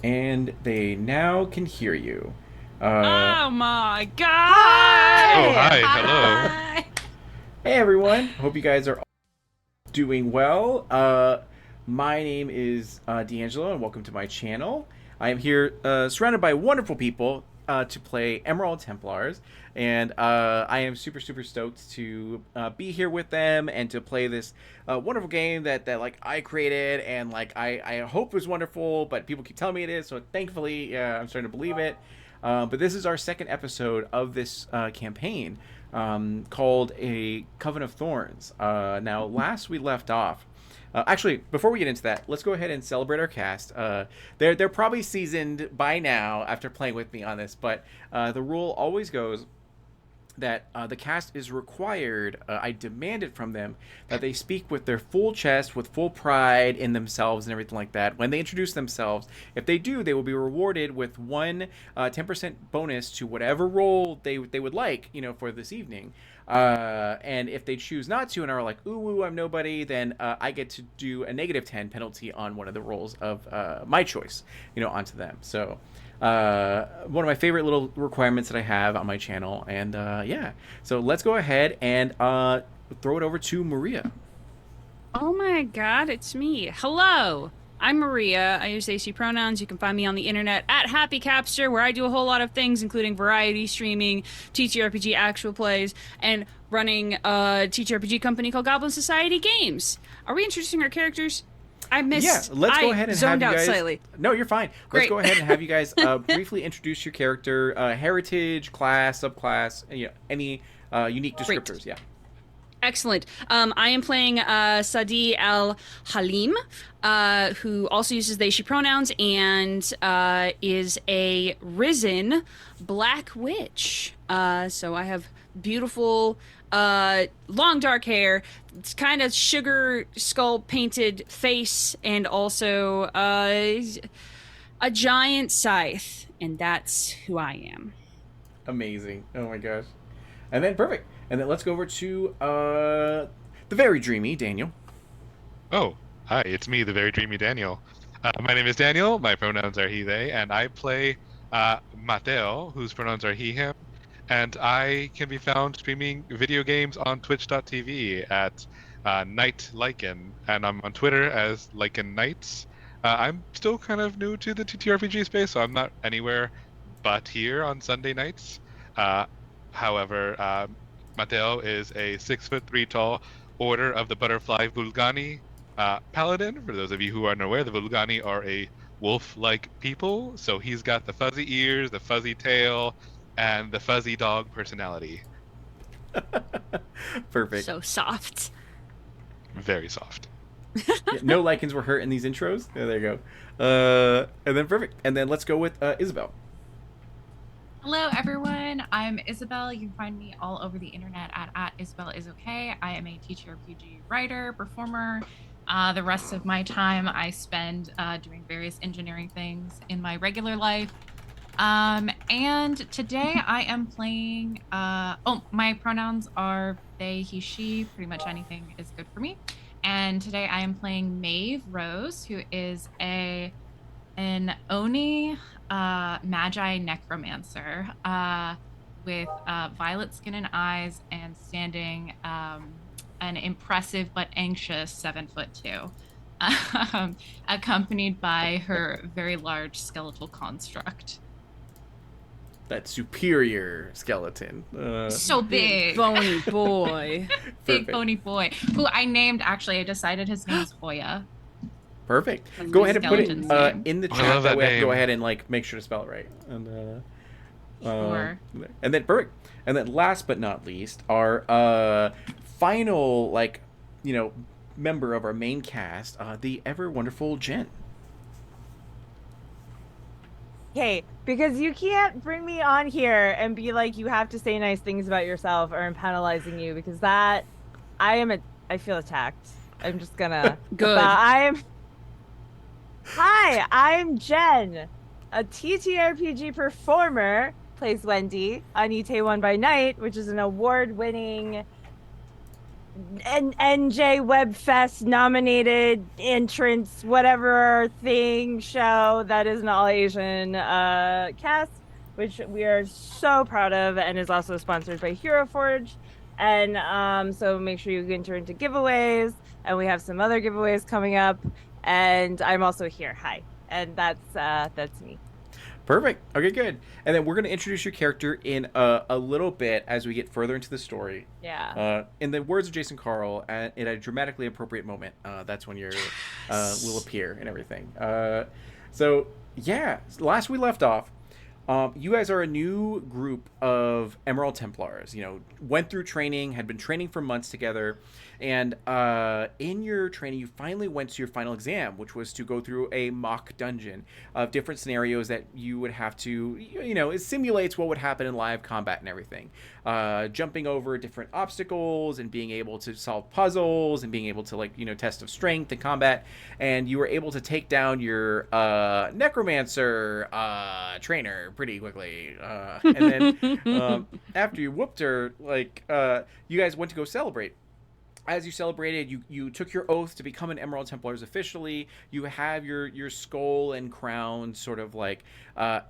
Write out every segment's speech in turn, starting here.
And they now can hear you. Oh my Oh, god! Hi! hi. Hello. Hi! Hey everyone, hope you guys are all doing well. My name is D'Angelo, and welcome to my channel. I am here surrounded by wonderful people to play Emerald Templars, and I am super stoked to be here with them and to play this wonderful game that like I created and like I hope was wonderful, but people keep telling me it is. So thankfully, I'm starting to believe it. But this is our second episode of this campaign called a Coven of Thorns. Now, last we left off, actually, before we get into that, let's go ahead and celebrate our cast. They're probably seasoned by now after playing with me on this, but the rule always goes that the cast is required, I demand it from them, that they speak with their full chest, with full pride in themselves and everything like that when they introduce themselves. If they do, they will be rewarded with one 10% bonus to whatever role they would like, for this evening. And if they choose not to and are like, ooh, I'm nobody, then I get to do a negative 10 penalty on one of the roles of my choice, onto them. So one of my favorite little requirements that I have on my channel. And yeah, so let's go ahead and throw it over to Maria. Oh my god, it's me. Hello! I'm Maria. I use they, she pronouns. You can find me on the internet at Happy Capster, where I do a whole lot of things, including variety streaming, TTRPG actual plays, and running a TTRPG company called Goblin Society Games. Are we introducing our characters? I Yeah, missed. let's go I ahead and have zoned you out guys. slightly. No, you're fine. Let's Great. go ahead and have you guys briefly introduce your character, heritage, class, subclass, any unique Great. descriptors. Yeah. Excellent. I am playing Sadi Al Halim, who also uses they, she pronouns and is a risen black witch. So I have beautiful, long dark hair, it's kind of sugar skull painted face, and also a giant scythe. And that's who I am. Amazing. Oh my gosh. And then perfect. And then let's go over to the very dreamy Daniel. Oh, hi. It's me, the very dreamy Daniel. My name is Daniel. My pronouns are he, they, and I play Mateo, whose pronouns are he, him. And I can be found streaming video games on twitch.tv at Night Lycan, and I'm on Twitter as Lycan Knights. I'm still kind of new to the TTRPG space, so I'm not anywhere but here on Sunday nights. However, Mateo is a 6'3" tall Order of the Butterfly Vulgani paladin. For those of you who aren't aware, the Vulgani are a wolf-like people, so he's got the fuzzy ears, the fuzzy tail, and the fuzzy dog personality. Perfect. So soft. Very soft. Yeah, no lichens were hurt in these intros. Yeah, there you go. And then perfect. And then let's go with Isabel. Hello, everyone. I'm Isabel. You can find me all over the internet at Isabel is okay. I am a TTRPG writer, performer. The rest of my time I spend doing various engineering things in my regular life. And today I am playing. My pronouns are they, he, she. Pretty much anything is good for me. And today I am playing Maeve Rose, who is an Oni magi necromancer with violet skin and eyes, and standing an impressive but anxious 7'2", accompanied by her very large skeletal construct. That superior skeleton. So big. Bony boy. Big Perfect. bony boy, who I named, actually, I decided his name is Hoya. Perfect. That's Go my ahead and put it skeleton's name. in the I chat. love that way I can go name. ahead and like make sure to spell it right. And Sure. and then perfect. And then last but not least, our final member of our main cast, the ever wonderful Jen. Okay, because you can't bring me on here and be like you have to say nice things about yourself or I'm penalizing you, because that I feel attacked. I'm just gonna Good. Hi, I'm Jen, a TTRPG performer, plays Wendy on Itaewon by Night, which is an award-winning an NJ Webfest nominated entrance, whatever thing show that is an all Asian cast, which we are so proud of, and is also sponsored by Hero Forge. And so make sure you enter into giveaways, and we have some other giveaways coming up. And I'm also here. Hi, and that's me. Perfect. Okay, good. And then we're going to introduce your character in a little bit as we get further into the story. Yeah. In the words of Jason Carl, in a dramatically appropriate moment, that's when your will appear and everything. So, yeah, last we left off, you guys are a new group of Emerald Templars. You know, went through training, had been training for months together, and in your training, you finally went to your final exam, which was to go through a mock dungeon of different scenarios that you would have to, you know, it simulates what would happen in live combat and everything. Jumping over different obstacles and being able to solve puzzles and being able to, like, you know, test of strength and combat. And you were able to take down your necromancer trainer pretty quickly. And then after you whooped her, like, you guys went to go celebrate. As you celebrated, you took your oath to become an Emerald Templars officially. You have your skull and crown sort of like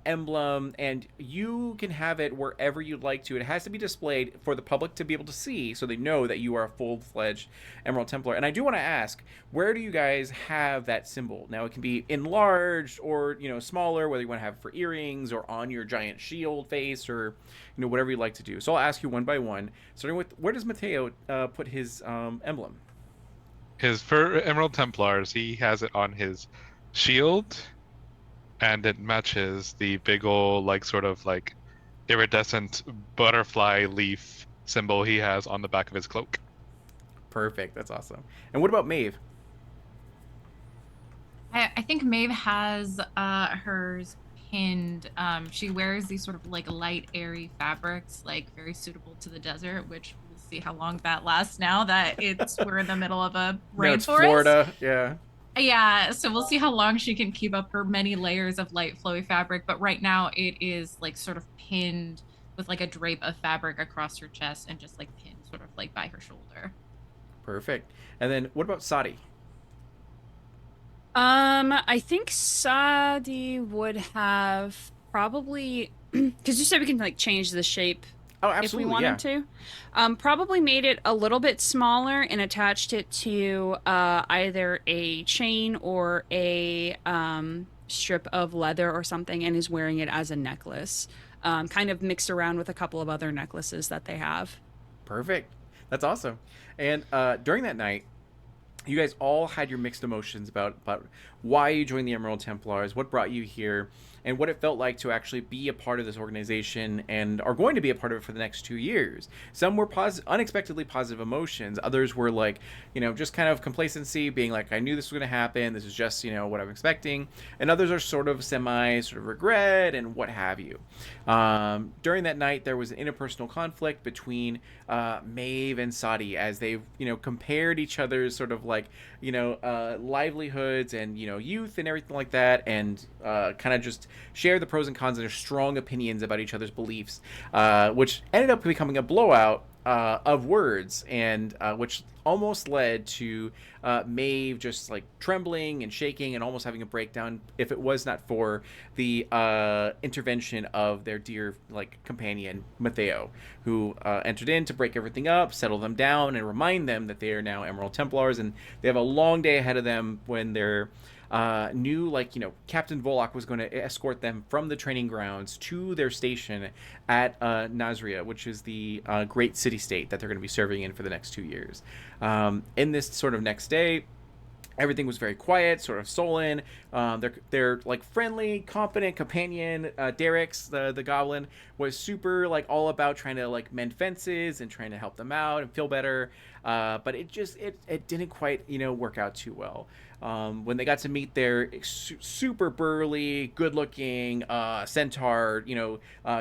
emblem, and you can have it wherever you'd like to. It has to be displayed for the public to be able to see, so they know that you are a full-fledged Emerald Templar. And I do want to ask, where do you guys have that symbol? Now, it can be enlarged or, you know, smaller, whether you want to have it for earrings or on your giant shield face, or, you know, whatever you'd like to do. So I'll ask you one by one, starting with, where does Mateo put his emblem? For Emerald Templars, he has it on his shield, and it matches the big ol' like sort of like iridescent butterfly leaf symbol he has on the back of his cloak. Perfect. That's awesome. And what about Maeve? I think Maeve has hers pinned. She wears these sort of like light, airy fabrics, like very suitable to the desert, which we'll see how long that lasts now that we're in the middle of a No, it's rainforest. Florida. Yeah. Yeah, so we'll see how long she can keep up her many layers of light, flowy fabric. But right now, it is like sort of pinned with like a drape of fabric across her chest and just like pinned sort of like by her shoulder. Perfect. And then what about Sadi? I think Sadi would have probably, because you said we can like change the shape Oh, if we absolutely. wanted Yeah. to. Probably made it a little bit smaller and attached it to either a chain or a strip of leather or something, and is wearing it as a necklace. Kind of mixed around with a couple of other necklaces that they have. Perfect. That's awesome. And during that night, you guys all had your mixed emotions about why you joined the Emerald Templars, what brought you here, and what it felt like to actually be a part of this organization and are going to be a part of it for the next 2 years. Some were unexpectedly positive emotions. Others were like, you know, just kind of complacency, being like, I knew this was going to happen. This is just, you know, what I'm expecting. And others are sort of sort of regret and what have you. During that night, there was an interpersonal conflict between Maeve and Sadi as they, you know, compared each other's sort of like, you know, livelihoods and, you know, youth and everything like that, and kind of just share the pros and cons and their strong opinions about each other's beliefs, which ended up becoming a blowout of words, and which almost led to Maeve just like trembling and shaking and almost having a breakdown if it was not for the intervention of their dear like companion Matteo, who entered in to break everything up, settle them down, and remind them that they are now Emerald Templars and they have a long day ahead of them when they're knew, like, you know, Captain Volok was going to escort them from the training grounds to their station at Nazria, which is the great city-state that they're going to be serving in for the next 2 years. In this sort of next day, everything was very quiet, sort of sullen. They're like friendly, competent companion. Derek's the goblin was super like all about trying to like mend fences and trying to help them out and feel better. But it didn't quite, you know, work out too well. When they got to meet their super burly, good-looking centaur, you know,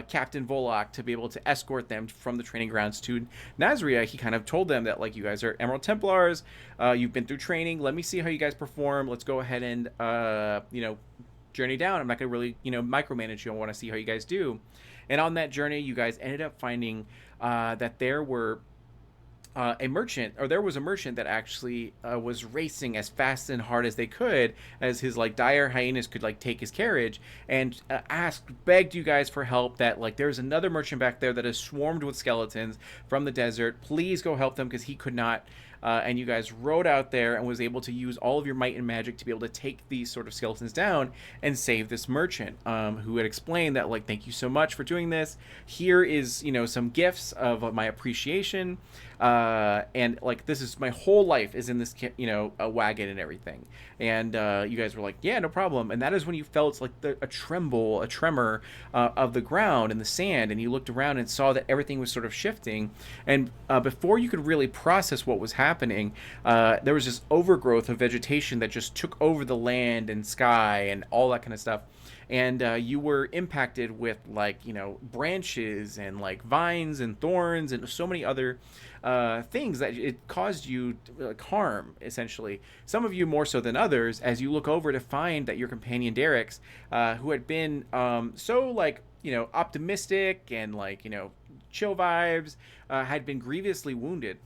Captain Volok, to be able to escort them from the training grounds to Nazria, he kind of told them that, like, you guys are Emerald Templars, you've been through training, let me see how you guys perform, let's go ahead and, you know, journey down. I'm not going to really, you know, micromanage you. I want to see how you guys do. And on that journey, you guys ended up finding that there were a merchant, or there was a merchant that actually was racing as fast and hard as they could, as his like dire hyenas could like take his carriage, and begged you guys for help. That like there's another merchant back there that is swarmed with skeletons from the desert. Please go help them because he could not. And you guys rode out there and was able to use all of your might and magic to be able to take these sort of skeletons down and save this merchant, who had explained that like, thank you so much for doing this. Here is, you know, some gifts of my appreciation. And like, this is my whole life is in this, you know, a wagon and everything. And you guys were like, yeah, no problem. And that is when you felt like a tremor of the ground and the sand. And you looked around and saw that everything was sort of shifting. And before you could really process what was happening, there was this overgrowth of vegetation that just took over the land and sky and all that kind of stuff. And you were impacted with like, you know, branches and like vines and thorns and so many other things that it caused you like harm, essentially. Some of you more so than others, as you look over to find that your companion Derek's, who had been so like, you know, optimistic and like, you know, chill vibes, had been grievously wounded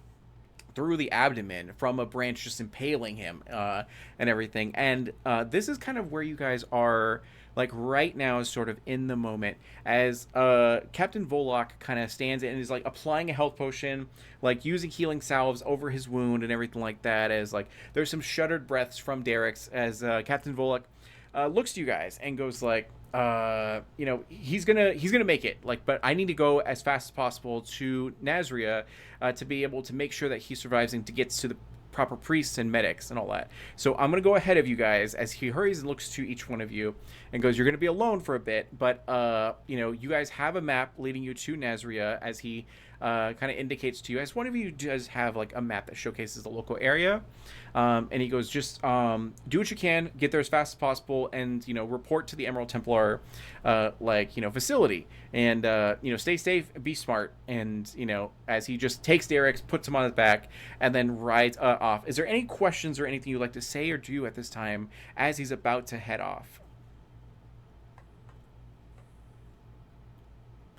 through the abdomen from a branch just impaling him, and everything. And this is kind of where you guys are like right now, is sort of in the moment, as Captain Volok kind of stands and is like applying a health potion, like using healing salves over his wound and everything like that, as like there's some shuddered breaths from Derek's, as Captain Volok looks to you guys and goes like, you know, he's gonna make it, like, but I need to go as fast as possible to Nazria, to be able to make sure that he survives and to get to the proper priests and medics and all that. So I'm gonna go ahead of you guys, as he hurries and looks to each one of you and goes, you're gonna be alone for a bit, but you know, you guys have a map leading you to Nazria, as he kind of indicates to you, as one of you does have like a map that showcases the local area. And he goes, just do what you can, get there as fast as possible, and, you know, report to the Emerald Templar, like, you know, facility, and, you know, stay safe, be smart. And, you know, as he just takes Derek's, puts him on his back, and then rides off. Is there any questions or anything you'd like to say or do at this time as he's about to head off?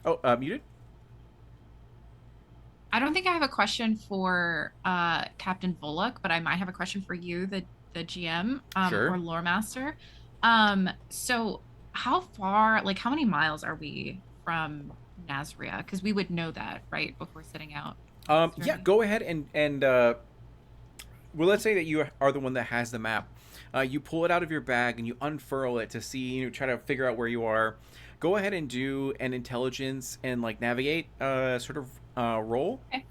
Oh, muted? I don't think I have a question for Captain Volok, but I might have a question for you, the GM, Sure. or lore master. So how far, like how many miles are we from Nazria? Because we would know that, right, before setting out. Yeah, go ahead and well, let's say that you are the one that has the map. You pull it out of your bag and you unfurl it to see, you know, try to figure out where you are. Go ahead and do an intelligence and like navigate sort of roll. Okay.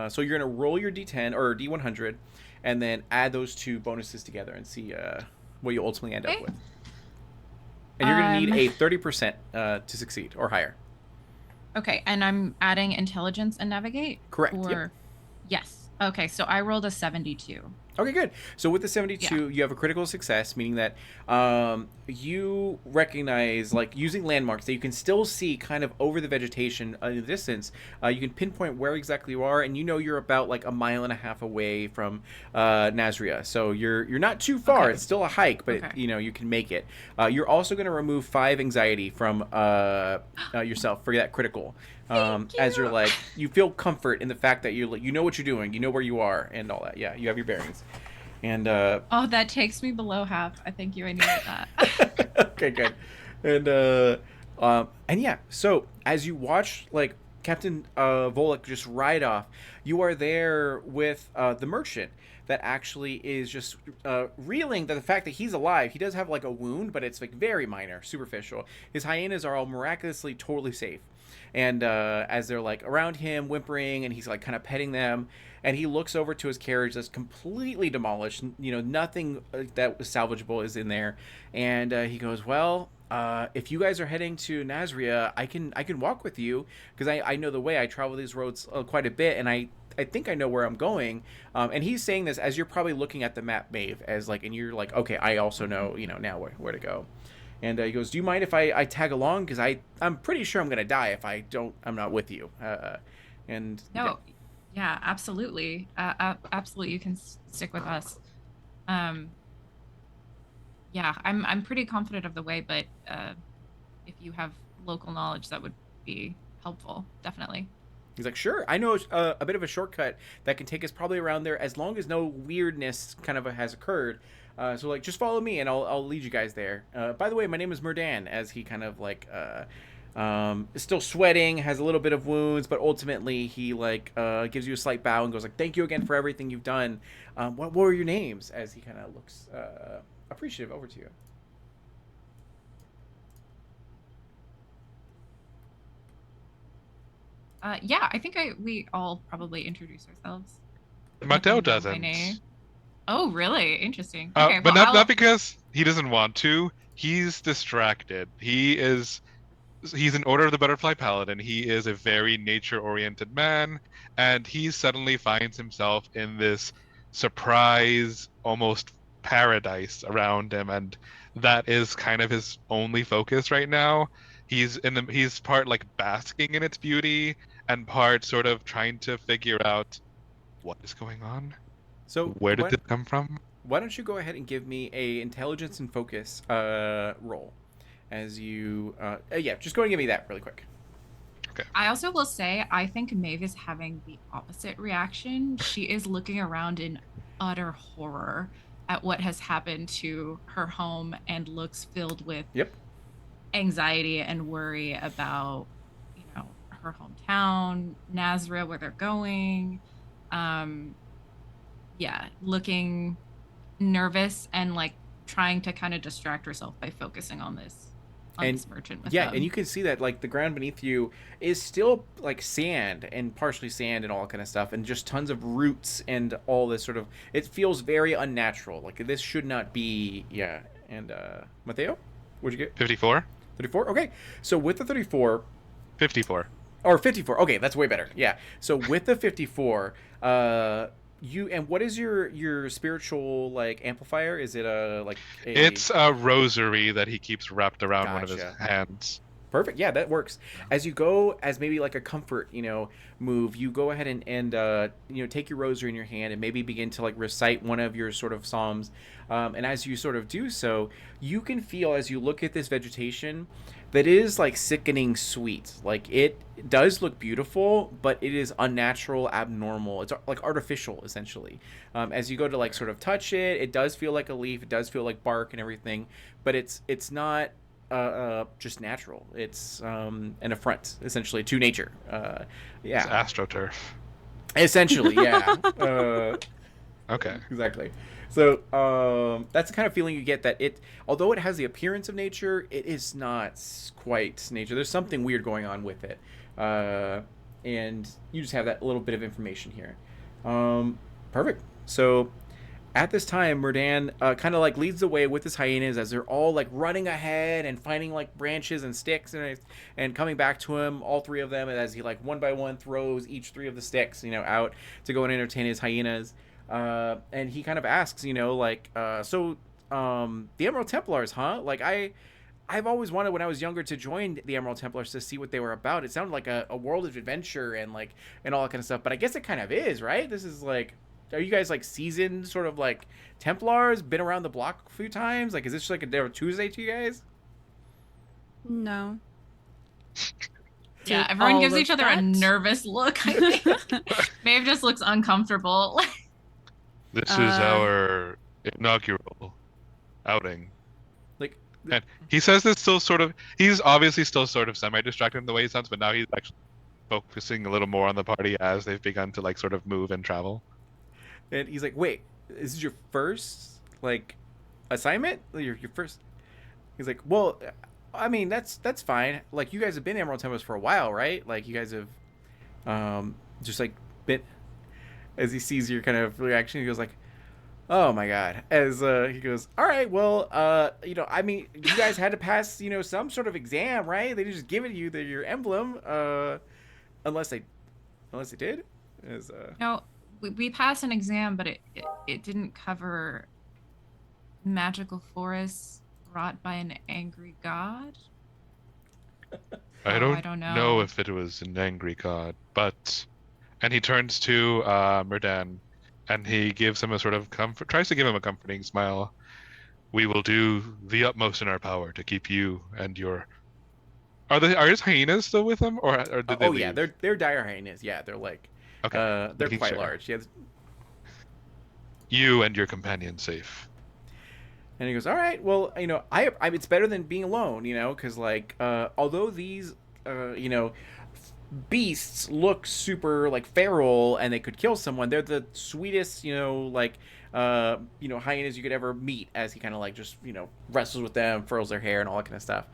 So you're gonna roll your D10 or D100, and then add those two bonuses together and see what you ultimately end up with. And you're gonna need a 30% to succeed or higher. Okay, and I'm adding intelligence and navigate? Correct. Or... Yep. Yes. Okay, so I rolled a 72. Okay, good. So with the 72, you have a critical success, meaning that you recognize, like, using landmarks that you can still see kind of over the vegetation in the distance. You can pinpoint where exactly you are, and you know you're about like a mile and a half away from Nazria. So you're not too far. Okay. It's still a hike, but you know you can make it. You're also going to remove 5 anxiety from yourself for that critical. As you're like, you feel comfort in the fact that you know what you're doing, you know where you are, and all that. Yeah, you have your bearings. And oh, that takes me below half. I thank you. I needed that. Okay, good. And yeah, so as you watch like Captain Volok just ride off, you are there with the merchant that actually is just reeling that the fact that he's alive. He does have like a wound, but it's like very minor, superficial. His hyenas are all miraculously totally safe. And as they're like around him whimpering, and he's like kind of petting them, and he looks over to his carriage that's completely demolished, you know, nothing that was salvageable is in there, and he goes, well, if you guys are heading to Nazria, I can walk with you, because I know the way. I travel these roads quite a bit, and I think I know where I'm going. And he's saying this as you're probably looking at the map, Maeve, as like, and you're like, okay, I also know, you know, now where to go. And he goes, do you mind if I tag along? Because I'm pretty sure I'm going to die if I'm not with you. And no, yeah, absolutely. Absolutely. You can stick with us. Yeah, I'm pretty confident of the way, but if you have local knowledge, that would be helpful. Definitely. He's like, sure, I know a bit of a shortcut that can take us probably around there as long as no weirdness kind of has occurred. So like, just follow me and I'll lead you guys there. By the way, my name is Murdan. As he kind of like is still sweating, has a little bit of wounds, but ultimately he like gives you a slight bow and goes like, thank you again for everything you've done. What were your names? As he kind of looks appreciative over to you. Yeah, I think we all probably introduce ourselves. Mateo By doesn't. name. Oh, really? Interesting. But well, not because he doesn't want to. He's distracted. He's an Order of the Butterfly Paladin. He is a very nature-oriented man, and he suddenly finds himself in this surprise, almost paradise around him, and that is kind of his only focus right now. He's part like basking in its beauty, and part sort of trying to figure out what is going on. So Where did this come from? why don't you go ahead and give me a intelligence and focus roll, as you yeah, just go and give me that really quick. I also will say, I think Maeve is having the opposite reaction. She is looking around in utter horror at what has happened to her home and looks filled with Yep. anxiety and worry about, her hometown, Nazra, where they're going. Yeah, looking nervous and like trying to kind of distract herself by focusing on this merchant with them. And you can see that like the ground beneath you is still like sand and partially sand and all that kind of stuff, and just tons of roots and all this sort of, it feels very unnatural. Like this should not be. Yeah. And Mateo, what'd you get? 54? 34. Okay, so with the 34, 54. or 54. Okay, that's way better. Yeah. So with the 54, what is your spiritual like amplifier? Is it It's a rosary that he keeps wrapped around one of his Gotcha. hands. Perfect. Yeah, that works. As you go, as maybe like a comfort, move, you go ahead and take your rosary in your hand and maybe begin to like recite one of your sort of psalms. And as you sort of do so, you can feel as you look at this vegetation that is like sickening sweet. Like it does look beautiful, but it is unnatural, abnormal. It's like artificial, essentially. As you go to like sort of touch it, it does feel like a leaf. It does feel like bark and everything, but it's not just natural. It's an affront, essentially, to nature. Yeah. It's astroturf. Essentially, yeah. Okay. Exactly. So that's the kind of feeling you get, that it, although it has the appearance of nature, it is not quite nature. There's something weird going on with it. And you just have that little bit of information here. Perfect. So at this time, Murdan kind of like leads the way with his hyenas as they're all like running ahead and finding like branches and sticks and coming back to him, all three of them, as he like one by one throws each three of the sticks, out to go and entertain his hyenas. And he kind of asks, so the Emerald Templars, huh? Like I've always wanted when I was younger to join the Emerald Templars to see what they were about. It sounded like a world of adventure and all that kind of stuff. But I guess it kind of is, right? This is like, are you guys like seasoned sort of like Templars? Been around the block a few times? Like, is this like a Tuesday to you guys? No. Yeah, Take everyone all gives of each other a that. nervous look, I think. Maeve just looks uncomfortable. This is our inaugural outing. Like, And he says this still sort of, he's obviously still sort of semi-distracted in the way he sounds, but now he's actually focusing a little more on the party as they've begun to like sort of move and travel. and he's like, wait, this is your first like assignment? Your first? He's like, well, I mean, that's fine. Like, you guys have been Emerald Templars for a while, right? Like, you guys have just like been. As he sees your kind of reaction, he goes like, oh my god. As he goes, all right, well, I mean, you guys had to pass, some sort of exam, right? They didn't just give it to you, your emblem, unless they did. As No, we passed an exam, but it didn't cover magical forests wrought by an angry god. I I don't don't know if it was an angry god, but... And he turns to Murdan, and he gives him a sort of tries to give him a comforting smile. We will do the utmost in our power to keep you and your Are his hyenas still with him, or did they Oh leave? yeah, they're dire hyenas. Yeah, they're like Okay, they're making quite sure. large. Yeah. You and your companion safe. And he goes, all right, well, it's better than being alone, because like, although these, beasts look super like feral and they could kill someone, they're the sweetest, hyenas you could ever meet. As he kind of like just wrestles with them, furls their hair, and all that kind of stuff.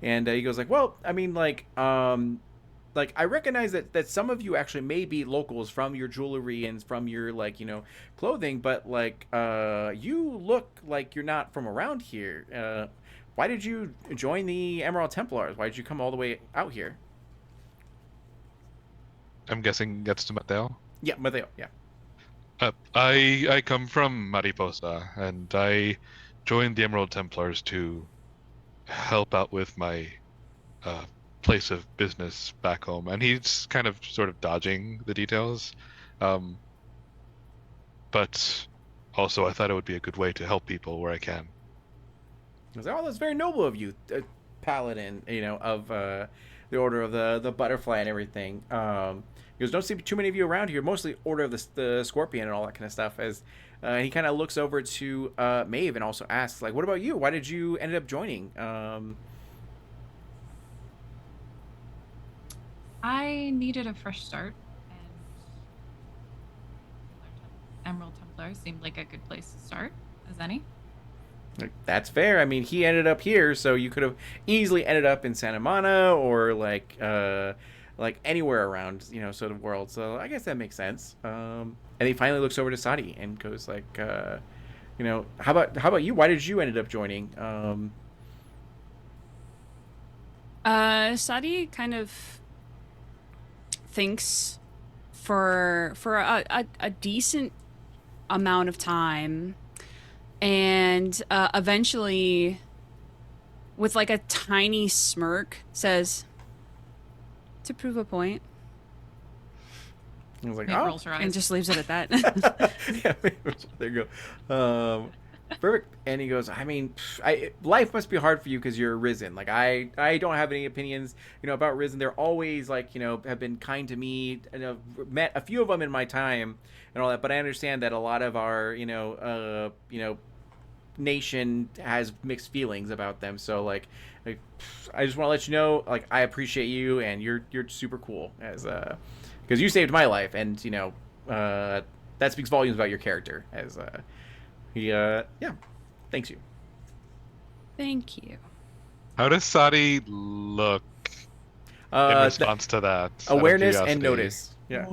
And he goes like, well, I mean, like I recognize that some of you actually may be locals from your jewelry and from your clothing, but like you look like you're not from around here. Why did you join the Emerald Templars? Why did you come all the way out here? I'm guessing that's to Mateo. Yeah, Mateo. Yeah. I come from Mariposa, and I joined the Emerald Templars to help out with my place of business back home. And he's kind of sort of dodging the details, but also I thought it would be a good way to help people where I can. I was like, oh, that's very noble of you, paladin. Of the Order of the Butterfly and everything. He goes, don't see too many of you around here. Mostly Order of the Scorpion and all that kind of stuff. As he kind of looks over to Maeve and also asks, like, what about you? Why did you end up joining? I needed a fresh start, and Emerald Templar seemed like a good place to start, as any. Like, that's fair. I mean, he ended up here, so you could have easily ended up in Santa Mana or like anywhere around, sort of world. So I guess that makes sense. And he finally looks over to Sadi and goes like, how about you? Why did you ended up joining? Sadi kind of thinks for a decent amount of time, and eventually, with like a tiny smirk, says, to prove a point. I was like, Maeve oh, rolls her eyes. And just leaves it at that. yeah, there you go. Perfect. And he goes, I mean, life must be hard for you because you're Risen. Like, I don't have any opinions, about Risen. They're always like, have been kind to me, and I've met a few of them in my time and all that. But I understand that a lot of our, nation has mixed feelings about them. So like I just want to let you know, like, I appreciate you and you're super cool as because you saved my life, and that speaks volumes about your character. As thanks you. Thank you. How does Sadi look in response to that? Awareness out of and curiosity? notice. Yeah.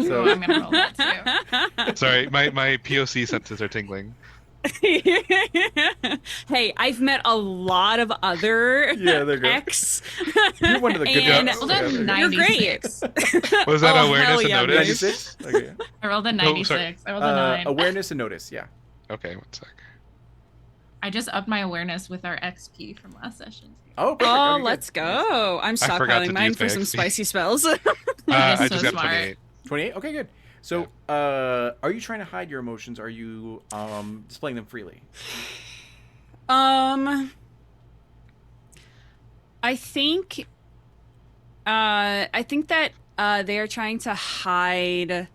So So I'm gonna roll that too. Sorry, my POC senses are tingling. Hey, I've met a lot of other Yeah, there you go. X. You're one of the good And ones. rolled Yeah, a there you go. You're great. 96. Was that Oh, awareness hell and yeah, notice? 96? Okay. I rolled a No, sorry. 96. I rolled a 9. Awareness and notice. Yeah. Okay, one sec. I just upped my awareness with our XP from last session. Oh, perfect. Oh, Okay, good. let's go. I'm forgot to stockpiling mine use for my some XP. spicy spells. I so just got smart. 28. 28. Okay, good. So, are you trying to hide your emotions? Or are you displaying them freely? I think that they are trying to hide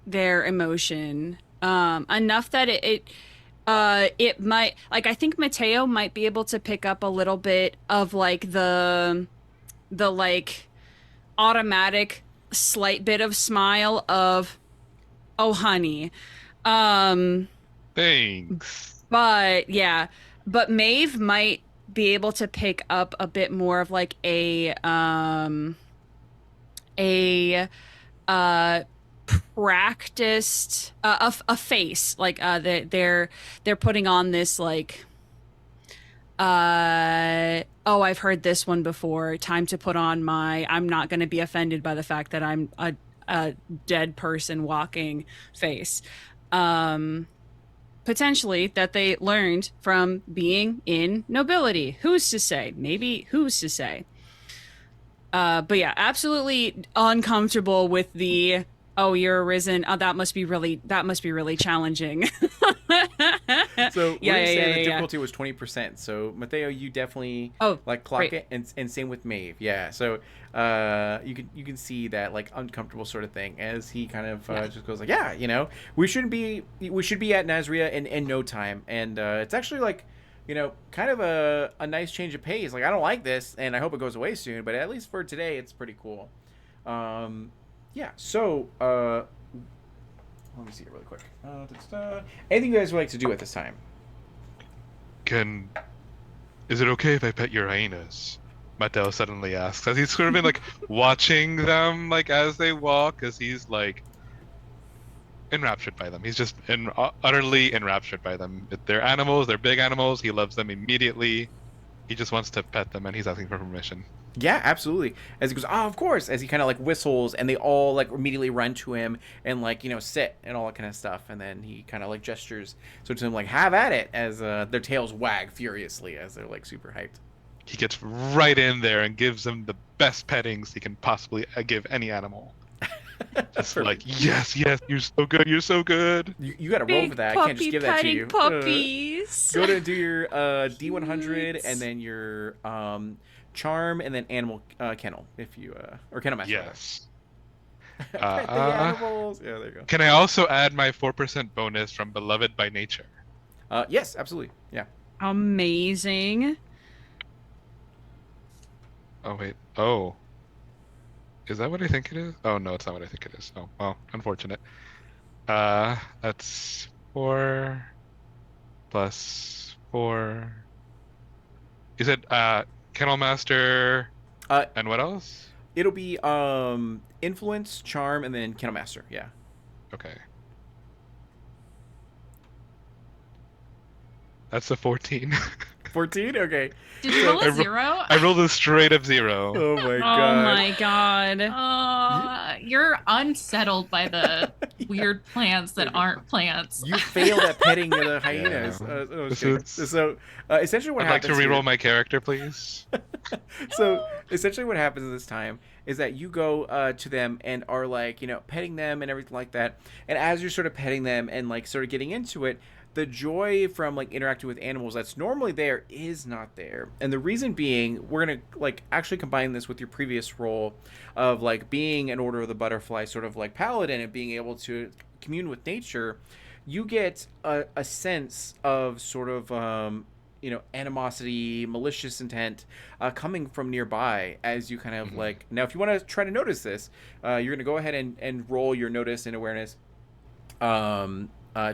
their emotion enough that it might, like, I think Mateo might be able to pick up a little bit of like the like automatic slight bit of smile of, oh honey, Thanks. but yeah, but Maeve might be able to pick up a bit more of like a practiced a face, like they're putting on this like oh, I've heard this one before, time to put on my I'm not going to be offended by the fact that I'm a dead person walking face. Potentially that they learned from being in nobility. Who's to say? Maybe who's to say? But yeah, absolutely uncomfortable with the, Oh, you're arisen. Oh, that must be really challenging. So we're Yeah, gonna say yeah, the yeah. difficulty was 20%. So Mateo, you definitely like clock great. it, and same with Maeve. Yeah. So you can see that like uncomfortable sort of thing as he kind of just goes like, yeah, you know, we should be at Nazria in no time, and it's actually like, you know, kind of a nice change of pace. Like, I don't like this, and I hope it goes away soon, but at least for today, it's pretty cool. Yeah. So let me see it really quick. Anything you guys would like to do at this time? Is it okay if I pet your hyenas? Mattel suddenly asks, as he's sort of been like watching them like as they walk, as he's like enraptured by them. He's just utterly enraptured by them. They're animals, they're big animals. He loves them immediately. He just wants to pet them, and he's asking for permission. Yeah, absolutely. As he goes, oh, of course. As he kind of like whistles, and they all like immediately run to him and like, you know, sit and all that kind of stuff. And then he kind of like gestures so to them like, have at it, as their tails wag furiously as they're like super hyped. He gets right in there and gives them the best pettings he can possibly give any animal. Just like, yes, you're so good, you're so good. You got to roll for that. I can't just give that to you. Puppies. Go to do your D100 and then your charm and then animal kennel if you or kennel master. Yes. Pet the animals. Yeah, there you go. Can I also add my 4% bonus from Beloved by Nature? Yes, absolutely. Yeah. Amazing. Oh wait. Oh. Is that what I think it is? Oh no, it's not what I think it is. Oh well, unfortunate. That's 4 plus 4. You said Kennel Master and what else? It'll be influence, charm, and then kennel master. Yeah. Okay. That's a 14. 14? Okay. Did you roll a 0? I rolled a straight up 0. Oh my Oh god. my god. You're unsettled by the weird plants that aren't plants. You failed at petting the hyenas. Yeah. So essentially what I'd like happens to reroll here, my character, please. So essentially what happens this time is that you go to them and are like, you know, petting them and everything like that. And as you're sort of petting them and like sort of getting into it, the joy from like interacting with animals that's normally there is not there. And the reason being, we're gonna like actually combine this with your previous role of like being an Order of the Butterfly sort of like paladin and being able to commune with nature. You get a sense of sort of you know, animosity, malicious intent coming from nearby as you kind of like, now if you want to try to notice this, you're going to go ahead and roll your notice and awareness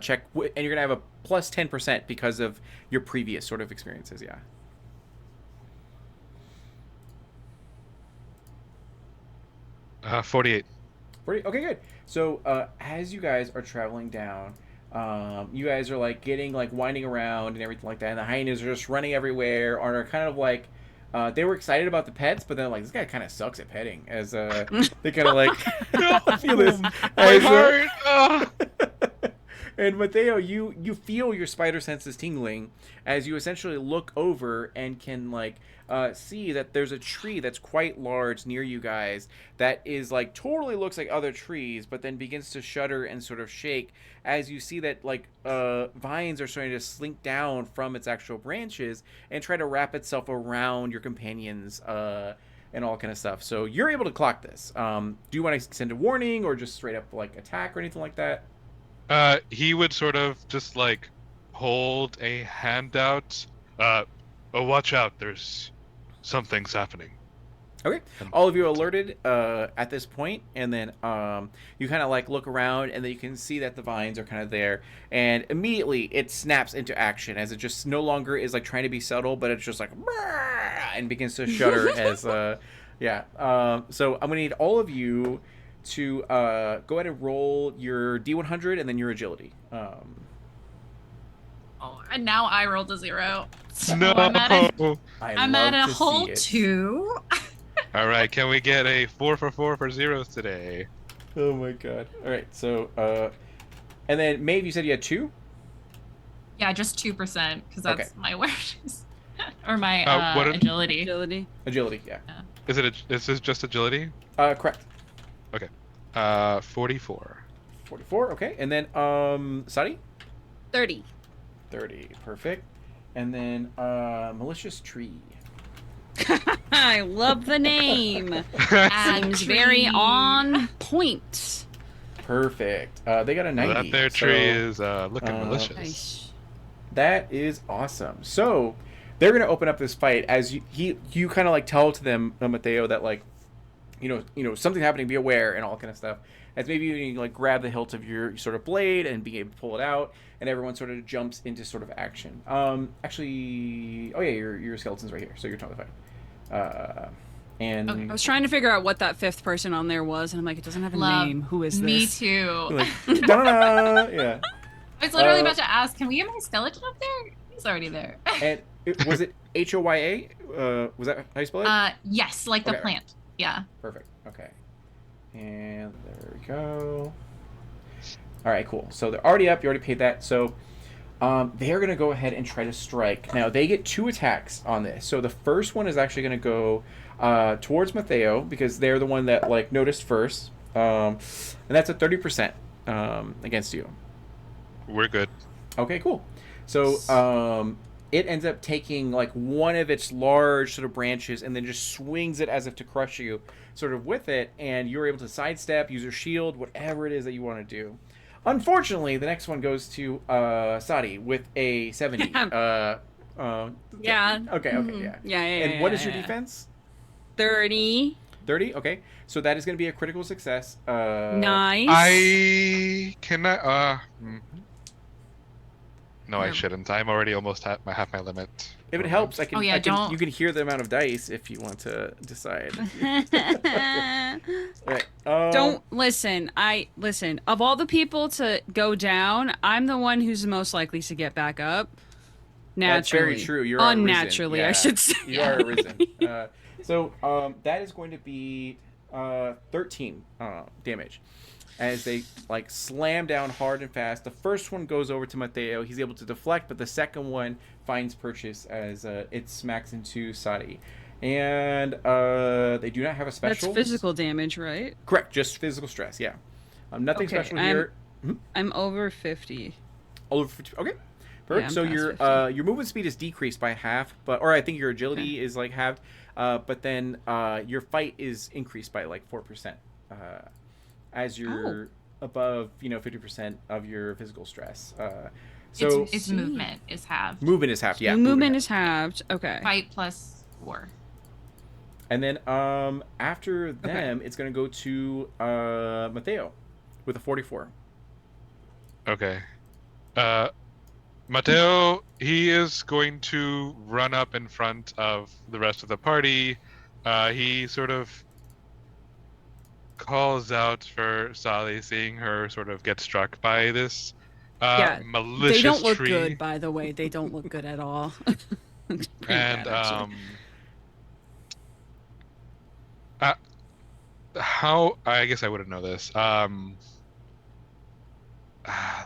check, and you're going to have a plus 10% because of your previous sort of experiences. Yeah. 48. 40, okay, good. So as you guys are traveling down, you guys are like getting like winding around and everything like that, and the hyenas are just running everywhere, or are kind of like they were excited about the pets, but then like, this guy kind of sucks at petting, as they kind of like feel this. My heart. And Mateo, you feel your spider senses tingling as you essentially look over and can like see that there's a tree that's quite large near you guys that is like totally looks like other trees, but then begins to shudder and sort of shake as you see that like vines are starting to slink down from its actual branches and try to wrap itself around your companions and all kind of stuff. So you're able to clock this. Do you want to send a warning or just straight up like attack or anything like that? He would sort of just like hold a hand out. Oh, watch out! There's something's happening. Okay, all of you are alerted at this point, and then you kind of like look around, and then you can see that the vines are kind of there, and immediately it snaps into action as it just no longer is like trying to be subtle, but it's just like and begins to shudder as yeah. So I'm gonna need all of you to go ahead and roll your D100 and then your agility. Oh, and now I rolled a 0. So No. I'm at a whole 2. All right, can we get a 4 for zeros today? Oh my god! All right, so and then Maeve, you said you had 2. Yeah, just 2% because that's Okay. my awareness or my what agility. Agility, yeah. Is this just agility? Correct. Okay. 44. 44. Okay, and then Sadi. 30. 30. Perfect. And then malicious tree. I love the name. Seems very on point. Perfect. They got a 90. That there tree so, is looking malicious. Nice. That is awesome. So they're gonna open up this fight as you kind of like tell to them, Mateo, that like you know something's happening. Be aware and all kind of stuff. As maybe you like grab the hilt of your sort of blade and be able to pull it out, and everyone sort of jumps into sort of action. Actually, oh yeah, your skeleton's right here, so you're totally fine. And I was trying to figure out what that fifth person on there was, and I'm like, it doesn't have a name. Who is Me this? too. like, da-da-da, yeah. I was literally about to ask, can we get my skeleton up there? He's already there. And was it Hoya? Was that how you spell it? Yes, like the Okay. plant. Yeah. Perfect. Okay. And there we go. All right, cool. So they're already up. You already paid that. So they're going to go ahead and try to strike. Now, they get 2 attacks on this. So the first one is actually going to go towards Mateo because they're the one that like noticed first. And that's a 30% against you. We're good. Okay, cool. So it ends up taking like one of its large sort of branches and then just swings it as if to crush you sort of with it, and you're able to sidestep, use your shield, whatever it is that you want to do. Unfortunately, the next one goes to Sadi with a 70. Yeah. Okay, Mhm. yeah. Yeah. And what is your defense? 30. 30? Okay. So that is going to be a critical success. Nice. I cannot. No, I Yeah. shouldn't. I'm already almost at half my limit. If it helps, I can, Oh, yeah, don't- you can hear the amount of dice if you want to decide. Right. Don't listen. Listen. Of all the people to go down, I'm the one who's most likely to get back up. Naturally. That's very true. You're arisen. unnaturally, Yeah. I should say. You are arisen. So that is going to be 13 damage as they like slam down hard and fast. The first one goes over to Mateo. He's able to deflect, but the second one finds purchase as it smacks into Sadi. And they do not have a special. That's physical damage, right? Correct. Just physical stress. Yeah. Nothing Okay, special here. I'm over 50. Over 50. Okay. Perfect. I'm So past your movement speed is decreased by half, or I think your agility is like halved. But then your fight is increased by like 4%, as you're above 50% of your physical stress. So Its movement is halved. movement is halved. Yeah. Your movement is halved. Okay. Fight plus 4. And then after them, it's gonna go to Mateo with a 44. Okay. Mateo, he is going to run up in front of the rest of the party. He sort of calls out for Sally, seeing her sort of get struck by this malicious They don't look tree. good, by the way. They don't look good at all. Pretty And bad, actually. how I guess I wouldn't know this. Let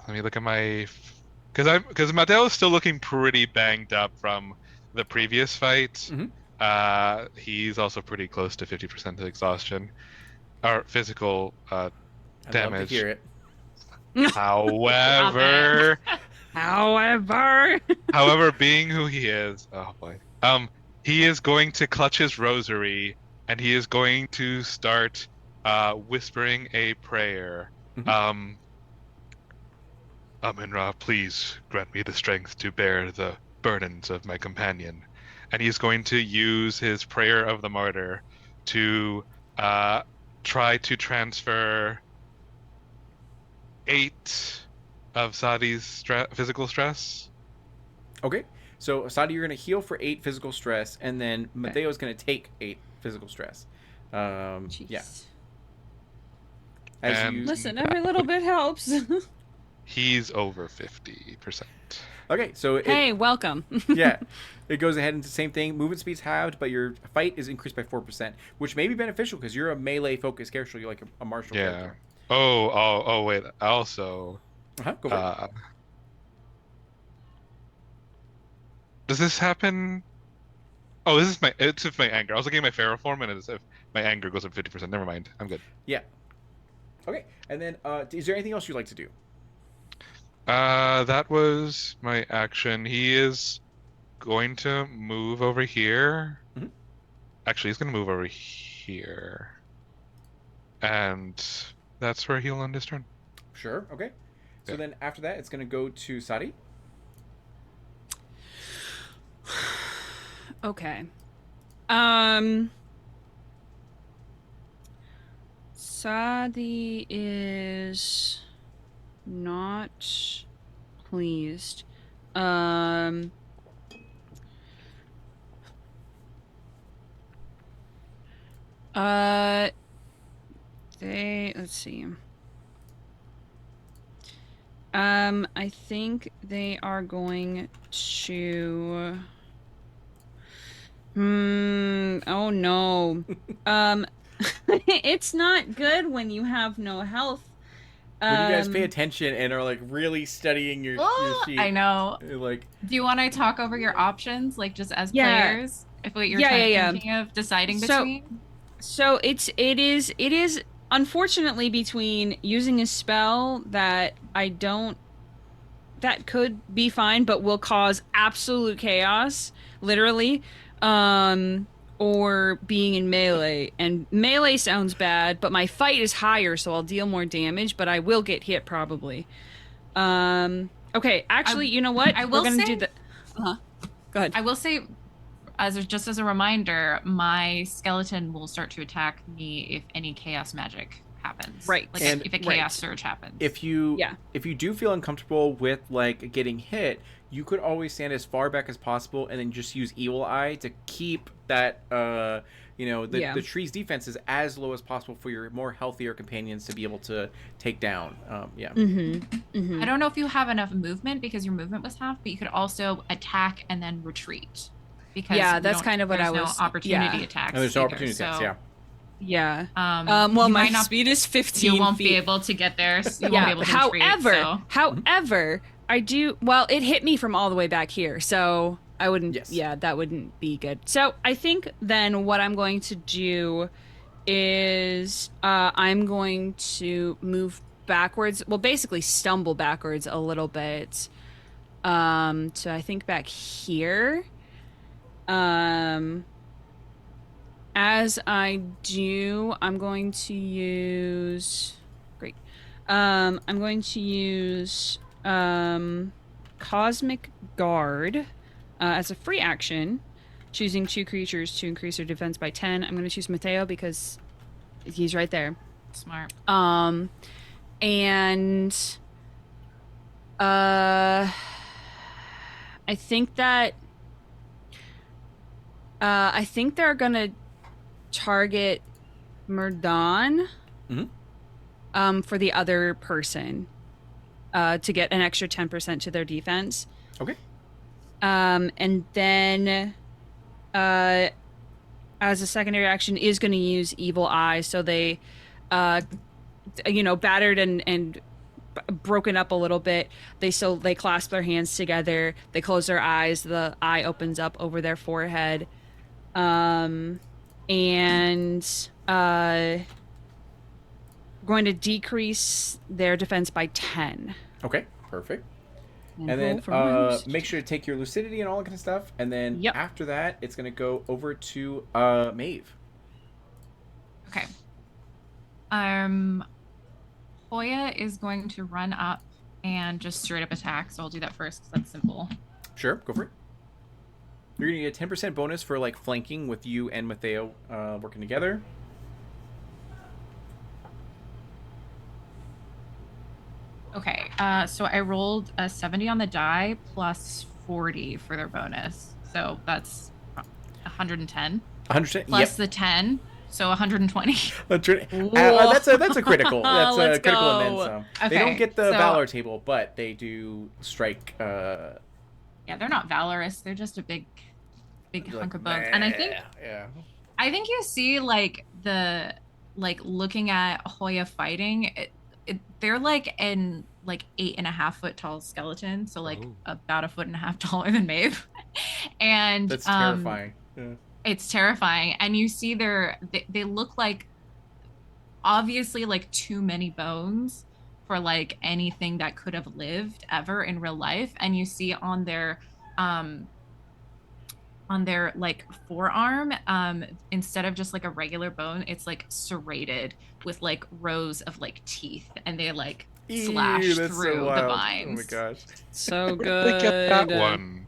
me look at my because Mateo is still looking pretty banged up from the previous fight. Mhm. He's also pretty close to 50% of exhaustion or physical I'd damage. love to hear it. However, However, being who he is, oh boy, he is going to clutch his rosary and he is going to start whispering a prayer. Mhm. Amin-Ra, please grant me the strength to bear the burdens of my companion. And he's going to use his prayer of the martyr to try to transfer 8 of Sadi's physical stress. Okay. So Sadi, you're gonna heal for 8 physical stress, and then Mateo's gonna take 8 physical stress. Yeah. jeez. As And- you Listen, every little bit helps. He's over 50%. Okay, so it, Hey, welcome. yeah, it goes ahead and the same thing. Movement speed's halved, but your fight is increased by 4%, which may be beneficial because you're a melee focused character. You're like a martial Yeah. character. Oh, wait. Also, Go for it. does this happen? Oh, it's if my anger. I was looking at my feral form and it's if my anger goes up 50%. Never mind. I'm good. Yeah. Okay, and then is there anything else you'd like to do? That was my action. He is going to move over here. Mhm. Actually, he's going to move over here. And that's where he'll end his turn. Sure. Okay. So Yeah. then after that, it's going to go to Sadi. Okay. Sadi is not pleased. Let's see. I think they are going to. Oh no. It's not good when you have no health. When you guys pay attention and are like really studying your sheet. I know. Like, Do you want to talk over your options, like just as Yeah. players, if what you're Yeah. thinking of deciding So- between? So it is unfortunately between using a spell that that could be fine but will cause absolute chaos, literally, or being in melee. And melee sounds bad, but my fight is higher, so I'll deal more damage, but I will get hit probably. Okay, actually, you know what? I will We're gonna say- do the. Go ahead. I will say, just as a reminder, my skeleton will start to attack me if any chaos magic happens. Right. Like And- if a chaos surge happens. if you Yeah. if you do feel uncomfortable with like getting hit, you could always stand as far back as possible and then just use Evil Eye to keep that the tree's defenses as low as possible for your more healthier companions to be able to take down. I don't know if you have enough movement because your movement was half, but you could also attack and then retreat. Because Yeah, you that's don't- kind of what there's I no was- opportunity yeah. attacks. And there's no either, opportunity attacks, so, yeah. Yeah. you Well, my might not- speed is 15. You won't feet. be able to get there. So you won't be able to retreat. However, I do. Well, it hit me from all the way back here, so I wouldn't. Yes. Yeah, that wouldn't be good. So I think then what I'm going to do is I'm going to move backwards. Well, basically stumble backwards a little bit. So I think back here. As I do, I'm going to use. Great. I'm going to use Cosmic Guard as a free action, choosing 2 creatures to increase their defense by 10. I'm going to choose Mateo because he's right there. Smart. And I think that I think they're gonna target Murdan for the other person to get an extra 10% to their defense. Okay. And then as a secondary action is going to use Evil Eye, so they battered and broken up a little bit. They clasp their hands together, they close their eyes, the eye opens up over their forehead, and going to decrease their defense by 10. Okay, perfect. And roll then for most. make sure to take your lucidity and all that kind of stuff. And then Yep. after that, it's going to go over to Maeve. Okay. Hoya is going to run up and just straight up attack. So I'll do that first because that's simple. Sure, go for it. You're going to get a 10% bonus for like flanking with you and Matteo working together. Okay. So I rolled a 70 on the die plus 40 for their bonus. So that's 110 100%. plus the 10. So 120. That's a critical. That's a Let's critical and then go. some. They Okay, don't get the so- Valor table, but they do strike. Yeah, they're not valorous. They're just a big hunk of bones. And I think you see like looking at Hoya fighting, they're like an 8.5 foot tall skeleton, so like about 1.5 feet taller than Maeve. And that's terrifying. Yeah. it's terrifying. And you see they look like obviously like too many bones for like anything that could have lived ever in real life. And you see on their like forearm, instead of just like a regular bone, it's like serrated with like rows of like teeth, and they like slash Ew, that's through so the wild. vines. Oh my gosh, So Where good. did they get that one?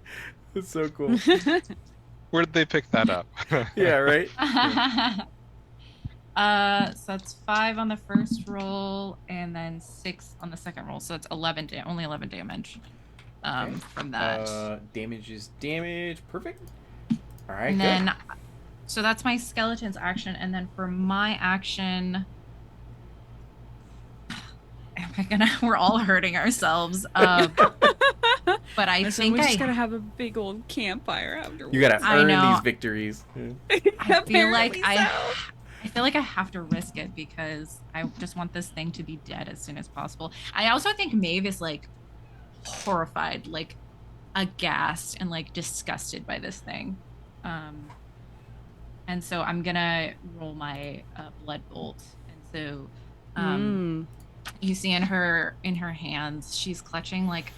that's so cool. Where did they pick that up? Yeah, right. So that's 5 on the first roll, and then 6 on the second roll. So it's 11 only 11 damage. Okay. From that. Damage is damage. Perfect. All right. And good. then, so that's my skeleton's action, and then for my action, we're all hurting ourselves. But I think we're just gonna have a big old campfire afterwards. You gotta I earn know. these victories. Yeah. I feel like Apparently I feel like I have to risk it because I just want this thing to be dead as soon as possible. I also think Maeve is like horrified, like aghast and like disgusted by this thing. And so I'm gonna roll my blood bolt. And so you see in her hands, she's clutching like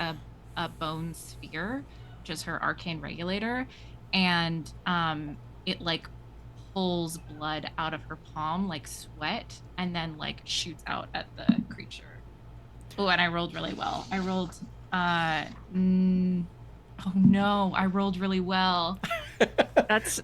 a bone sphere, which is her arcane regulator, and it like pulls blood out of her palm like sweat, and then like shoots out at the creature. Oh, and I rolled really well. I rolled oh no, I rolled really well. That's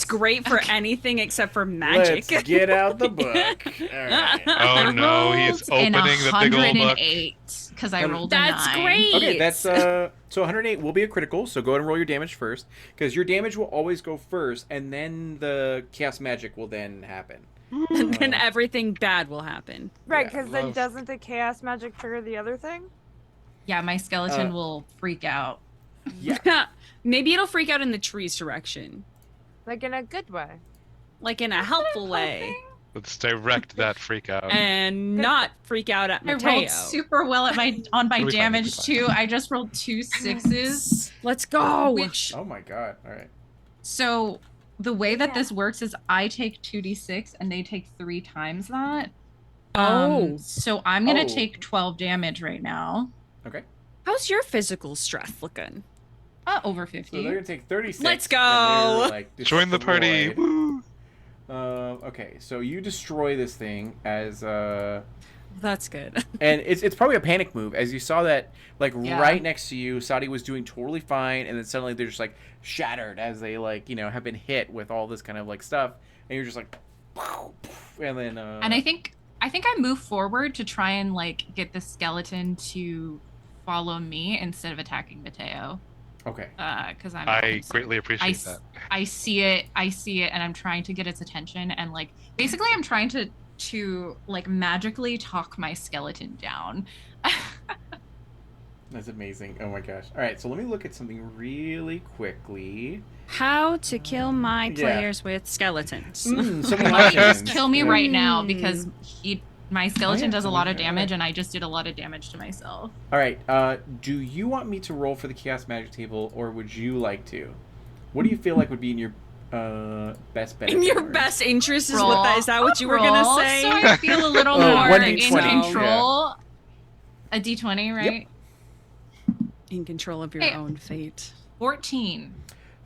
great for anything except for magic. Let's get out the book. All right. Oh no, he's opening the big old book. 108 because I rolled That's a 9. great. Okay, that's so 108 will be a critical. So go ahead and roll your damage first, because your damage will always go first, and then the chaos magic will then happen. And then everything bad will happen. Right, Yeah, because then doesn't the chaos magic trigger the other thing? Yeah, my skeleton will freak out. Yeah. Maybe it'll freak out in the tree's direction. Like in a good way. Like in a helpful way. Let's direct that freak out. And not freak out at I Mateo. rolled super well at my It'll be fine, damage it'll be too. I just rolled 2 6s. Let's go. Which Oh my god. All right. so the way that this works is I take 2d6 and they take 3 times that. So I'm gonna Oh. take 12 damage right now. Okay. How's your physical strength looking? Over So 50. they're gonna take 36. Let's and go. they're, like, Join the party. destroyed. Woo. Okay, so you destroy this thing as That's good. and it's probably a panic move, as you saw that like Yeah. right next to you, Sadi was doing totally fine, and then suddenly they're just like shattered as they like have been hit with all this kind of like stuff, and you're just like, and then And I think I move forward to try and like get the skeleton to follow me instead of attacking Mateo. okay. Because I Greatly appreciate that. I see it, and I'm trying to get its attention, and like basically I'm trying to like magically talk my skeleton down. That's amazing. Oh my gosh. All right, so let me look at something really quickly. How to kill my Yeah. players with skeletons. So many Why don't you just options. kill me Yeah. right now, because my skeleton does a lot of okay. damage, and I just did a lot of damage to myself. All right. Do you want me to roll for the chaos magic table, or would you like to? What do you feel like would be in your best benefit? In your or- best interest is Roll. is that what you were gonna Roll, say? So I feel a little Oh, more 1d20, in control. A d20, right? In control of your Hey. own fate. 14.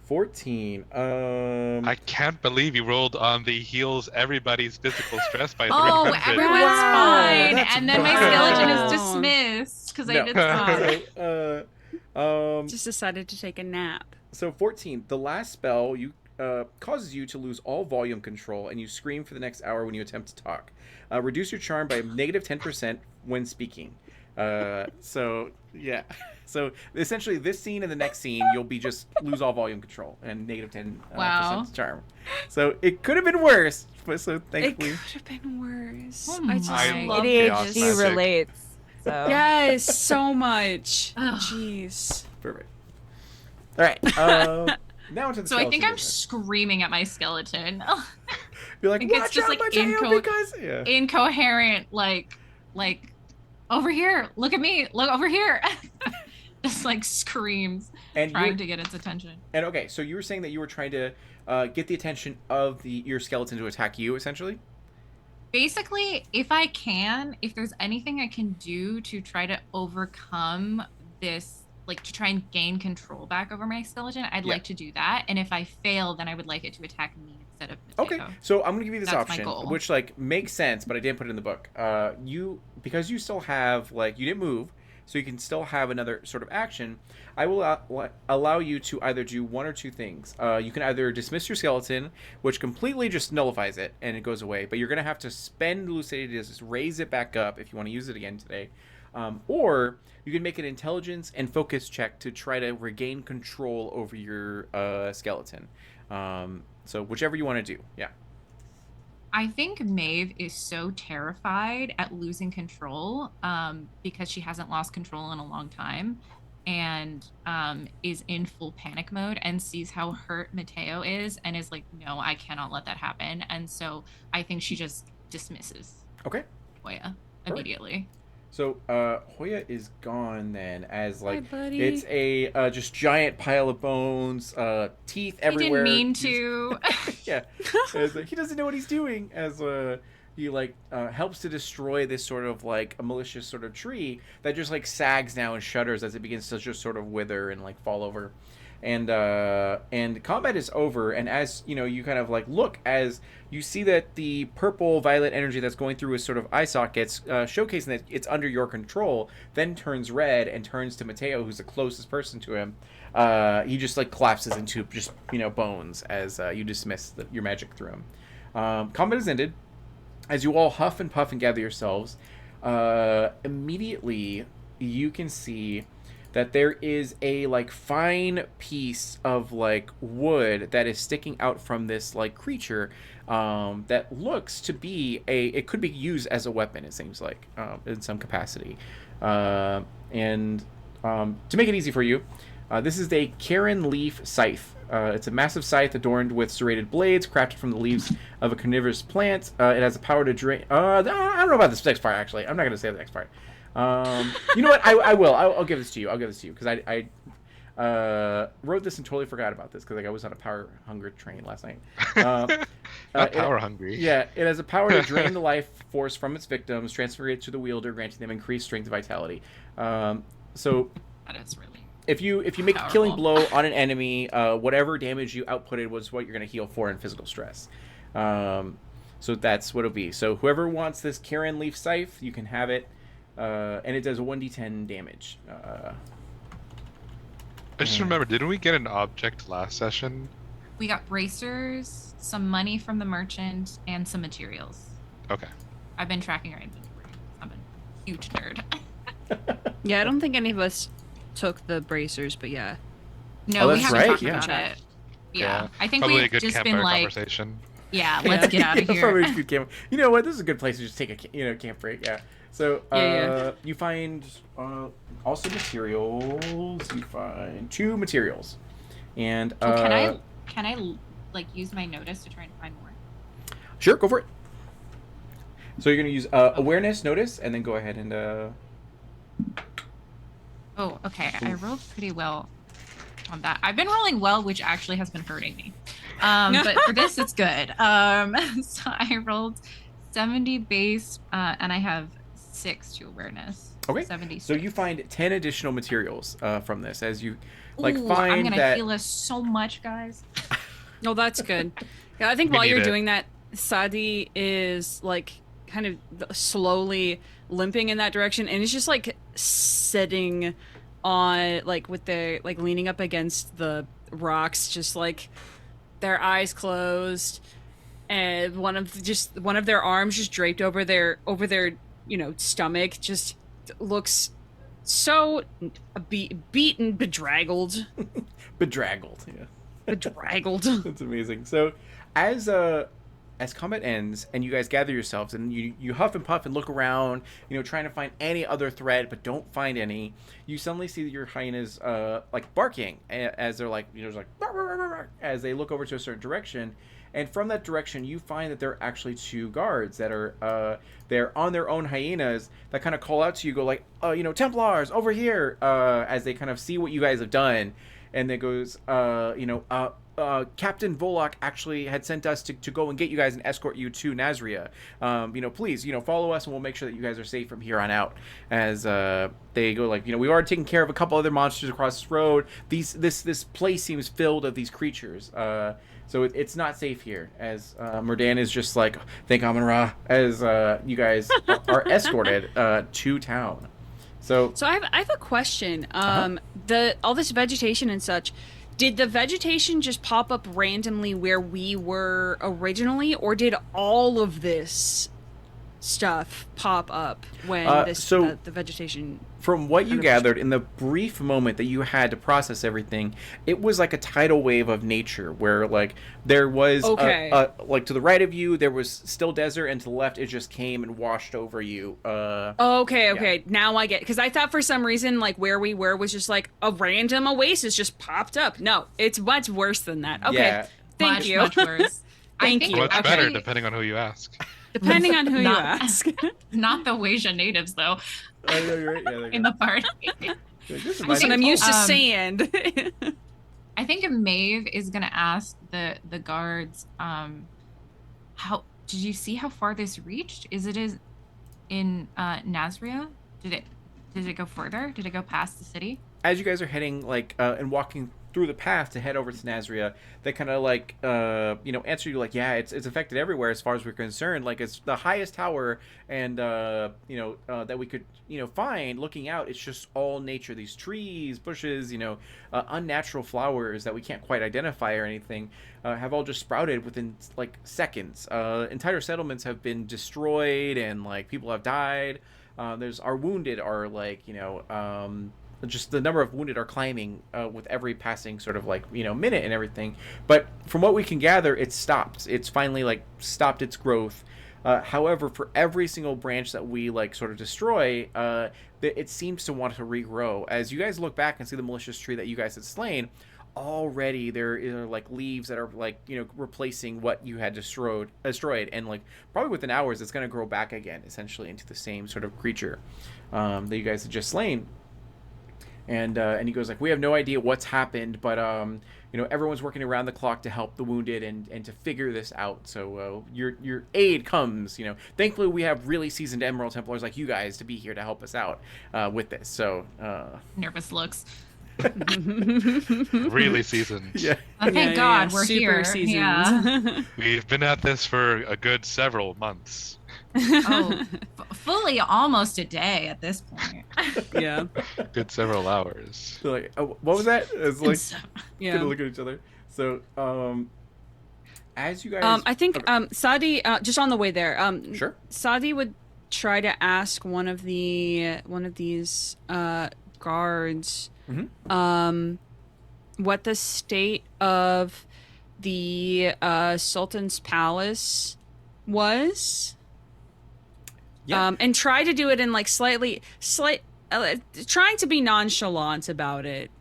14. I can't believe you rolled on the heals everybody's physical stress by 300. Oh, everyone's Wow, fine. that's And then my wow. skeleton is dismissed because I No. did fine. Just decided to take a nap. So 14. The last spell you causes you to lose all volume control, and you scream for the next hour when you attempt to talk. Reduce your charm by negative 10% when speaking. So yeah. So essentially, this scene and the next scene, you'll be just lose all volume control and negative 10% Wow. charm. So it could have been worse, but so thankfully. It could have been worse. Oh I just my. love chaos ADHD magic. relates. So Yes, so much. Ugh. Jeez. Perfect. All right. Now into the So I think skeleton I'm business. screaming at my skeleton. You're like, think it's watch just, out, like, Mateo, because yeah. Incoherent, like over here, look at me, look over here. Just like screams, And trying you to get its attention. and okay, so you were saying that you were trying to get the attention of your skeleton to attack you, essentially. Basically, if there's anything I can do to try to overcome this, like to try and gain control back over my skeleton, I'd Yeah. like to do that. And if I fail, then I would like it to attack me instead of Okay, Mateo. so I'm gonna give you this That's my option, goal. which like makes sense, but I didn't put it in the book. Because you still have like you didn't move, so you can still have another sort of action. I will allow you to either do one or two things. You can either dismiss your skeleton, which completely just nullifies it and it goes away, but you're gonna have to spend lucidity to just raise it back up if you want to use it again today. Or you can make an intelligence and focus check to try to regain control over your skeleton. So whichever you want to do. Yeah. I think Maeve is so terrified at losing control because she hasn't lost control in a long time and is in full panic mode and sees how hurt Mateo is and is like, no, I cannot let that happen. And so I think she just dismisses Okay. Hoya immediately. So Hoya is gone then, as like Hi, buddy. it's a just giant pile of bones, teeth everywhere. He didn't mean to. Yeah, as, he doesn't know what he's doing. As he like helps to destroy this sort of like a malicious sort of tree that just like sags now and shudders as it begins to just sort of wither and like fall over. And combat is over, and as you know, you kind of like look as you see that the purple violet energy that's going through his sort of eye sockets, showcasing that it's under your control, then turns red and turns to Mateo, who's the closest person to him. He just like collapses into just bones as you dismiss your magic through him. Combat is ended. As you all huff and puff and gather yourselves, immediately you can see that there is a like fine piece of like wood that is sticking out from this like creature that looks to be it could be used as a weapon, it seems like, in some capacity. And to make it easy for you, this is a Karen leaf scythe. It's a massive scythe adorned with serrated blades crafted from the leaves of a carnivorous plant. It has the power to drain... I don't know about this next part, actually. I'm not going to say the next part. You know what? I will. I'll give this to you. I'll give this to you because I wrote this and totally forgot about this because like I was on a power hunger train last night. Not power hungry. Yeah, it has a power to drain the life force from its victims, transfer it to the wielder, granting them increased strength and vitality. So That is really if you make a killing powerful. blow on an enemy, whatever damage you outputted was what you're going to heal for in physical stress. So that's what it'll be. So whoever wants this Karen leaf scythe, you can have it. And it does 1d10 damage. I just remember, didn't we get an object last session? We got bracers, some money from the merchant, and some materials. Okay. I've been tracking our inventory. I'm a huge nerd. Yeah, I don't think any of us took the bracers, but yeah. No, Oh, we that's haven't right, talked yeah. about it. Yeah. I think Probably a we've good just campfire been like, conversation. yeah, let's get out of Yeah, probably here. a good camp. You know what? This is a good place to just take a camp break. Yeah. So Yeah. you find also materials. You find 2 materials, and So can I like use my notice to try and find more? sure, go for it. So you're gonna use awareness, notice, and then go ahead and Oh, okay. I rolled pretty well on that. I've been rolling well, which actually has been hurting me. But for this, it's good. So I rolled 70 base, and I have 6 to awareness. Okay. 76. So you find 10 additional materials from this as you like Ooh, find I'm gonna that. heal us so much, guys. No, that's good. Yeah, I think We while need you're it. doing that, Sadi is like kind of slowly limping in that direction, and it's just like sitting on like with their like leaning up against the rocks, just like their eyes closed, and one of their arms just draped over their stomach, just looks so beaten, bedraggled. Bedraggled. Yeah. Bedraggled. That's amazing. So, as combat ends and you guys gather yourselves and you huff and puff and look around, trying to find any other thread, but don't find any, you suddenly see that your hyenas like barking as they're like, just like "Rawr, rawr, rawr, rawr," as they look over to a certain direction. And from that direction, you find that there are actually 2 guards that are they're on their own hyenas that kind of call out to you, go like, Templars over here, as they kind of see what you guys have done. and it goes, Captain Volok actually had sent us to go and get you guys and escort you to Nazria. Please, follow us and we'll make sure that you guys are safe from here on out. As they go like, we've already taken care of a couple other monsters across this road. This place seems filled of these creatures. So it's not safe here. As Murdan is just like, thank Amun-Ra, as you guys are escorted to town. So I have a question. All this vegetation and such. Did the vegetation just pop up randomly where we were originally, or did all of this stuff pop up when the vegetation? From what you gathered in the brief moment that you had to process everything, it was like a tidal wave of nature where like there was like to the right of you there was still desert, and to the left it just came and washed over you. Okay. Now I get, because I thought for some reason like where we were was just like a random oasis just popped up. No, it's much worse than that. Okay, yeah. Thank you. Much worse. Thank you. Much better, depending on who you ask. Depending on who you ask. Not the Weija natives though. Oh, yeah, you're right. Yeah, In the party. Listen, I'm used to sand. I think Maeve is gonna ask the guards, how did you see how far this reached? Is in Nazria? Did it go further? Did it go past the city? As you guys are heading like and walking through the path to head over to Nazria, they kind of like answer you like, yeah, it's affected everywhere as far as we're concerned. Like it's the highest tower, and that we could find looking out. It's just all nature, these trees, bushes, unnatural flowers that we can't quite identify or anything, have all just sprouted within like seconds. Entire settlements have been destroyed, and like people have died. There's our wounded are like just the number of wounded are climbing with every passing sort of like minute and everything. But from what we can gather, it's stopped. It's finally like stopped its growth. However, for every single branch that we like sort of destroy, it seems to want to regrow. As you guys look back and see the malicious tree that you guys had slain, already there are like leaves that are like replacing what you had destroyed, and like probably within hours it's going to grow back again, essentially into the same sort of creature that you guys had just slain. And he goes like, we have no idea what's happened, but everyone's working around the clock to help the wounded and to figure this out. So your aid comes. Thankfully we have really seasoned Emerald Templars like you guys to be here to help us out with this. So nervous looks. Really seasoned. Yeah. Thank God we're super here. Seasoned. Yeah. We've been at this for a good several months. Fully almost a day at this point. Yeah. Good several hours. So like, what was that? It's like Yeah. gonna look at each other. So as you guys, I think Sadi, just on the way there, sure. Sadi would try to ask one of these guards, what the state of the Sultan's palace was. Yeah. And try to do it in like trying to be nonchalant about it.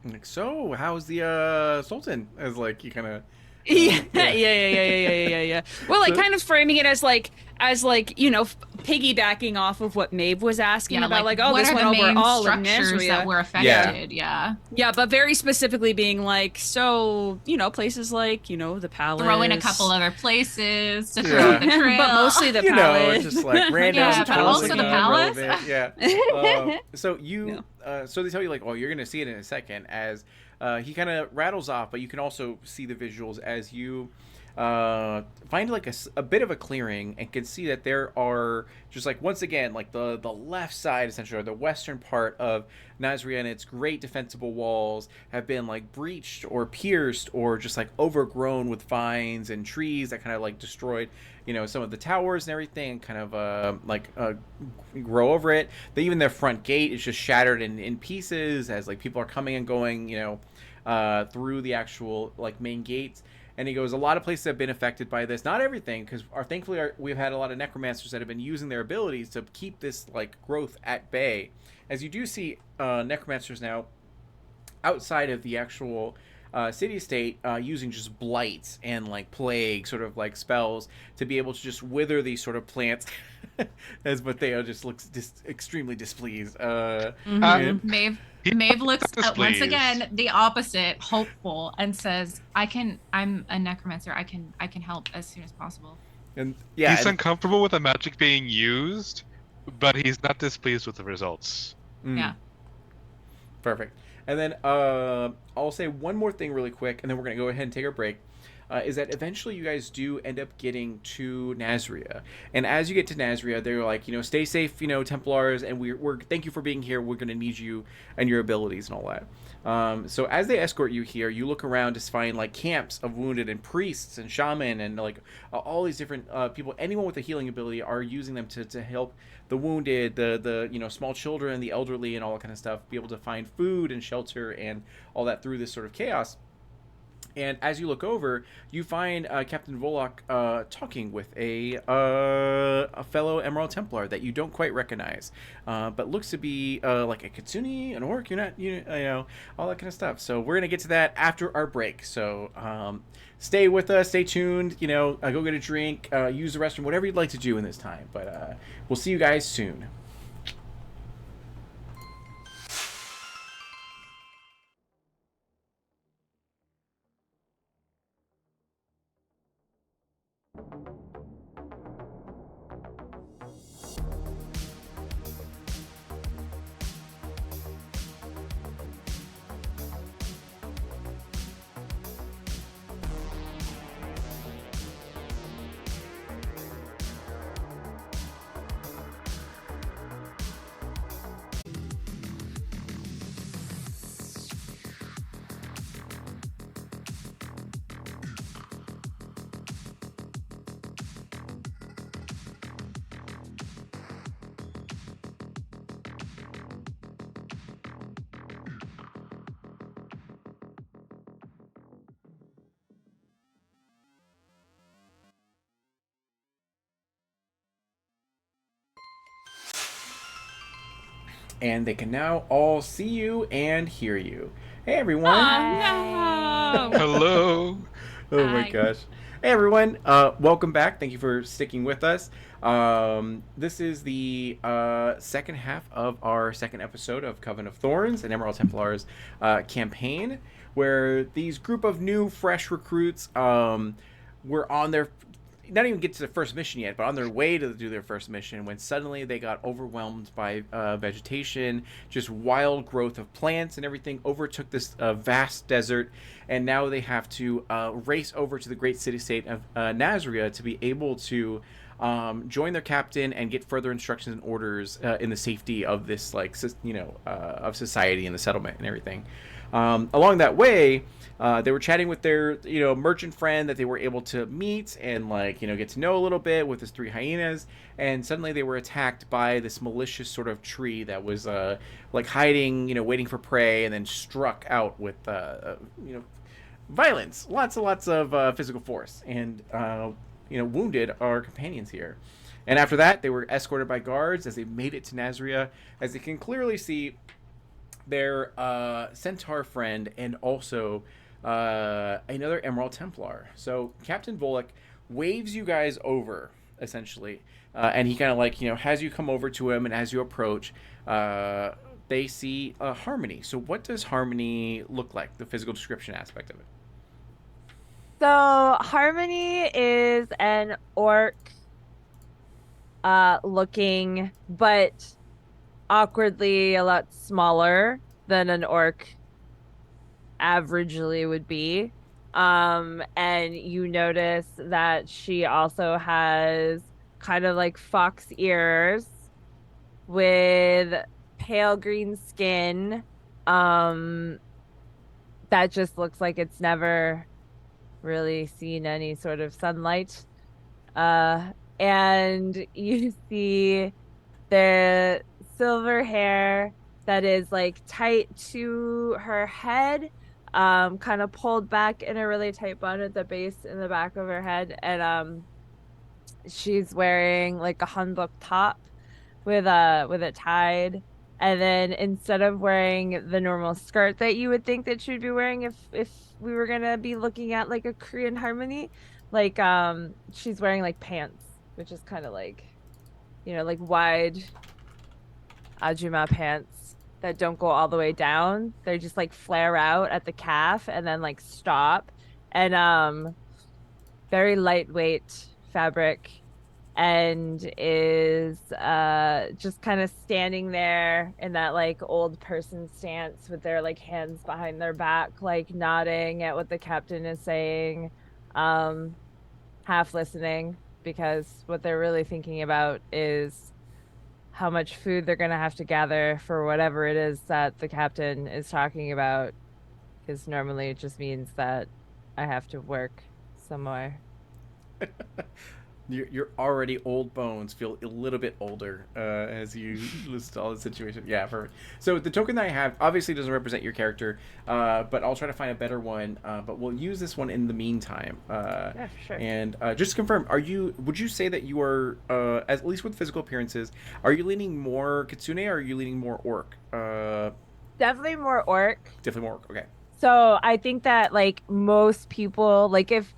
Like, so how's the Sultan? As like you kind of Yeah. Well, like kind of framing it as like piggybacking off of what Maeve was asking about, like oh, what this are went the over main all of structures Nazria. that were affected. Yeah. But very specifically being like, so places like the palace. Throw in a couple other places to throw the trail, but mostly the palace. just like random. Yeah, but also the palace. Yeah. So so they tell you like, oh, you're gonna see it in a second. As he kind of rattles off, but you can also see the visuals as you find like a bit of a clearing and can see that there are just like once again like the left side essentially, or the western part of Nazria, and its great defensible walls have been like breached or pierced or just like overgrown with vines and trees that kind of like destroyed some of the towers and everything, and kind of grow over it. Even their front gate is just shattered in pieces as like people are coming and going through the actual like main gates. And he goes, a lot of places have been affected by this. Not everything, because thankfully we've had a lot of necromancers that have been using their abilities to keep this like growth at bay. As you do see necromancers now outside of the actual city state using just blights and like plague sort of like spells to be able to just wither these sort of plants. As Mateo just looks extremely displeased. Uh, And Maeve he's Maeve looks not once displeased. again the opposite, hopeful, and says, I'm a necromancer. I can help as soon as possible. and yeah, He's uncomfortable with the magic being used, but he's not displeased with the results. Yeah. Perfect. And then I'll say one more thing really quick, and then we're going to go ahead and take our break. Is that eventually you guys do end up getting to Nazria, and as you get to Nazria, they're like, stay safe, Templars, and we're thank you for being here. We're going to need you and your abilities and all that. So as they escort you here, you look around to find like camps of wounded and priests and shaman and like all these different people. Anyone with a healing ability are using them to help the wounded, the small children, the elderly, and all that kind of stuff. Be able to find food and shelter and all that through this sort of chaos. And as you look over, you find Captain Volok talking with a fellow Emerald Templar that you don't quite recognize, but looks to be like a Kitsune, an orc. You're not, all that kind of stuff. So we're gonna get to that after our break. So stay with us, stay tuned. Go get a drink, use the restroom, whatever you'd like to do in this time. But we'll see you guys soon. And they can now all see you and hear you. Hey everyone! Oh no! Hello. Oh my Hi. gosh. Hey everyone, welcome back. Thank you for sticking with us. This is the second half of our second episode of Coven of Thorns and Emerald Templars campaign, where these group of new, fresh recruits were on their, not even get to the first mission yet, but on their way to do their first mission when suddenly they got overwhelmed by vegetation, just wild growth of plants and everything overtook this vast desert, and now they have to race over to the great city-state of Nazria to be able to join their captain and get further instructions and orders in the safety of this, like, of society and the settlement and everything. Along that way, they were chatting with their, merchant friend that they were able to meet and, get to know a little bit with his three hyenas. And suddenly they were attacked by this malicious sort of tree that was, hiding, waiting for prey, and then struck out with, violence. Lots and lots of physical force. And, wounded our companions here. And after that, they were escorted by guards as they made it to Nazria, as they can clearly see their centaur friend and also another Emerald Templar. So Captain Volok waves you guys over, essentially, and he kind of has you come over to him, and as you approach, they see Harmony. So what does Harmony look like, the physical description aspect of it? So Harmony is an orc looking, but awkwardly a lot smaller than an orc averagely would be. And you notice that she also has kind of like fox ears with pale green skin. That just looks like it's never really seen any sort of sunlight. And you see the silver hair that is like tight to her head, kind of pulled back in a really tight bun at the base in the back of her head, and she's wearing like a hanbok top with it tied, And then instead of wearing the normal skirt that you would think that she'd be wearing if we were gonna be looking at like a Korean harmony, like she's wearing like pants, which is kind of like, like wide ajuma pants that don't go all the way down. They just like flare out at the calf and then like stop. And very lightweight fabric, and is just kind of standing there in that like old person stance with their like hands behind their back, like nodding at what the captain is saying, um half listening, because what they're really thinking about is how much food they're going to have to gather for whatever it is that the captain is talking about, because normally it just means that I have to work somewhere. Your already old bones feel a little bit older as you list all the situation. Yeah, perfect. So the token that I have obviously doesn't represent your character, but I'll try to find a better one. But we'll use this one in the meantime. Yeah, sure. And just to confirm, would you say that you are, at least with physical appearances, are you leaning more Kitsune or are you leaning more Orc? Definitely more orc. Definitely more Orc. Okay. So I think that like most people, like if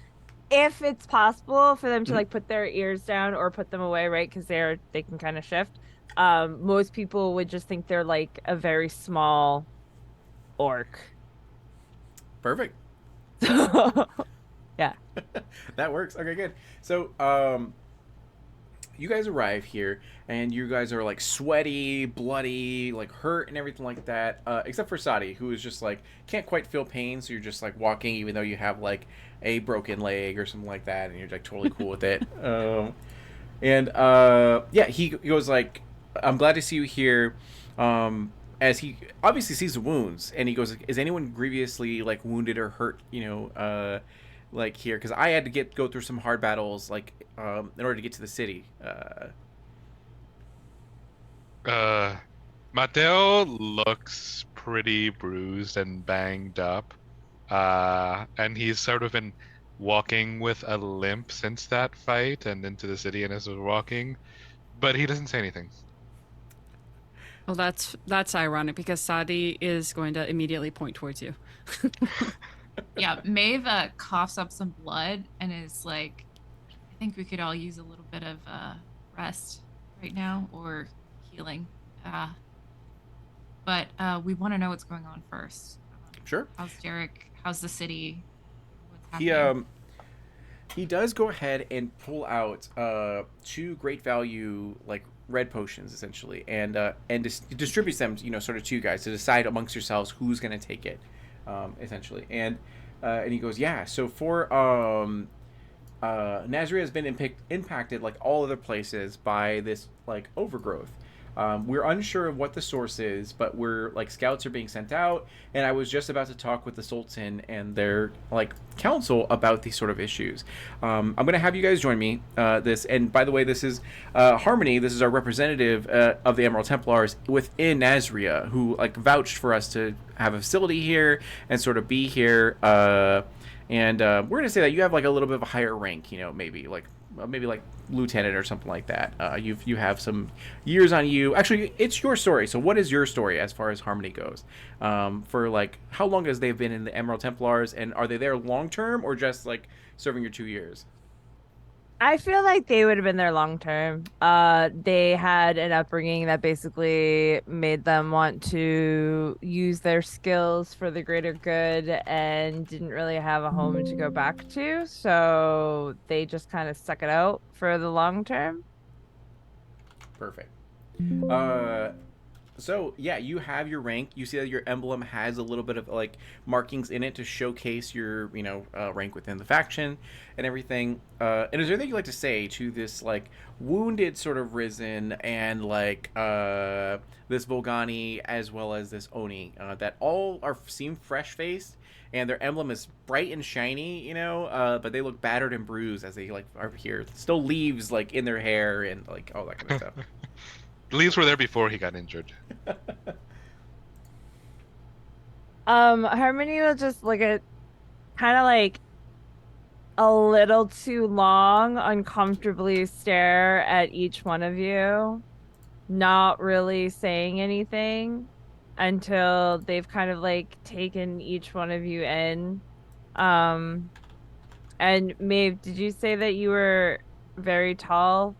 it's possible for them to Mhm. like put their ears down or put them away, right? Because they can kind of shift. Most people would just think they're like a very small orc. Perfect. So yeah. That works. Okay, good. So, you guys arrive here, and you guys are like sweaty, bloody, like hurt, and everything like that. Except for Sadi, who is just like can't quite feel pain, so you're just like walking, even though you have like a broken leg or something like that, and you're like totally cool with it. And yeah, he goes like, "I'm glad to see you here." As he obviously sees the wounds, and he goes, "Is anyone grievously like wounded or hurt? Like here, because I had to go through some hard battles, like in order to get to the city." Mateo looks pretty bruised and banged up. And he's sort of been walking with a limp since that fight and into the city and as we're walking, but he doesn't say anything. Well, that's ironic because Sadi is going to immediately point towards you. Yeah, Maeve coughs up some blood and is like, I think we could all use a little bit of rest right now or healing. But we want to know what's going on first. Sure. How's Derek? How's the city? What's He happening? he does go ahead and pull out two great value like red potions essentially, and distributes them, sort of to you guys to decide amongst yourselves who's going to take it, essentially. And he goes, yeah. So for Nazria has been impacted like all other places by this like overgrowth. We're unsure of what the source is, but we're like scouts are being sent out, and I was just about to talk with the Sultan and their like council about these sort of issues. I'm gonna have you guys join me. And by the way, this is Harmony. This is our representative of the Emerald Templars within Nazria, who like vouched for us to have a facility here and sort of be here. And we're gonna say that you have like a little bit of a higher rank, maybe like lieutenant or something like that. You have some years on you. Actually, it's your story. So what is your story as far as Harmony goes? For like how long has they been in the Emerald Templars, and are they there long term or just like serving your 2 years? I feel like they would have been there long term. They had an upbringing that basically made them want to use their skills for the greater good and didn't really have a home to go back to. So they just kind of stuck it out for the long term. Perfect. So yeah, you have your rank. You see that your emblem has a little bit of like markings in it to showcase your rank within the faction and everything. And is there anything you'd like to say to this like wounded sort of risen and like this Volgani as well as this Oni that all seem fresh faced and their emblem is bright and shiny, but they look battered and bruised as they like are here. Still leaves like in their hair and like all that kind of stuff. The leaves were there before he got injured. Harmony will just look at kind of like a little too long, uncomfortably stare at each one of you. not really saying anything until they've kind of like taken each one of you in. Um, and Maeve, did you say that you were very tall?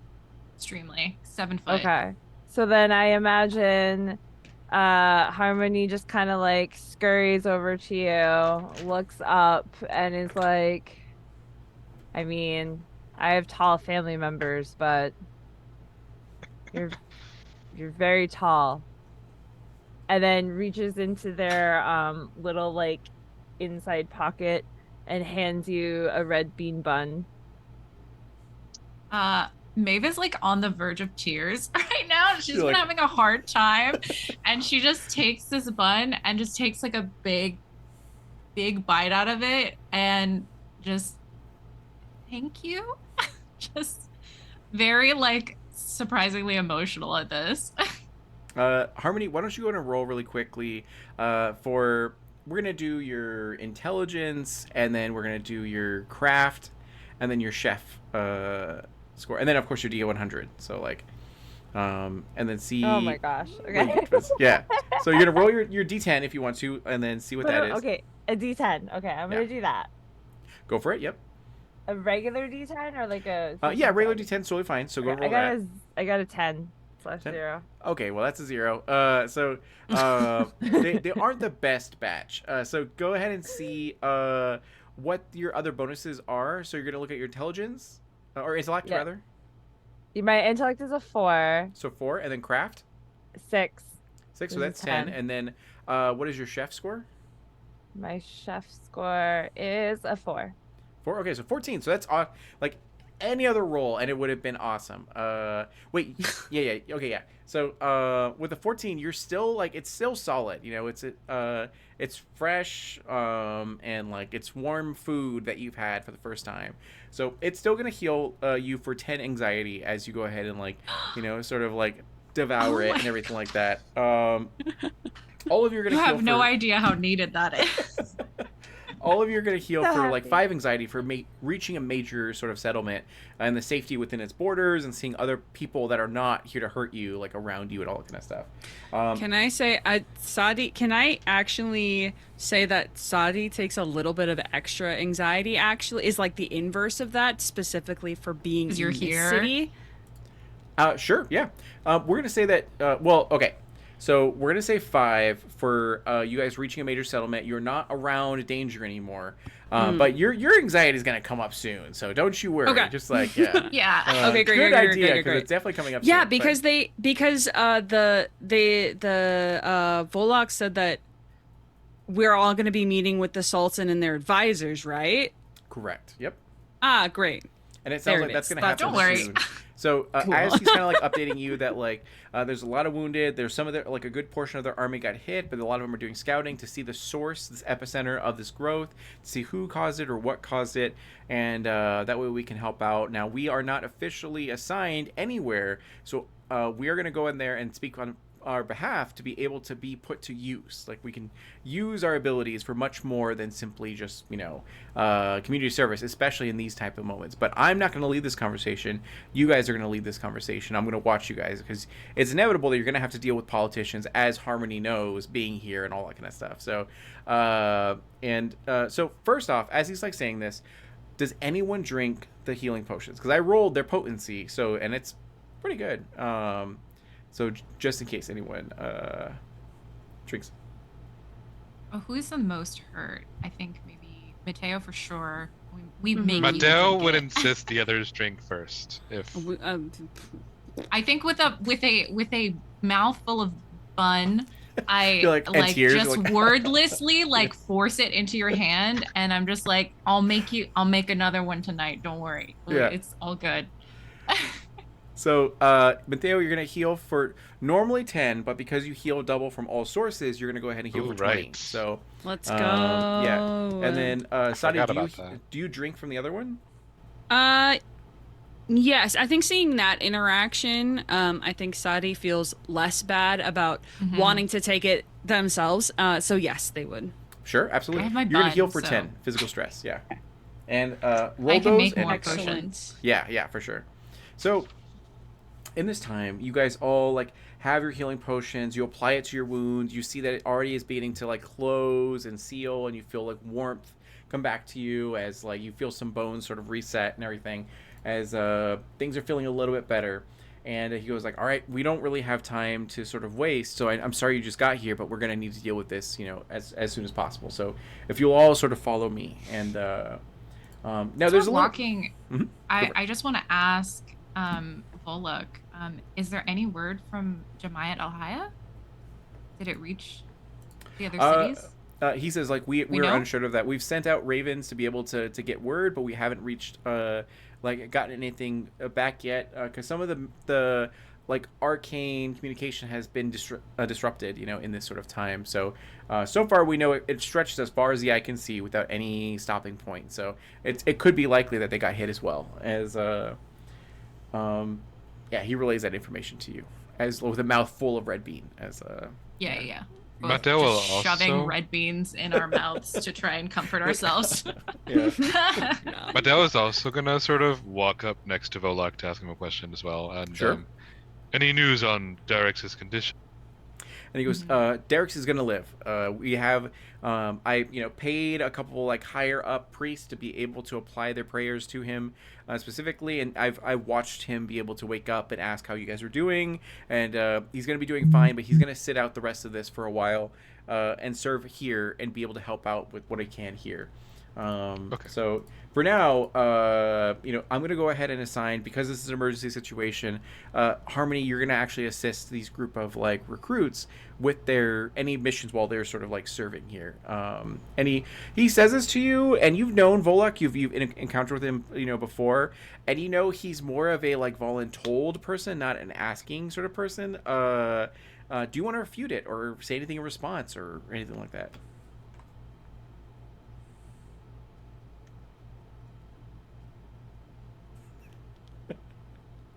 Extremely 7 foot. Okay. So then I imagine Harmony just kind of like scurries over to you, looks up, and is like, I mean, I have tall family members, but you're you're very tall. And then reaches into their little like inside pocket and hands you a red bean bun. Maeve is like on the verge of tears right now. She's You're been like- having a hard time, and she just takes this bun and just takes like a big bite out of it and just thank you. Just very like surprisingly emotional at this. Harmony, why don't you go and roll really quickly for we're gonna do your intelligence, and then we're gonna do your craft, and then your chef score, and then of course your DO100. So like, and then see. Oh my gosh. Okay. Yeah. So you're gonna roll your D10 if you want to, and then see what that is. Okay, a D10. Okay, I'm gonna do that. Go for it. Yep. A regular D10 or like a Yeah, regular D10 is totally fine. So go roll that. I got a 10 / 10? 0. Okay, well that's a 0. So they aren't the best batch. So go ahead and see what your other bonuses are. So you're gonna look at your intelligence or intellect rather. My intellect is a 4. So 4, and then craft 6. 6. So This that's is 10. 10. And then what is your chef score? My chef score is a 4. 4. Okay, so 14. So that's like any other roll, and it would have been awesome. Wait, yeah, okay, yeah. So with a 14, you're still like it's still solid. You know, it's fresh, and like it's warm food that you've had for the first time. So it's still gonna heal you for 10 anxiety as you go ahead and like sort of like devour it and everything like that. All of you are gonna. You heal have no for, idea how needed that is. All of you are going to heal So for like happy. 5 anxiety for reaching a major sort of settlement and the safety within its borders and seeing other people that are not here to hurt you, like around you and all that kind of stuff. Can I say, Sadi? Can I actually say that Sadi takes a little bit of extra anxiety? Actually, is like the inverse of that, specifically for being 'Cause you're in this here? city. Sure, yeah. We're going to say that. Well, okay. So we're going to say 5 for you guys reaching a major settlement. You're not around danger anymore, but your anxiety is going to come up soon. So don't you worry. Okay. Just like yeah. Yeah. Okay, great, Good great, idea, great, because great. it's definitely coming up. Yeah, soon, because but- the Volok said that we're all going to be meeting with the Sultan and their advisors, right? Correct. Yep. Ah, great. And it sounds There like it that's is. going to happen Don't worry. soon. So Cool. as he's kind of like updating you that like there's a lot of wounded, there's some of their like a good portion of their army got hit, but a lot of them are doing scouting to see the source, this epicenter of this growth, to see who caused it or what caused it, and that way we can help out. Now we are not officially assigned anywhere, so we are going to go in there and speak on our behalf to be able to be put to use. Like we can use our abilities for much more than simply just community service, especially in these type of moments. But I'm not going to lead this conversation. You guys are going to lead this conversation. I'm going to watch you guys because it's inevitable that you're going to have to deal with politicians, as Harmony knows, being here and all that kind of stuff. So so first off, as he's like saying this, does anyone drink the healing potions? Because I rolled their potency, and it's pretty good. So just in case anyone drinks. Oh, who's the most hurt? I think maybe Mateo for sure. We Mhm. make you Mateo drink would it. insist the others drink first. If I think with a mouthful of bun, I You're like, and tears, just you're like- wordlessly like force it into your hand, and I'm just like, I'll make another one tonight. Don't worry. Yeah. It's all good. So, Mateo, you're going to heal for normally 10, but because you heal double from all sources, you're going to go ahead and heal Ooh, for 20. right. So, Let's go. yeah. And then, Sadi, forgot about that. do you drink from the other one? Yes, I think seeing that interaction, I think Sadi feels less bad about Mhm. wanting to take it themselves. So yes, they would. Sure, absolutely. I have my You're going to heal bun, for so- 10 physical stress, yeah. And roll I can those make and more Excellent. potions. Yeah, for sure. So, in this time, you guys all like have your healing potions. You apply it to your wounds. You see that it already is beginning to like close and seal, and you feel like warmth come back to you as like you feel some bones sort of reset and everything, as things are feeling a little bit better. And he goes like, "All right, we don't really have time to sort of waste. So I'm sorry you just got here, but we're gonna need to deal with this, as soon as possible. So if you'll all sort of follow me." And now there's a little... walking. I just want to ask Volok, is there any word from Jemiah Al-Haya? Did it reach the other cities? He says like we're unsure of that. We've sent out ravens to be able to get word, but we haven't reached gotten anything back yet, because some of the like arcane communication has been disrupted, in this sort of time. So so far we know it stretches as far as the eye can see without any stopping point. So it could be likely that they got hit as well. As he relays that information to you as with a mouth full of red bean. Yeah. Mateo will just shoving red beans in our mouths to try and comfort ourselves. Mateo is also gonna sort of walk up next to Volok to ask him a question as well. And sure. Any news on Derek's condition? And he goes, Derek's is gonna live. We have, I paid a couple like higher up priests to be able to apply their prayers to him specifically, and I watched him be able to wake up and ask how you guys are doing, and he's gonna be doing fine, but he's gonna sit out the rest of this for a while and serve here and be able to help out with what I can here. Okay. So for now, I'm going to go ahead and assign, because this is an emergency situation, Harmony, you're going to actually assist these group of like recruits with any missions while they're sort of like serving here. And he says this to you, and you've known Volok, you've encountered with him, before, and he's more of a like voluntold person, not an asking sort of person. Do you want to refute it or say anything in response or anything like that?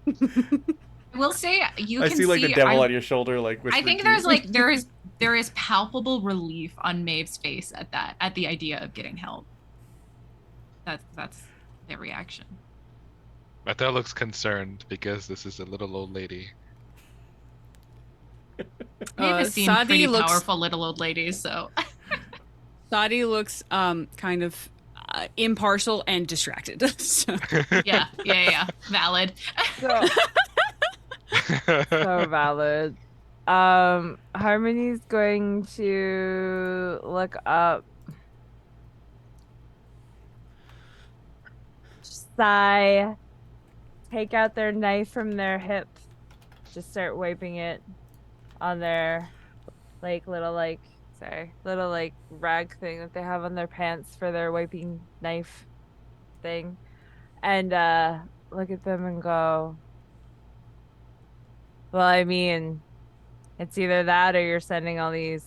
I will say I see like the devil on your shoulder, like I think there is palpable relief on Maeve's face at the idea of getting help. That's their reaction. Mateo looks concerned because this is a little old lady. Maeve has seen pretty powerful little old ladies, so Sadi looks kind of impartial and distracted. So. Yeah. Valid. So valid. Harmony's going to look up, sigh, take out their knife from their hip, just start wiping it on their little rag thing that they have on their pants for their wiping knife thing, and look at them and go, well, I mean, it's either that or you're sending all these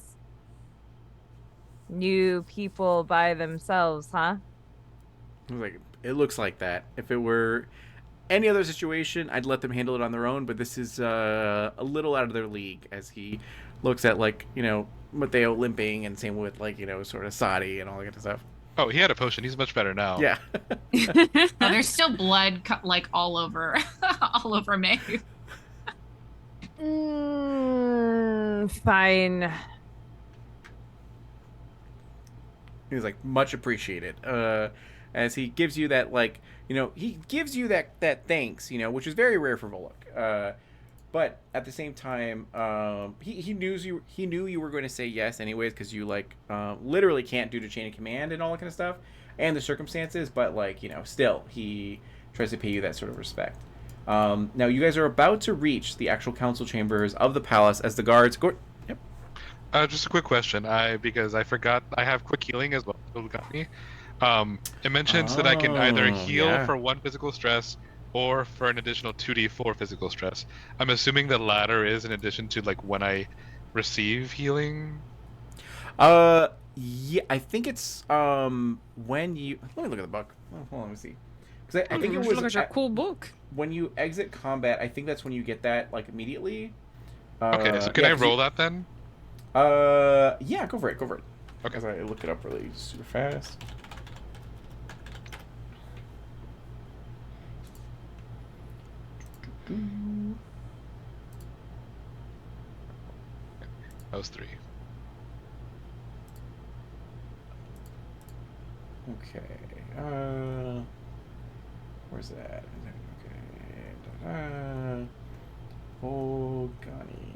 new people by themselves, huh? It looks like that. If it were any other situation, I'd let them handle it on their own, but this is a little out of their league, as he looks at Mateo limping, and same with sort of Sadi and all that kind of stuff. Oh, he had a potion. He's much better now. Yeah. There's still blood all over Maeve. Fine. He's like, much appreciated. As he gives you that that thanks, which is very rare for Volok. But at the same time, he knew you were going to say yes anyways, because you literally can't do the chain of command and all that kind of stuff, and the circumstances. But still he tries to pay you that sort of respect. Now you guys are about to reach the actual council chambers of the palace as the guards go. Yep. Just a quick question. Because I forgot, I have quick healing as well. Got me. It mentions that I can either heal for 1 physical stress or for an additional 2d4 physical stress. I'm assuming the latter is in addition to when I receive healing. Yeah, I think it's when you. Let me look at the book. Hold on, let me see. Because I think it was a cool book. When you exit combat, I think that's when you get that immediately. Okay, so can I roll that then? Yeah, go for it. Okay. Because I looked it up really super fast. Those 3. Okay. Where's that? Okay. Da-da. Oh, Gunny.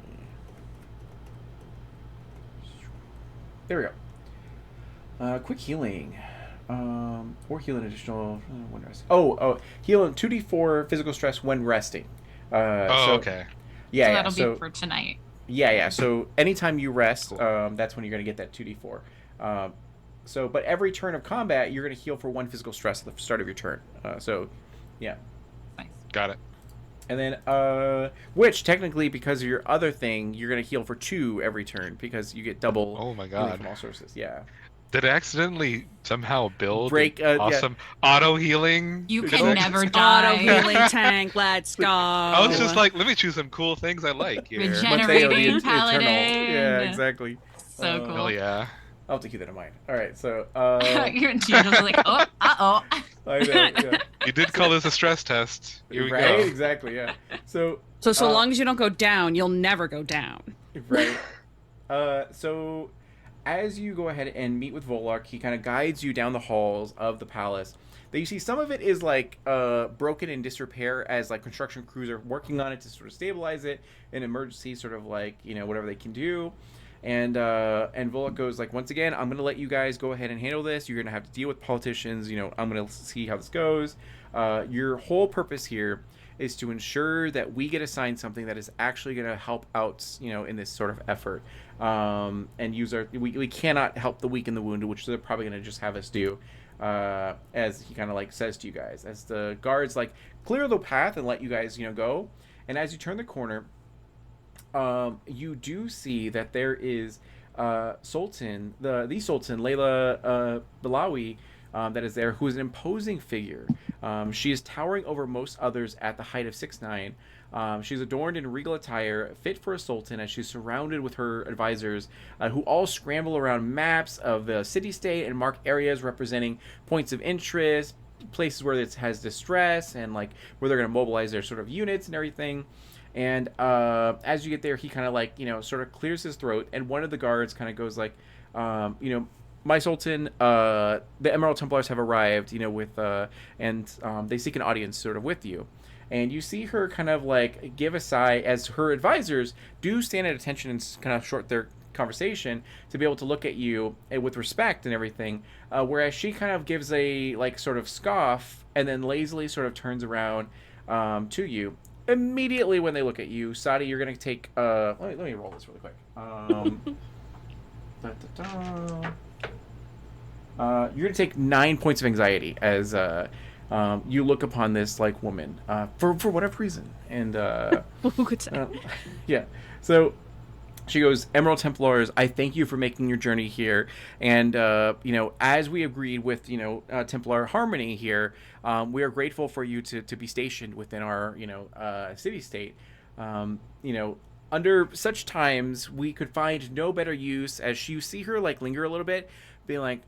There we go. Quick healing. Or heal an additional when resting. Oh, heal 2d4 physical stress when resting. Okay. Yeah, So yeah. that'll So be for tonight. yeah. So anytime you rest, Cool. that's when you're gonna get that 2d4. But every turn of combat, you're gonna heal for 1 physical stress at the start of your turn. Yeah. Nice. Got it. And then, which technically, because of your other thing, you're gonna heal for 2 every turn because you get double Oh my healing god. from all sources. Yeah. Did I accidentally somehow build Break, an yeah. awesome auto healing? You Exactly. can never Auto die. healing tank. Let's go. I was just like, let me choose some cool things I like here. Regenerating paladin. Yeah, exactly. So cool. Hell yeah. I'll have to keep that in mind. All right, so You're just like, oh, uh-oh. I know, yeah. You did call this a stress test. Here we Right, go. exactly, yeah. So long as you don't go down, you'll never go down. right. So as you go ahead and meet with Volok, he kind of guides you down the halls of the palace. That you see some of it is like broken in disrepair as like construction crews are working on it to sort of stabilize it in emergency, sort of like, you know, whatever they can do. And Volok goes like, once again, I'm gonna let you guys go ahead and handle this. You're gonna have to deal with politicians. You know, I'm gonna see how this goes. Your whole purpose here is to ensure that we get assigned something that is actually gonna help out, you know, in this sort of effort. And use our we cannot help the weak and the wounded, which they're probably gonna just have us do. As he kind of like says to you guys, as the guards like clear the path and let you guys, you know, go. And as you turn the corner, you do see that there is Sultan, the Sultan, Layla Balawi, that is there, who is an imposing figure. She is towering over most others at the height of 6'9". She's adorned in regal attire, fit for a sultan, as she's surrounded with her advisors, who all scramble around maps of the city-state and mark areas representing points of interest, places where it has distress, and like where they're going to mobilize their sort of units and everything. And as you get there, he kind of like, you know, sort of clears his throat, and one of the guards kind of goes like, you know, my Sultan, the Emerald Templars have arrived, you know, with, and they seek an audience sort of with you. And you see her kind of like give a sigh as her advisors do stand at attention and kind of short their conversation to be able to look at you with respect and everything. Whereas she kind of gives a like sort of scoff and then lazily sort of turns around to you. Immediately when they look at you, Sadi, you're gonna take. Let me roll this really quick. You're gonna take 9 points of anxiety as you look upon this like woman for whatever reason, and Who could say? yeah. So she goes, Emerald Templars, I thank you for making your journey here. And, you know, as we agreed with, you know, Templar Harmony here, we are grateful for you to be stationed within our, you know, city-state. You know, under such times, we could find no better use, as you see her, like, linger a little bit, being like,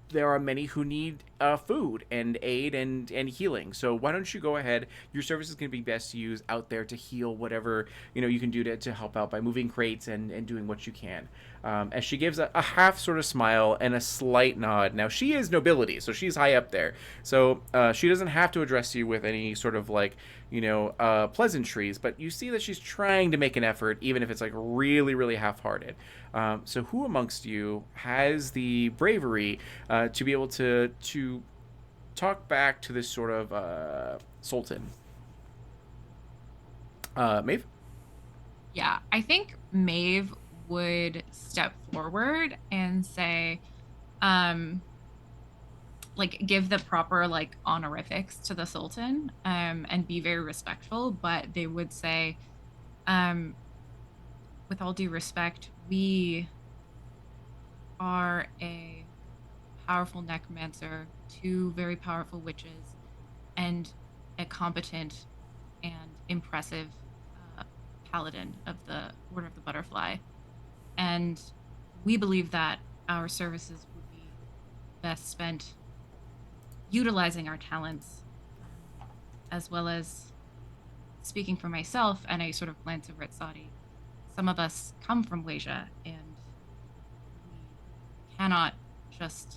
there are many who need food and aid and healing. So why don't you go ahead? Your service is going to be best used out there to heal whatever, you know, you can do to help out by moving crates and doing what you can. As she gives a half sort of smile and a slight nod. Now, she is nobility, so she's high up there. So she doesn't have to address you with any sort of like, you know, pleasantries, but you see that she's trying to make an effort, even if it's like really, really half-hearted. So who amongst you has the bravery to be able to talk back to this sort of Sultan? Maeve? Yeah, I think Maeve would step forward and say, like, give the proper, like, honorifics to the Sultan, and be very respectful, but they would say, with all due respect, we are a powerful necromancer, 2 very powerful witches, and a competent and impressive paladin of the Order of the Butterfly. And we believe that our services would be best spent utilizing our talents, as well as, speaking for myself, and I sort of glance over at Sadi, some of us come from Wasia, and we cannot just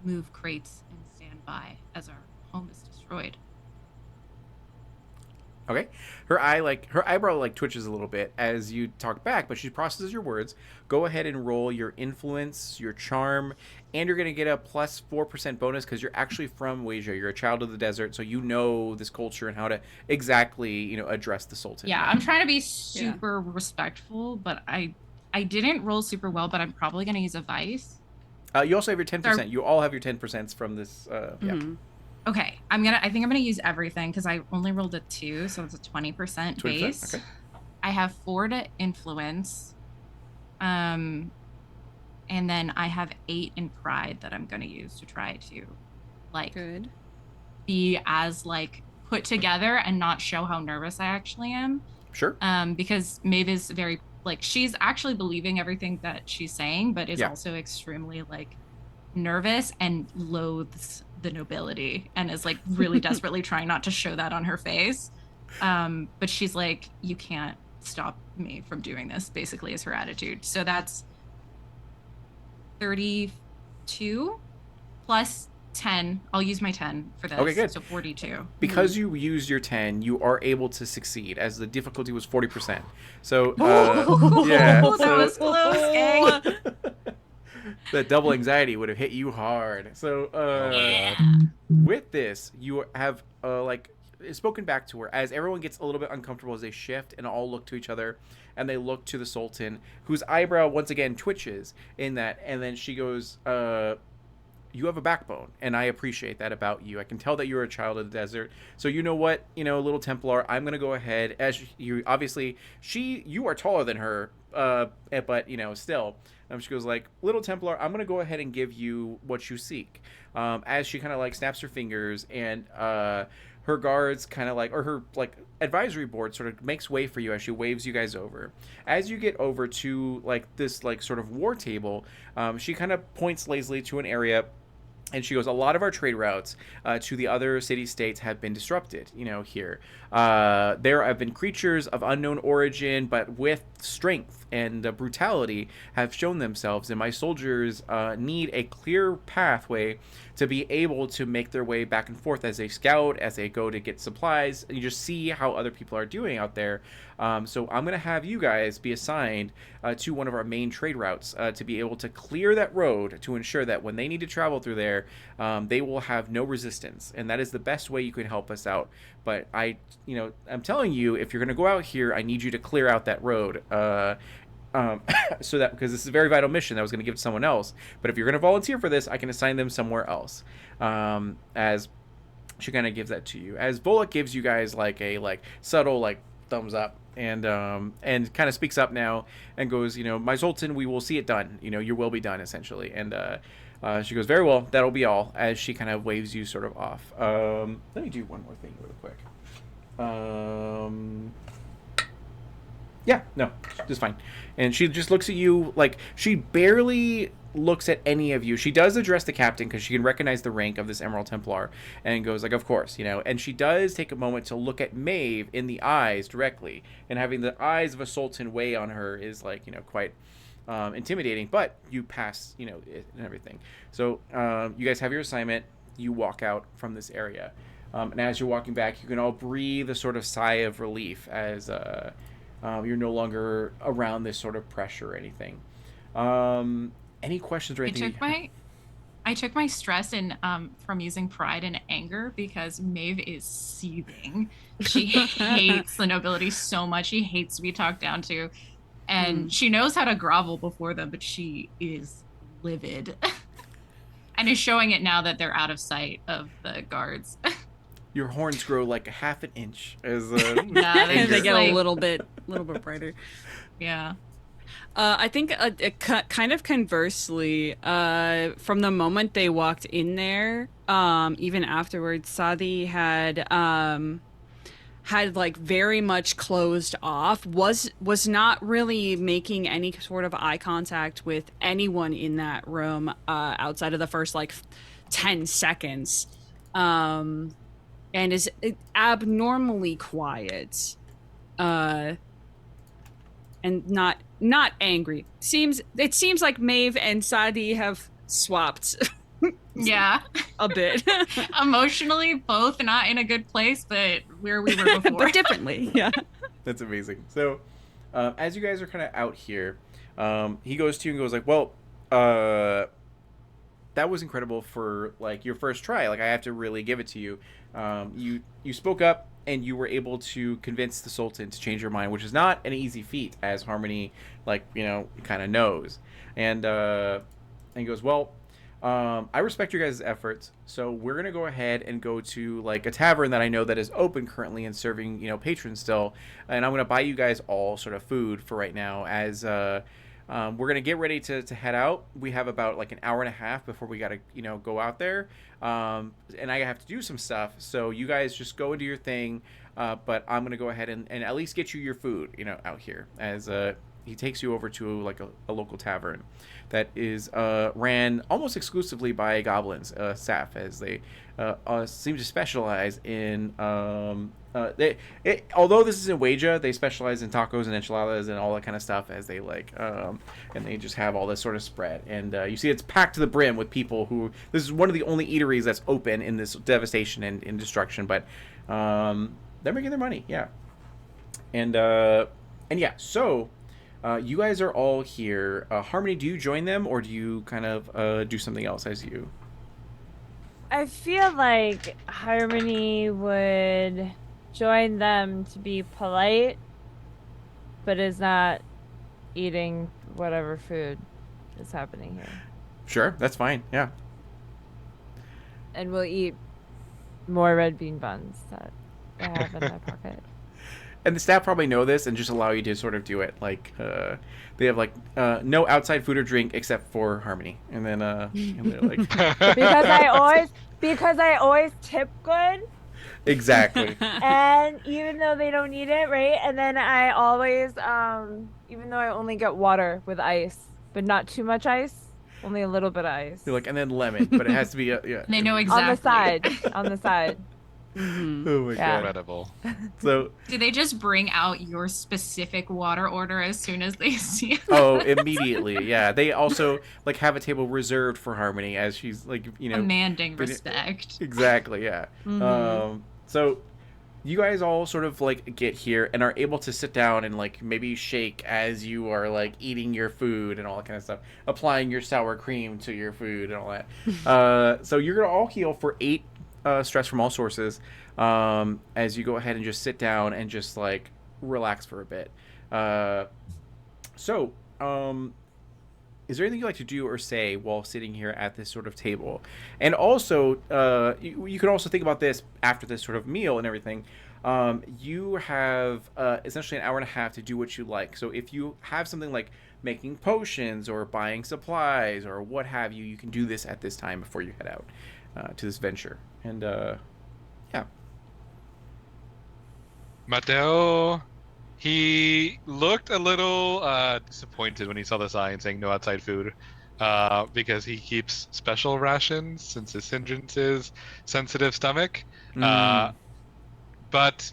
move crates and stand by as our home is destroyed. Okay. Her eyebrow like twitches a little bit as you talk back, but she processes your words. Go ahead and roll your influence, your charm, and you're gonna get a plus 4% bonus because you're actually from Wasia. You're a child of the desert, so you know this culture and how to exactly, address the Sultan. Yeah, I'm trying to be super respectful, but I didn't roll super well, but I'm probably gonna use a vice. You also have your 10%. You all have your 10% from this. Yeah. Okay, I think I'm gonna use everything because I only rolled a 2, so it's a 20% base. Okay. I have 4 to influence, and then I have 8 in pride that I'm gonna use to try to, Good. be as put together and not show how nervous I actually am. Sure. Because Maeve is very she's actually believing everything that she's saying, but is also extremely nervous and loathes the nobility and is really desperately trying not to show that on her face. But she's like, you can't stop me from doing this, basically, is her attitude. So that's 32 plus 10. I'll use my 10 for this. Okay, good. So 42. Because you used your 10, you are able to succeed as the difficulty was 40%. So, yeah. That was close, gang. That double anxiety would have hit you hard. So, with this, you have, spoken back to her as everyone gets a little bit uncomfortable as they shift and all look to each other and they look to the Sultan, whose eyebrow once again twitches in that, and then she goes, you have a backbone, and I appreciate that about you. I can tell that you're a child of the desert. So you know what, little Templar, I'm gonna go ahead, as you obviously you are taller than her, but still, she goes little Templar, I'm gonna go ahead and give you what you seek. As she kind of snaps her fingers, and her guards kind of or her advisory board sort of makes way for you as she waves you guys over. As you get over to this sort of war table, she kind of points lazily to an area. And she goes, a lot of our trade routes to the other city-states have been disrupted, here. There have been creatures of unknown origin, but with strength and brutality have shown themselves. And my soldiers need a clear pathway to be able to make their way back and forth as they scout, as they go to get supplies. And you just see how other people are doing out there. So I'm going to have you guys be assigned to one of our main trade routes to be able to clear that road to ensure that when they need to travel through there, they will have no resistance. And that is the best way you can help us out. But I'm telling you, if you're going to go out here, I need you to clear out that road. So that, because this is a very vital mission that I was going to give to someone else. But if you're going to volunteer for this, I can assign them somewhere else. As she kind of gives that to you. As Volek gives you guys a subtle thumbs up. And kind of speaks up now and goes, my Zoltan, we will see it done. Your will be done, essentially. And she goes, very well, that'll be all, as she kind of waves you sort of off. Let me do one more thing real quick. Yeah, no, just fine. And she just looks at you she barely looks at any of you. She does address the captain because she can recognize the rank of this Emerald Templar and goes of course, and she does take a moment to look at Maeve in the eyes directly, and having the eyes of a sultan weigh on her is quite intimidating, but you pass, it and everything. So you guys have your assignment. You walk out from this area. And as you're walking back, you can all breathe a sort of sigh of relief as you're no longer around this sort of pressure or anything. Any questions or anything? I took my stress in from using pride and anger because Maeve is seething. She hates the nobility so much. She hates to be talked down to. And she knows how to grovel before them, but she is livid. And is showing it now that they're out of sight of the guards. Your horns grow a half an inch as yeah, they get a little bit brighter. Yeah. I think kind of conversely, from the moment they walked in there, even afterwards, Sadi had very much closed off, was not really making any sort of eye contact with anyone in that room outside of the first 10 seconds, and is abnormally quiet. and not angry. It seems like Maeve and Sadi have swapped Yeah. a bit. Emotionally, both not in a good place, but where we were before. But differently, yeah. That's amazing. So, as you guys are kind of out here, he goes to you and goes like, "Well, that was incredible for like your first try. Like I have to really give it to you. You spoke up and you were able to convince the Sultan to change your mind, which is not an easy feat, as Harmony kind of knows." And he goes, "Well, I respect your guys' efforts, so we're gonna go ahead and go to like a tavern that I know that is open currently and serving patrons still, and I'm gonna buy you guys all sort of food for right now as we're gonna get ready to head out. We have about like an hour and a half before we gotta go out there, and I have to do some stuff. So you guys just go and do your thing, but I'm gonna go ahead and at least get you your food out here as he takes you over to like a local tavern that is ran almost exclusively by goblins, staff, as they seem to specialize in although this is in Ouija, they specialize in tacos and enchiladas and all that kind of stuff, as they and they just have all this sort of spread. And you see it's packed to the brim with people who, this is one of the only eateries that's open in this devastation and destruction, but they're making their money, yeah. And yeah, so you guys are all here. Harmony, do you join them, or do you kind of do something else as you? I feel like Harmony would join them to be polite, but is not eating whatever food is happening here. Sure, that's fine, yeah. And we'll eat more red bean buns that I have in my pocket. And the staff probably know this and just allow you to sort of do it. Like, they have like no outside food or drink except for Harmony, and then and they're like, because I always tip good. Exactly. And even though they don't need it, right? And then I always, even though I only get water with ice, but not too much ice, only a little bit of ice. You're like, and then lemon, but it has to be yeah. They know exactly. On the side. Mm-hmm. Oh my god. Incredible. So Do they just bring out your specific water order as soon as they see it? oh, immediately, yeah. They also like have a table reserved for Harmony as she's like Commanding respect. Exactly, yeah. Mm-hmm. So you guys all sort of like get here and are able to sit down and like maybe shake as you are like eating your food and all that kind of stuff, applying your sour cream to your food and all that. So you're gonna all heal for 8 stress from all sources, as you go ahead and just sit down and just like relax for a bit. So is there anything you'd like to do or say while sitting here at this sort of table? And also, you can also think about this after this sort of meal and everything. You have essentially an hour and a half to do what you like. So if you have something like making potions or buying supplies or what have you, you can do this at this time before you head out to this venture. And yeah. Mateo, he looked a little disappointed when he saw the sign saying no outside food, because he keeps special rations since his hindrance is sensitive stomach. But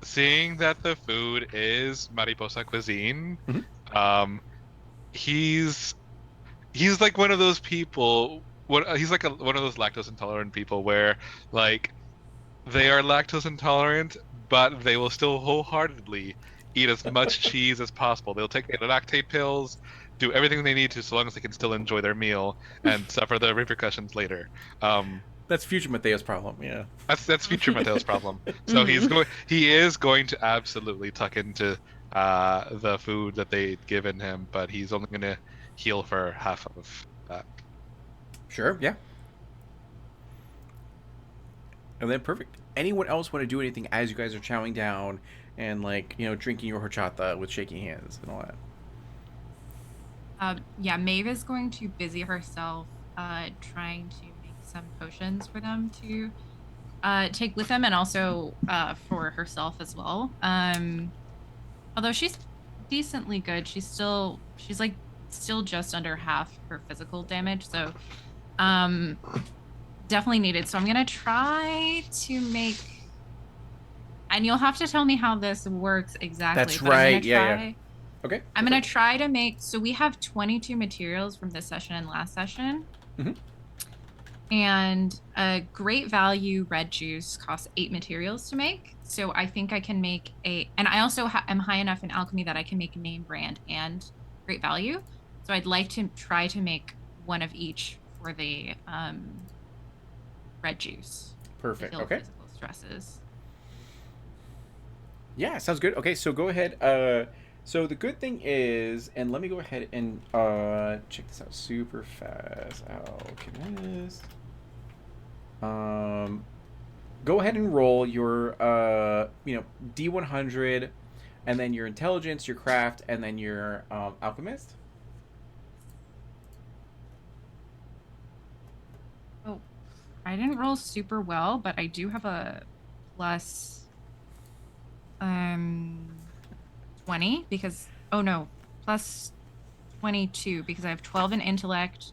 seeing that the food is mariposa cuisine, he's like one of those people. He's like one of those lactose intolerant people where like they are lactose intolerant, but they will still wholeheartedly eat as much cheese as possible. They'll take their lactate pills, do everything they need to, so long as they can still enjoy their meal and suffer the repercussions later. That's future Mateo's problem, yeah. That's future Mateo's problem. So he is going to absolutely tuck into the food that they've given him, but he's only going to heal for half of that. Sure, yeah. And then perfect. Anyone else want to do anything as you guys are chowing down and like drinking your horchata with shaking hands and all that? Yeah, Maeve is going to busy herself trying to make some potions for them to take with them, and also for herself as well. Although she's decently good, she's still just under half her physical damage, so definitely needed. So I'm gonna try to make, and you'll have to tell me how this works exactly. That's right. Yeah. Okay. I'm gonna try to make. So we have 22 materials from this session and last session, and a great value red juice costs 8 materials to make. So I think I can make and I also am high enough in alchemy that I can make name brand and great value. So I'd like to try to make one of each for the red juice. Perfect. To heal Okay. physical stresses. Yeah, sounds good. Okay, so go ahead. So the good thing is, and let me go ahead and check this out super fast. Alchemist. Go ahead and roll your D100, and then your intelligence, your craft, and then your alchemist. Oh, I didn't roll super well, but I do have a plus 20 because plus 22 because I have 12 in intellect,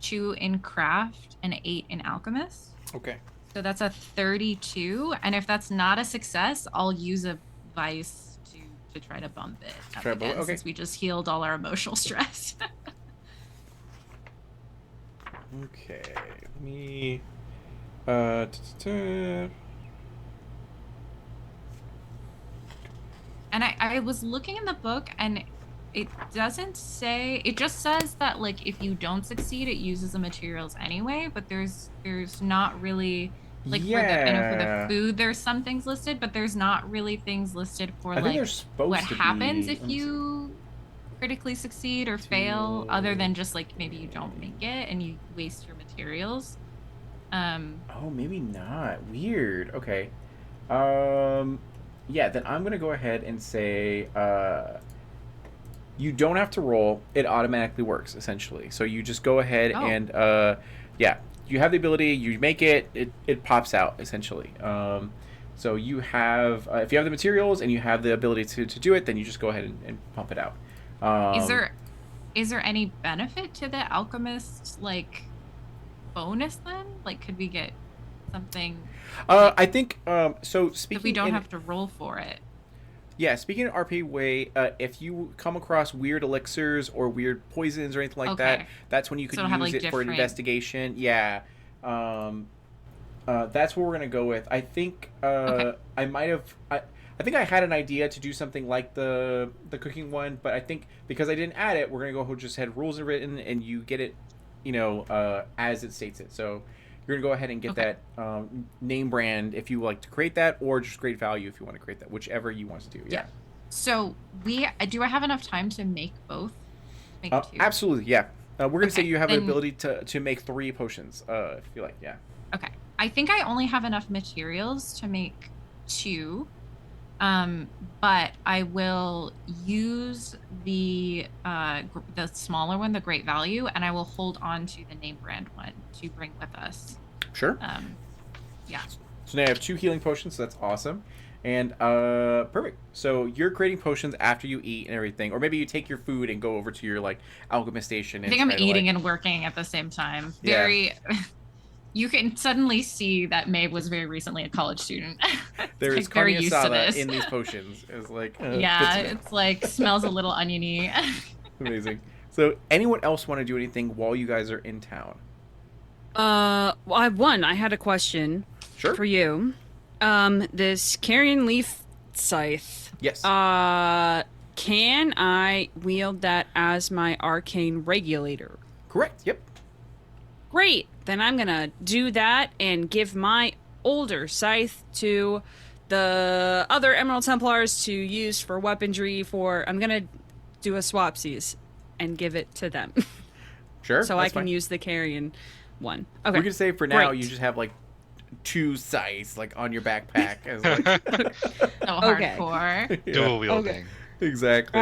2 in craft, and 8 in alchemist. Okay. So that's a 32, and if that's not a success, I'll use a vice to try to bump it up again, okay. since we just healed all our emotional stress. Okay. Let me. And I was looking in the book, and it doesn't say. It just says that like if you don't succeed, it uses the materials anyway. But there's not really like for the I know for the food there's some things listed, but there's not really things listed for I think like there's supposed what to happens be. if you critically succeed or fail, other than just like maybe you don't make it and you waste your materials. Oh, maybe not. Weird. Okay. Yeah, then I'm gonna go ahead and say you don't have to roll. It automatically works, essentially. So you just go ahead and yeah, you have the ability, you make it, it pops out, essentially. So you have if you have the materials and you have the ability to do it, then you just go ahead and pump it out. Is there any benefit to the alchemist like bonus then? Like could we get something I think so speaking if we don't have to roll for it? Yeah, speaking of RP way, if you come across weird elixirs or weird poisons or anything like that, that's when you could use it for an investigation. Yeah. That's what we're gonna go with. I think I might have I think I had an idea to do something like the cooking one, but I think because I didn't add it, we're gonna go just had rules written and you get it, as it states it. So you're gonna go ahead and get that name brand if you like to create that, or just great value if you want to create that, whichever you want to do. Yeah. So do I have enough time to make both? Make 2? Absolutely. Yeah. We're gonna say you have the ability to make 3 potions if you like. Yeah. Okay. I think I only have enough materials to make 2. But I will use the smaller one, the great value, and I will hold on to the name brand one to bring with us. Sure. Yeah. So now I have 2 healing potions, so that's awesome. And perfect. So you're creating potions after you eat and everything, or maybe you take your food and go over to your like alchemist station. And I think I'm eating and working at the same time. Yeah. You can suddenly see that Maeve was very recently a college student. There is carne asada in these potions. It's like it's like smells a little oniony. Amazing. So anyone else want to do anything while you guys are in town? Well, I had a question for you. This carrion leaf scythe. Yes. Can I wield that as my arcane regulator? Correct. Yep. Great. Then I'm gonna do that and give my older scythe to the other Emerald Templars to use for weaponry. I'm gonna do a swapsies and give it to them. Sure. So I can use the carrion one. Okay. We're gonna say for now you just have like 2 scythes like on your backpack as like so hardcore. Yeah. Dual wielding. Exactly.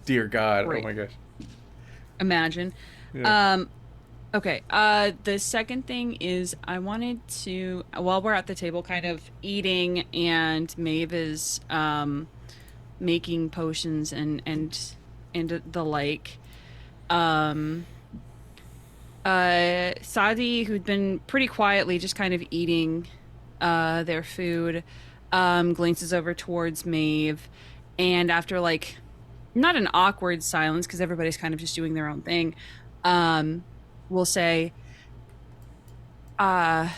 Dear God. Great. Oh my gosh. Imagine. Yeah. Okay, the second thing is I wanted to, while we're at the table kind of eating and Maeve is making potions and the like, Sadi, who'd been pretty quietly just kind of eating their food, glances over towards Maeve, and after like not an awkward silence because everybody's kind of just doing their own thing, will say, I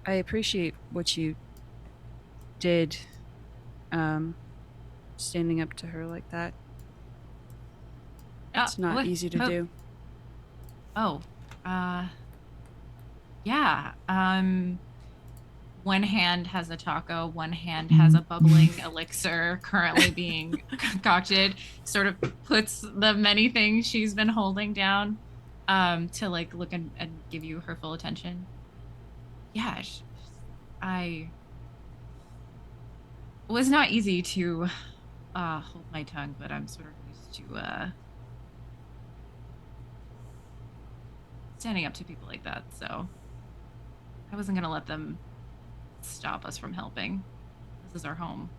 appreciate what you did, standing up to her like that. It's not easy to do. Oh, yeah. One hand has a taco, one hand has a bubbling elixir currently being concocted. Sort of puts the many things she's been holding down, to like look and give you her full attention. Yeah, I it was not easy to hold my tongue, but I'm sort of used to standing up to people like that, so I wasn't gonna let them stop us from helping. This is our home.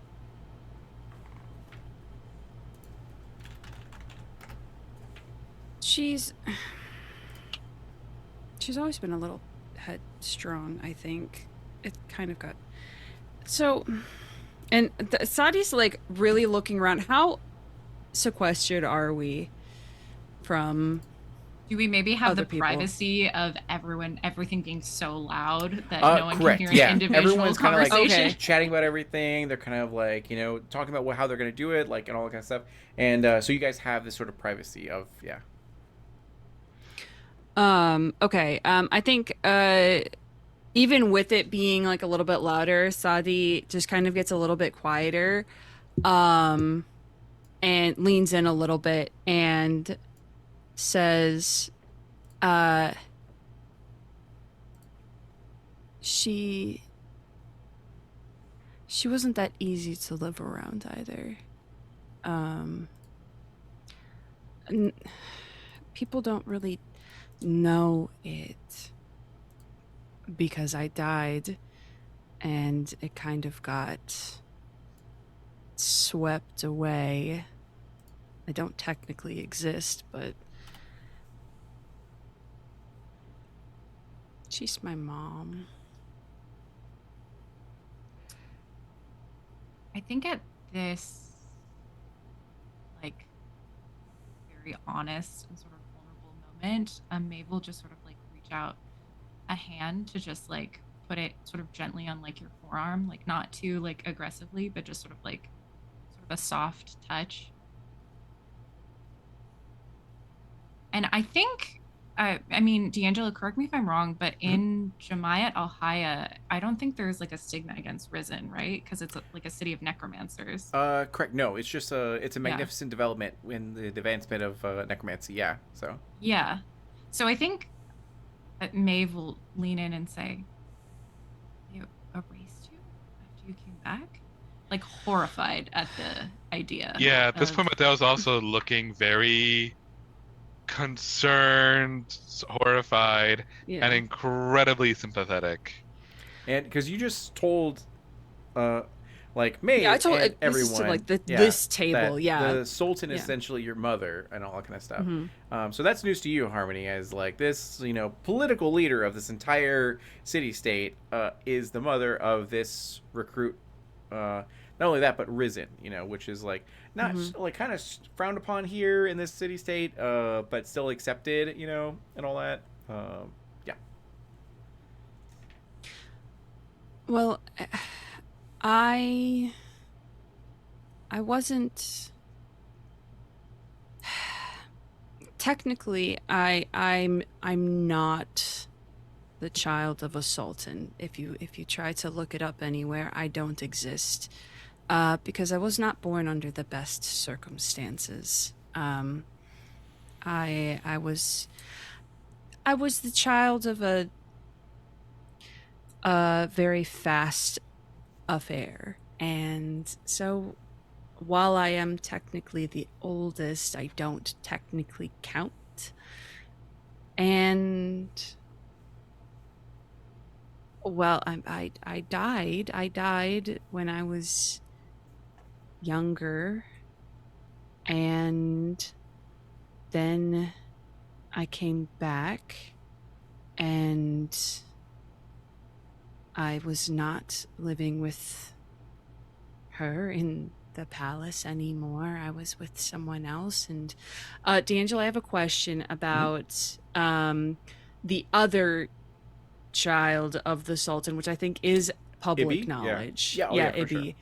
She's always been a little headstrong, I think. It kind of got so, and Sadi's like really looking around. How sequestered are we from? Do we maybe have the people? privacy of everything being so loud that no one correct. can hear an individual Everyone's kind of conversation? like chatting about everything. They're kind of like, you know, talking about how they're going to do it, like, and all that kind of stuff. And so you guys have this sort of privacy of, yeah. Okay. I think even with it being like a little bit louder, Sadi just kind of gets a little bit quieter, and leans in a little bit and says, she wasn't that easy to live around either. People don't really know it because I died and it kind of got swept away. I don't technically exist, but she's my mom. I think at this, like, very honest and sort of vulnerable moment, Maeve will just sort of like reach out a hand to just like put it sort of gently on like your forearm, like not too like aggressively, but just sort of a soft touch. And I think, I mean, D'Angelo, correct me if I'm wrong, but in Jemiah Al-Haya, I don't think there's like a stigma against Risen, right? Because it's like a city of necromancers. Correct. No, it's just it's a magnificent development in the advancement of necromancy. Yeah. So. Yeah. So I think that Maeve will lean in and say, "They erased you after you came back?" Like horrified at the idea. Yeah, at this point, Mateo's also looking very concerned, horrified, and incredibly sympathetic. And because you just told, like Maeve, I told and everyone, this to like this table, the Sultan is essentially your mother and all that kind of stuff. So that's news to you, Harmony, as like this, you know, political leader of this entire city-state is the mother of this recruit. Not only that, but Risen, you know, which is like not like kind of frowned upon here in this city-state, but still accepted, you know, and all that. Yeah. Well, I wasn't technically I'm not the child of a sultan. If you try to look it up anywhere, I don't exist. Because I was not born under the best circumstances. I was the child of a very fast affair, and so while I am technically the oldest, I don't technically count. And well, I died. I died when I was younger, and then I came back, and I was not living with her in the palace anymore. I was with someone else. And D'Angelo, I have a question about the other child of the Sultan, which I think is public Ibby? knowledge. Yeah. Yeah, for Ibby. sure.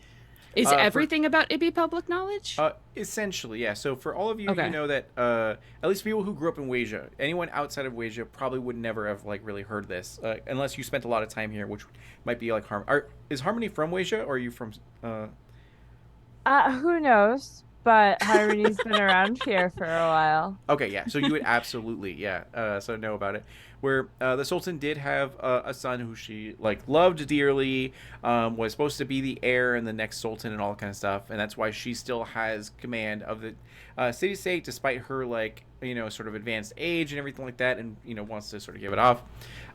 Is For everything about Ibby public knowledge? Essentially, yeah. So for all of you, Okay. you know that at least people who grew up in Wasia, anyone outside of Wasia probably would never have like really heard this, unless you spent a lot of time here, which might be like Is Harmony from Wasia, or are you from? Who knows? But Harmony's been around here for a while. Okay, yeah. So you would absolutely, yeah. So know about it. Where the Sultan did have a son who she like loved dearly, was supposed to be the heir and the next Sultan and all that kind of stuff, and that's why she still has command of the city state despite her like sort of advanced age and everything like that, and wants to sort of give it off.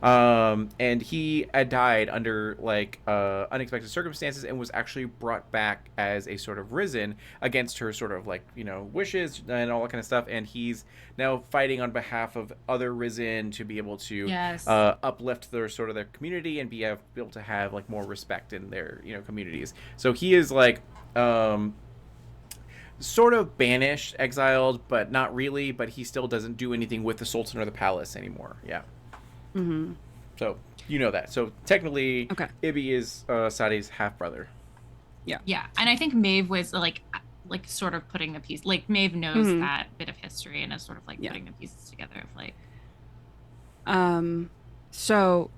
And he had died under like unexpected circumstances and was actually brought back as a sort of risen against her sort of like wishes and all that kind of stuff, and he's now fighting on behalf of other risen to be able to Yes. uplift their sort of their community and be able to have like more respect in their communities. So he is like sort of banished, exiled, but not really, but he still doesn't do anything with the Sultan or the palace anymore. Yeah. Mm-hmm. So you know that. So technically, Okay. Ibby is Sadi's half brother. Yeah, and I think Maeve was like sort of putting the piece. Like Maeve knows Mhm. that bit of history and is sort of like Yeah. putting the pieces together of like. So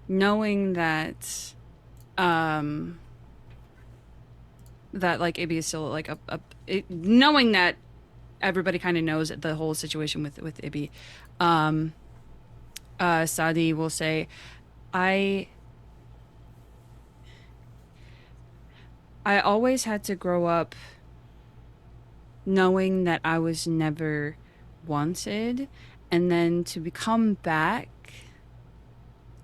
knowing that that like Ibby is still like knowing that everybody kind of knows the whole situation with Ibby, Sadi will say, I always had to grow up knowing that I was never wanted, and then to come back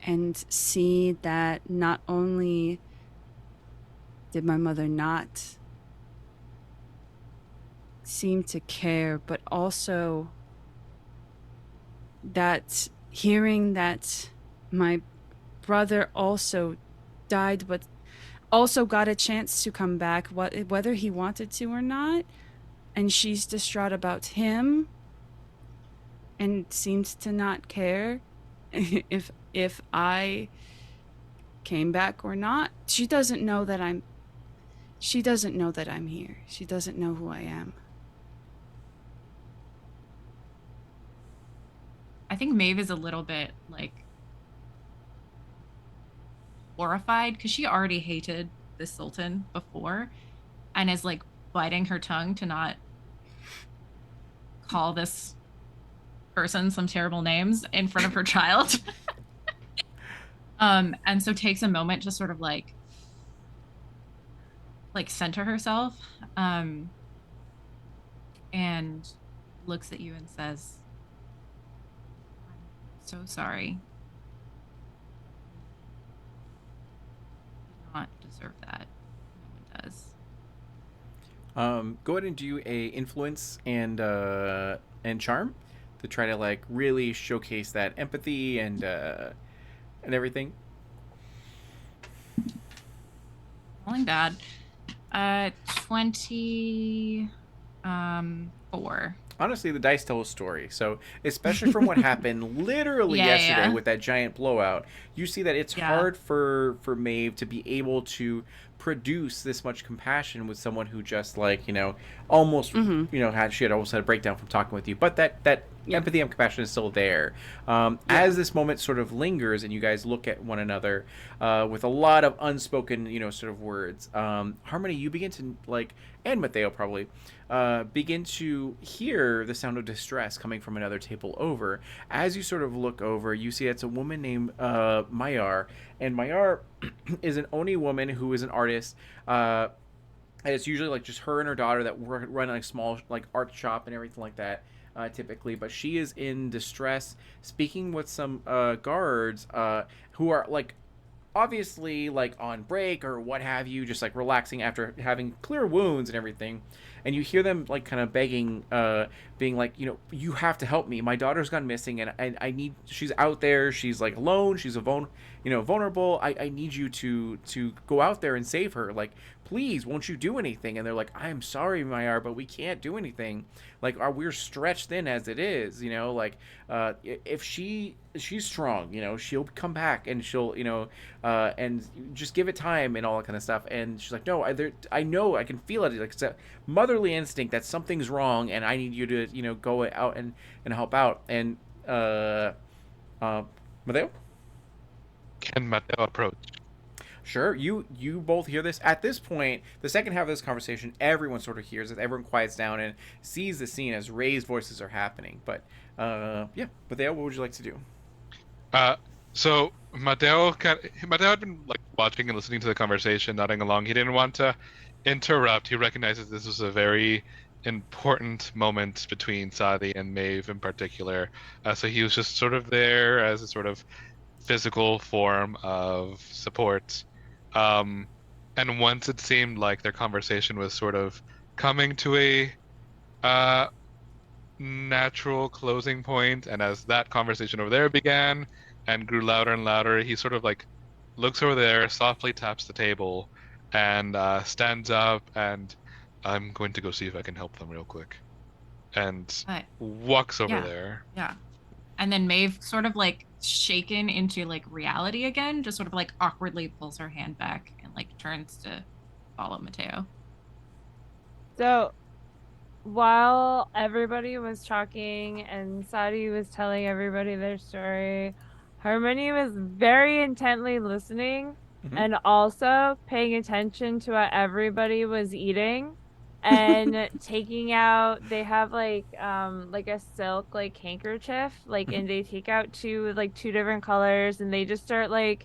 and see that not only did my mother not seem to care, but also that hearing that my brother also died, but also got a chance to come back, whether he wanted to or not, and she's distraught about him and seems to not care if I came back or not. She doesn't know that I'm here. She doesn't know who I am. I think Maeve is a little bit like horrified because she already hated the Sultan before and is like biting her tongue to not call this person some terrible names in front of her child. And so takes a moment to sort of like center herself, and looks at you and says, "I'm so sorry. You do not deserve that. No one does." Go ahead and do a influence and charm to try to like really showcase that empathy and everything. Rolling bad. 24. Honestly, the dice tell a story. So, especially from what happened literally yesterday with that giant blowout, you see that it's hard for Maeve to be able to produce this much compassion with someone who just like almost she had almost had a breakdown from talking with you. But that empathy and compassion is still there. As this moment sort of lingers and you guys look at one another with a lot of unspoken sort of words, Harmony, you begin to and Mateo probably begin to hear the sound of distress coming from another table over. As you sort of look over, you see it's a woman named Mayar, and Mayar is an Oni woman who is an artist. And it's usually like just her and her daughter that run a small like art shop and everything like that. Typically, but she is in distress, speaking with some guards who are like obviously like on break or what have you, just like relaxing after having clear wounds and everything. And you hear them like kind of begging, being like, you have to help me. My daughter's gone missing, and I need. She's out there. She's like alone. She's vulnerable. I need you to go out there and save her. Like, please, won't you do anything? And they're like, I'm sorry, Mayar, but we can't do anything. Like, we're stretched thin as it is. Like, if she's strong, she'll come back and she'll, and just give it time and all that kind of stuff. And she's like, no, I know, I can feel it. Like, it's a motherly instinct that something's wrong, and I need you to, go out and help out. And Mateo? Can Mateo approach? Sure. You both hear this. At this point, the second half of this conversation, everyone sort of hears it. Everyone quiets down and sees the scene as raised voices are happening. But yeah, Mateo, what would you like to do? So Mateo had been like watching and listening to the conversation, nodding along. He didn't want to interrupt. He recognizes this was a very important moment between Sadi and Maeve in particular. So he was just sort of there as a sort of physical form of support. And once it seemed like their conversation was sort of coming to a natural closing point, and as that conversation over there began and grew louder and louder, he sort of like looks over there, softly taps the table, and stands up, and I'm going to go see if I can help them real quick, and walks over there. Yeah. And then Maeve, sort of like shaken into like reality again, just sort of like awkwardly pulls her hand back and like turns to follow Mateo. So while everybody was talking and Sadi was telling everybody their story, Harmony was very intently listening and also paying attention to what everybody was eating and taking out, they have like a silk like handkerchief, like, and they take out two different colors, and they just start like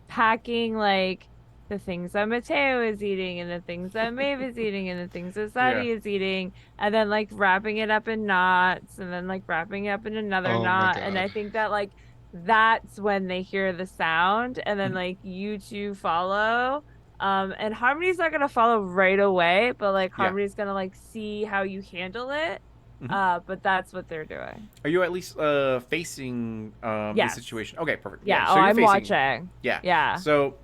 packing like the things that Mateo is eating and the things that Maeve is eating and the things that Sadi is eating, and then like wrapping it up in knots and then like wrapping it up in another knot. And I think that like that's when they hear the sound, and then like you two follow. And Harmony's not gonna follow right away, but like Harmony's gonna like see how you handle it. But that's what they're doing. Are you at least facing the situation? Okay, perfect. Yeah, so you're I'm facing... watching. Yeah. So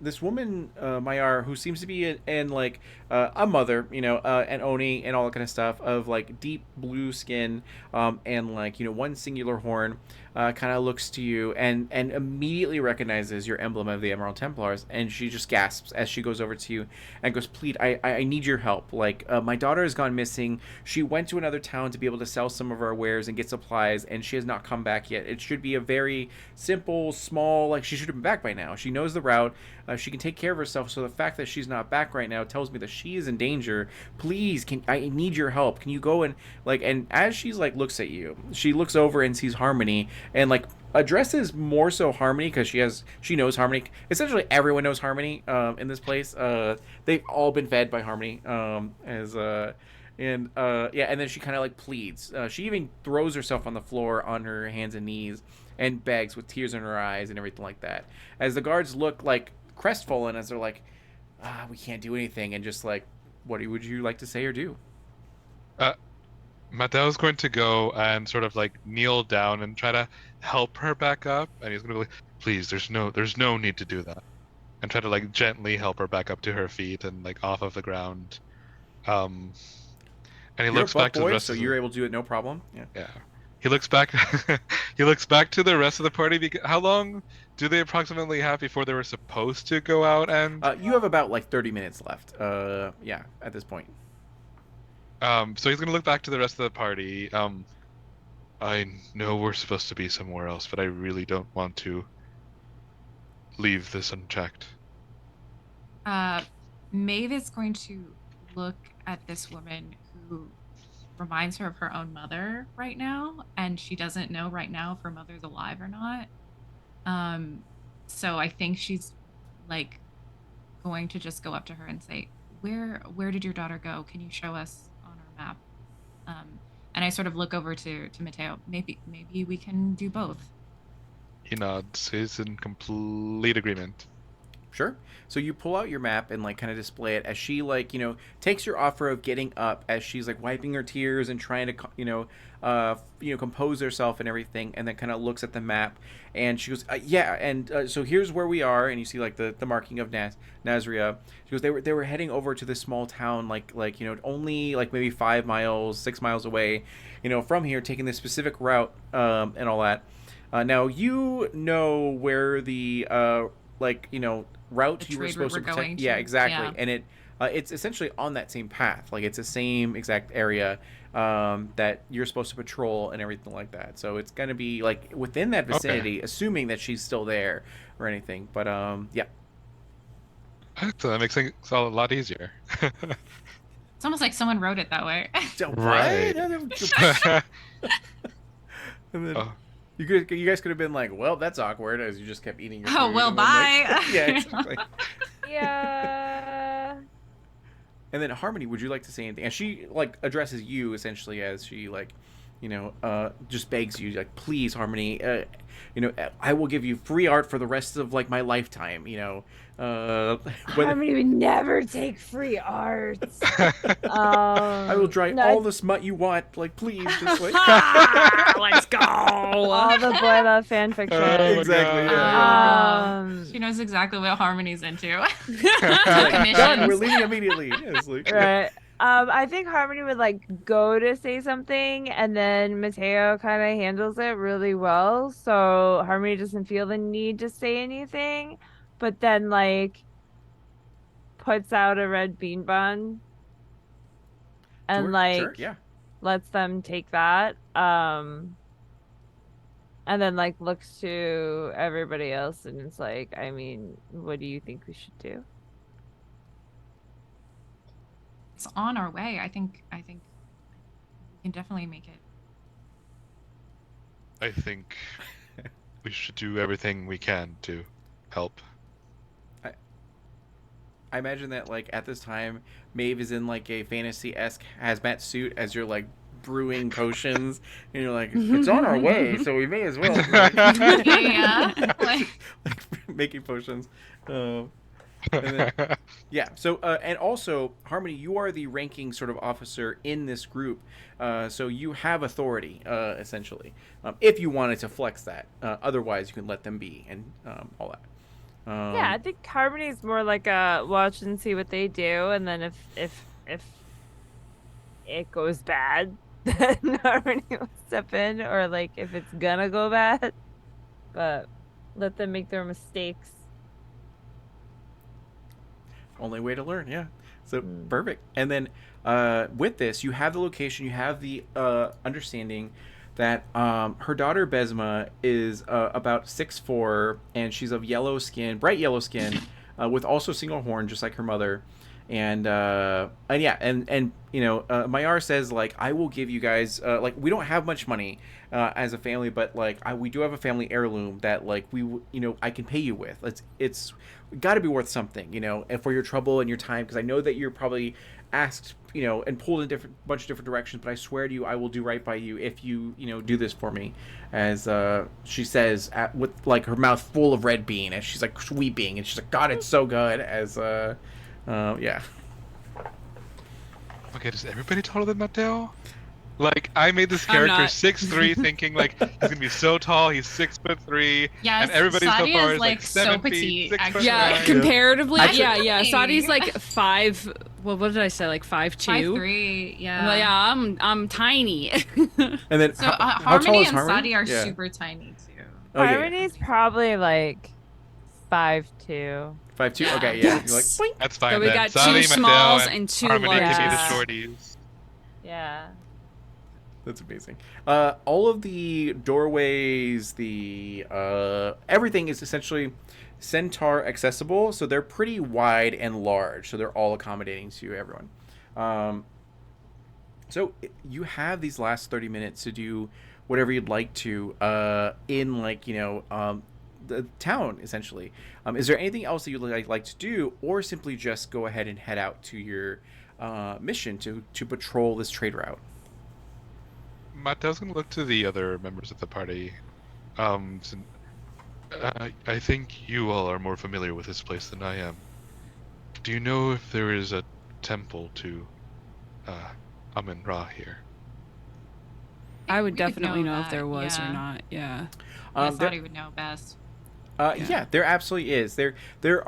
this woman, Mayar, who seems to be like a mother, and Oni and all that kind of stuff, of like deep blue skin, and like one singular horn, kind of looks to you and immediately recognizes your emblem of the Emerald Templars, and she just gasps as she goes over to you and goes, "Please, I need your help. Like, my daughter has gone missing. She went to another town to be able to sell some of our wares and get supplies, and she has not come back yet. It should be a very simple, small, like, she should have been back by now. She knows the route. She can take care of herself. So the fact that she's not back right now tells me that she is in danger. Please, I need your help. Can you go and like?" And as she's like looks at you, she looks over and sees Harmony and like addresses more so Harmony, because she knows Harmony. Essentially everyone knows Harmony in this place. They've all been fed by Harmony, and then she kind of like pleads. She even throws herself on the floor on her hands and knees and begs with tears in her eyes and everything like that, as the guards look like crestfallen, as they're like, we can't do anything, and just like, what would you like to say or do? Mateo's going to go and sort of like kneel down and try to help her back up, and he's going to be like, "Please, there's no need to do that," and try to like gently help her back up to her feet and like off of the ground. And he looks back to the rest. So you're able to do it, no problem. Yeah. He looks back. He looks back to the rest of the party. How long do they approximately have before they were supposed to go out? And you have about like 30 minutes left. At this point. So he's gonna look back to the rest of the party. I know we're supposed to be somewhere else, but I really don't want to leave this unchecked. Maeve is going to look at this woman who reminds her of her own mother right now, and she doesn't know right now if her mother's alive or not. So I think she's like going to just go up to her and say, where did your daughter go? Can you show us on our map? And I sort of look over to Mateo. Maybe we can do both. He nods. He's in complete agreement. Sure. So you pull out your map and like kind of display it as she like takes your offer of getting up as she's like wiping her tears and trying to compose herself and everything, and then kind of looks at the map and she goes yeah, and so here's where we are, and you see like the marking of Nazria. She goes, they were heading over to this small town like only like maybe 5 miles 6 miles away from here, taking this specific route and all that. Now you know where the route The you were trade supposed to route we're protect. going Yeah, to. exactly. Yeah. And it's essentially on that same path. Like it's the same exact area that you're supposed to patrol and everything like that. So it's gonna be like within that vicinity, assuming that she's still there or anything. But yeah. So that makes things a lot easier. It's almost like someone wrote it that way. Right. And then Oh. you guys could have been like, well, that's awkward, as you just kept eating your Oh, food, well, and then, like- bye. yeah, exactly. Yeah. And then Harmony, would you like to say anything? And she like addresses you essentially as she like, just begs you like, please, Harmony, I will give you free art for the rest of like my lifetime. Harmony would never take free arts. I will dry no, all the smut you want. Like, please, just like. Let's go. all the Boila fan fiction. Oh my Exactly, God. yeah. She knows exactly what Harmony's into. Like, done. We're Missions. leaving immediately. Yeah, it's like, Right. I think Harmony would like go to say something, and then Mateo kind of handles it really well. So Harmony doesn't feel the need to say anything, but then like puts out a red bean bun and Sure, like sure, yeah. lets them take that. And then like looks to everybody else and it's like, I mean, what do you think we should do? It's on our way. I think we can definitely make it. I think we should do everything we can to help. I imagine that like at this time, Maeve is in like a fantasy-esque hazmat suit as you're like brewing potions, and you're like, it's on our way, so we may as well. Yeah. Like, Making potions. And then, yeah. So, and also, Harmony, you are the ranking sort of officer in this group, so you have authority, essentially. If you wanted to flex that, otherwise you can let them be and all that. Yeah, I think Harmony is more like a watch and see what they do, and then if it goes bad, then Harmony will step in, or like if it's gonna go bad, but let them make their mistakes. Only way to learn, yeah. So perfect. And then with this, you have the location, you have the understanding that her daughter Besma is about 6'4", and she's of yellow skin, bright yellow skin, with also single horn, just like her mother. And yeah, and Mayar says like, I will give you guys like, we don't have much money as a family, but like we do have a family heirloom that like I can pay you with. It's got to be worth something, and for your trouble and your time, because I know that you're probably asked and pulled in bunch of different directions, but I swear to you, I will do right by you if you do this for me, as she says with like her mouth full of red bean as she's like weeping, and she's like, God, it's so good, as yeah. Okay, does everybody taller than Mateo? Like, I made this I'm character not. 6'3", thinking like he's gonna be so tall. He's 6'3", yeah, and everybody so Sadia far is is like like so 7 petite. feet, 6 Actually. foot Yeah, nine. comparatively, Actually- yeah. Sadi's like 5. Well, what did I say? Like 5'2". 5'3", yeah. Well, yeah, I'm tiny. And then So how tall Harmony is and Harmony? Sadia are Yeah. super tiny too. Oh, yeah, yeah. Harmony's probably like 5'2". 5'2". Yeah. Okay, yeah. Yes. You're like, boink. That's fine. So we then. got Sadi, two Mateo, smalls and two Harmony can be larges. the shorties. Yeah. That's amazing. All of the doorways, the everything is essentially Centaur accessible, so they're pretty wide and large, so they're all accommodating to everyone. So you have these last 30 minutes to do whatever you'd like to in like the town essentially. Is there anything else that you'd like to do, or simply just go ahead and head out to your mission to patrol this trade route? Mateo's gonna look to the other members of the party, I think you all are more familiar with this place than I am. Do you know if there is a temple to Amun-Ra here? I would We definitely know if that, there was or yeah. not. Yeah. I There, thought he would know best. yeah, there absolutely is. There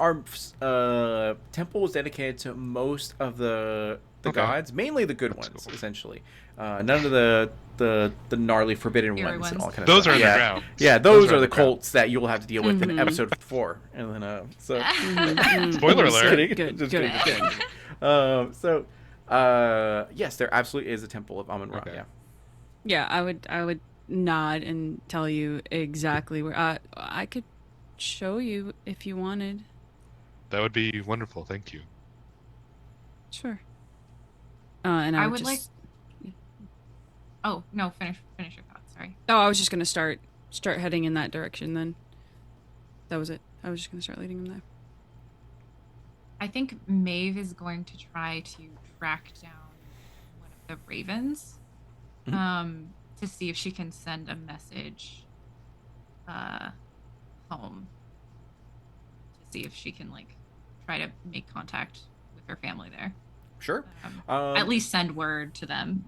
are temples dedicated to most of the Okay. gods, mainly the good That's ones, cool. essentially. None of the gnarly forbidden Scary ones and ones. all kind of Those stuff. are Yeah, underground. yeah, those are the underground. cults that you'll have to deal with in Mhm. episode 4. And then Spoiler just alert. kidding. Good, Just good, kidding, just good. kidding. Yes, there absolutely is a temple of Amun-Ra. Okay. Yeah. Yeah, I would nod and tell you exactly where. I could show you if you wanted. That would be wonderful. Thank you. Sure. And I I would would like. just. Oh no, finish your thoughts. Sorry. Oh, I was just gonna start heading in that direction. Then. That was it. I was just gonna start leading him there. I think Maeve is going to try to track down one of the ravens, Mhm. to see if she can send a message, home, to see if she can like try to make contact with her family there. Sure. At least send word to them.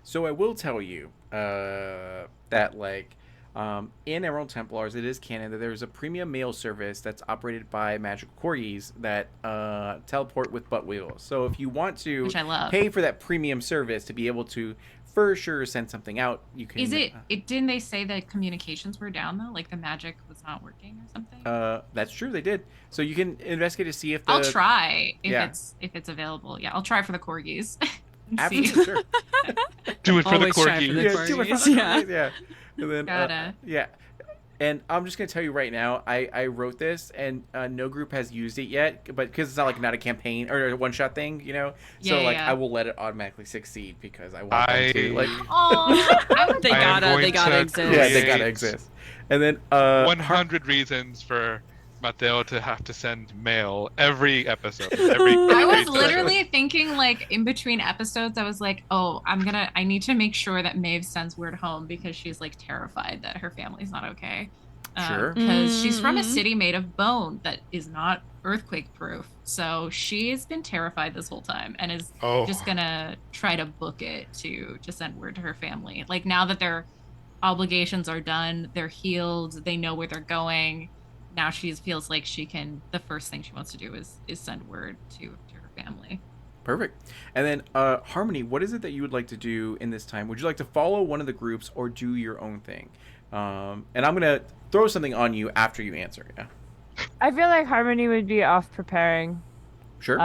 So I will tell you that in Emerald Templars, it is canon that there's a premium mail service that's operated by magical corgis that teleport with butt wheels. So if you want to Which I love. pay for that premium service to be able to for sure send something out, you can. Is it? Didn't they say that communications were down though? Like the magic was not working or something? That's true. They did. So you can investigate to see if I'll try if yeah. it's available. Yeah, I'll try for the corgis. And Absolutely, see. sure. Do it for the Always try for corgi. the Yeah, do it for corgis, the yeah. corgis, yeah. And then, Gotta. yeah. And I'm just gonna tell you right now, I wrote this, and no group has used it yet, but because it's not a campaign or a one shot thing, you know. So Yeah. I will let it automatically succeed because I want them to like. Oh, I would They I am gotta going to exist. Yeah, they gotta create exist. And then 100 reasons for Mateo to have to send mail every episode. Every I was episode. literally thinking like in between episodes, I was like, oh, I need to make sure that Maeve sends word home because she's like terrified that her family's not okay. Sure. Because she's from a Mhm. city made of bone that is not earthquake proof. So she's been terrified this whole time and is Oh. just gonna try to book it to send word to her family. Like now that their obligations are done, they're healed, they know where they're going. Now she feels like the first thing she wants to do is send word to her family. Perfect. And then Harmony, what is it that you would like to do in this time? Would you like to follow one of the groups or do your own thing? And I'm gonna throw something on you after you answer. Yeah. I feel like Harmony would be off preparing. Sure.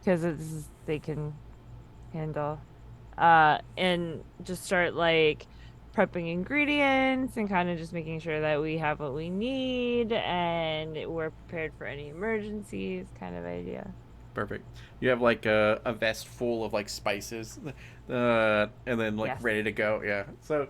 Because they can handle. And just start like prepping ingredients and kind of just making sure that we have what we need and we're prepared for any emergencies, kind of idea. Perfect. You have like a vest full of like spices, and then like Yes. ready to go. Yeah. So,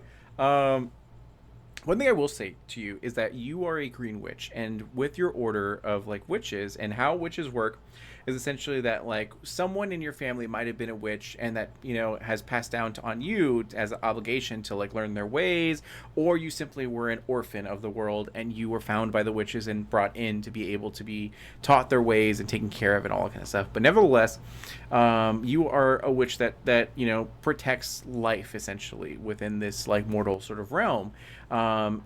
one thing I will say to you is that you are a green witch, and with your order of like witches and how witches work is essentially that like someone in your family might have been a witch and that has passed down on you as an obligation to like learn their ways, or you simply were an orphan of the world and you were found by the witches and brought in to be able to be taught their ways and taken care of and all that kind of stuff. But nevertheless, you are a witch that protects life essentially within this like mortal sort of realm.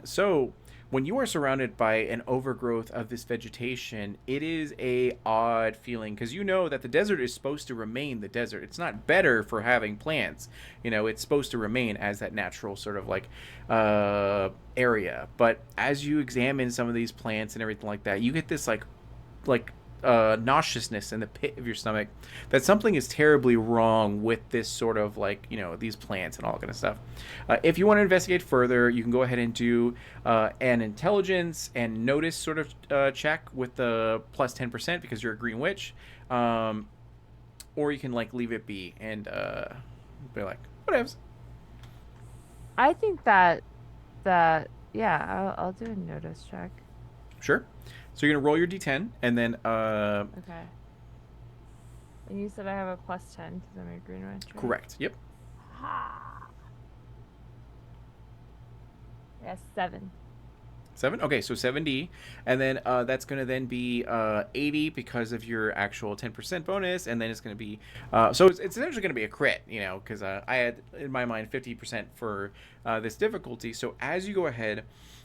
So when you are surrounded by an overgrowth of this vegetation, it is a odd feeling because you know that the desert is supposed to remain the desert. It's not better for having plants. It's supposed to remain as that natural sort of like area. But as you examine some of these plants and everything like that, you get this like nauseousness in the pit of your stomach that something is terribly wrong with this sort of like these plants and all that kind of stuff. If you want to investigate further, you can go ahead and do an intelligence and notice sort of check with the plus 10% because you're a green witch, or you can like leave it be and be like whatever. I think that yeah, I'll do a notice check. Sure. So you're gonna roll your d10 and then Okay. And you said I have a plus 10 because I'm a green witch, right? correct. Yep. Ha. Yeah, 7. 7? Okay, so 7D. And then that's going to then be 80 because of your actual 10% bonus. And then it's going to be, so it's essentially going to be a crit, you know, because I had in my mind 50% for this difficulty. So as you go ahead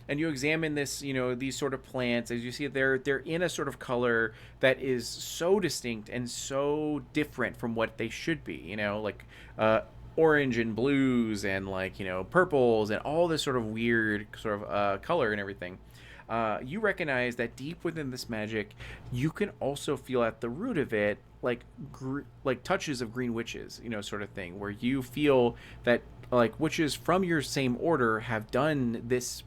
and you examine this, you know, these sort of plants, as you see, they're in a sort of color that is so distinct and so different from what they should be, you know, like orange and blues and, like, you know, purples and all this sort of weird sort of color and everything. You recognize that deep within this magic, you can also feel at the root of it like like touches of green witches, you know, sort of thing, where you feel that like witches from your same order have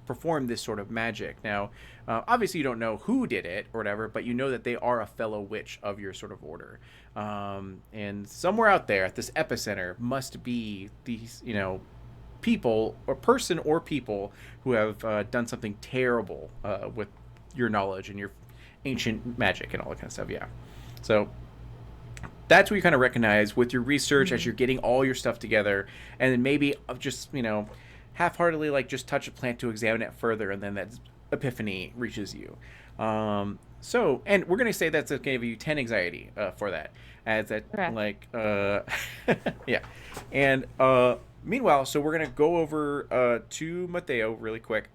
performed this sort of magic. Now, obviously, you don't know who did it or whatever, but you know that they are a fellow witch of your sort of order. And somewhere out there at this epicenter must be these, you know, people or person or people who have done something terrible with your knowledge and your ancient magic and all that kind of stuff. Yeah. So that's what you kind of recognize with your research as you're getting all your stuff together, and then maybe just, you know, half-heartedly like just touch a plant to examine it further, and then that epiphany reaches you. So, and we're gonna say that's gonna give you 10 anxiety for that, as that like yeah, and meanwhile, so we're gonna go over to Mateo really quick.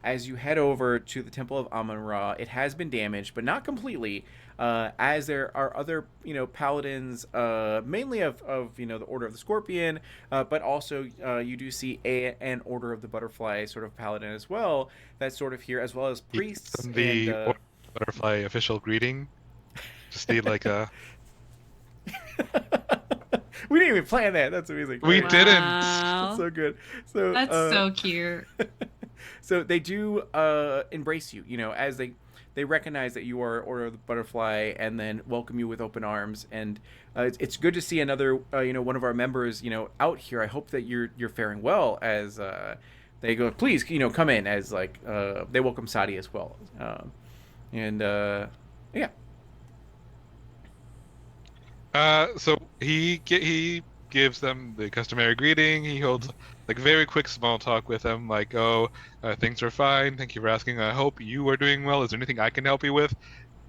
As you head over to the Temple of Amun-Ra, it has been damaged, but not completely, as there are other, you know, paladins, mainly of you know, the Order of the Scorpion, but also you do see an Order of the Butterfly sort of paladin as well. That's sort of here, as well as priests. The and, butterfly official greeting. Just need like a. We didn't even plan that. That's amazing. We Wow. didn't. That's so good. So That's so cute. so they do embrace you, you know, as they recognize that you are Order of the Butterfly, and then welcome you with open arms. And it's good to see another, you know, one of our members, you know, out here. I hope that you're faring well, as they go, please, you know, come in, as like they welcome Sadi as well. And yeah. So he gives them the customary greeting. He holds like very quick small talk with them, like, "Oh, things are fine. Thank you for asking. I hope you are doing well. Is there anything I can help you with?"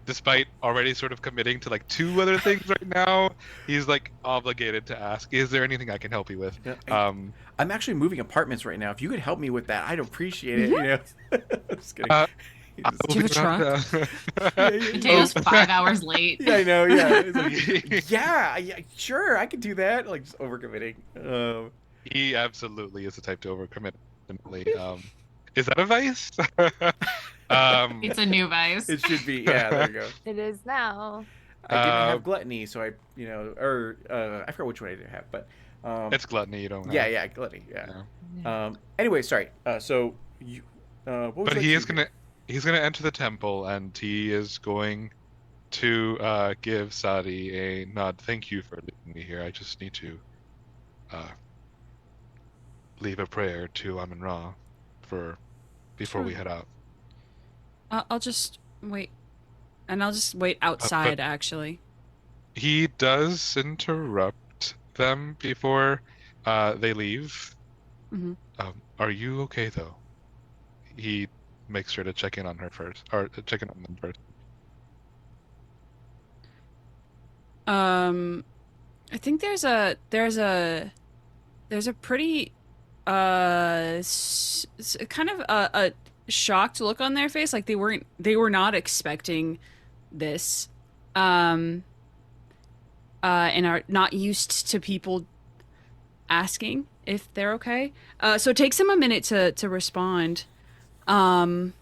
Despite already sort of committing to like 2 other things right now, he's like obligated to ask, "Is there anything I can help you with?" Yeah, I'm actually moving apartments right now. If you could help me with that, I'd appreciate it. You know, I'm just kidding. Do you have a truck? Mateo's 5 hours late. Yeah, I know. Yeah, it's like, yeah, sure, I could do that. Like, just overcommitting. He absolutely is the type to overcommit. Definitely. Is that a vice? It's a new vice. It should be. Yeah, there you go. It is now. I didn't have gluttony, so I, you know, or I forgot which one I did have, but it's gluttony. You don't know. Yeah, gluttony. Yeah. Anyway, sorry. So you. What was But that he you is did? gonna enter the temple, and he is going to give Sadi a nod. Thank you for leaving me here. I just need to leave a prayer to Amun-Ra before we head out. I'll just wait, and I'll just wait outside. Actually, He does interrupt them before they leave. Mhm. Are you okay though? He makes sure to check in on her first, or check in on them first. I think there's a pretty kind of a shocked look on their face, like they were not expecting this, and are not used to people asking if they're okay. So it takes them a minute to respond. I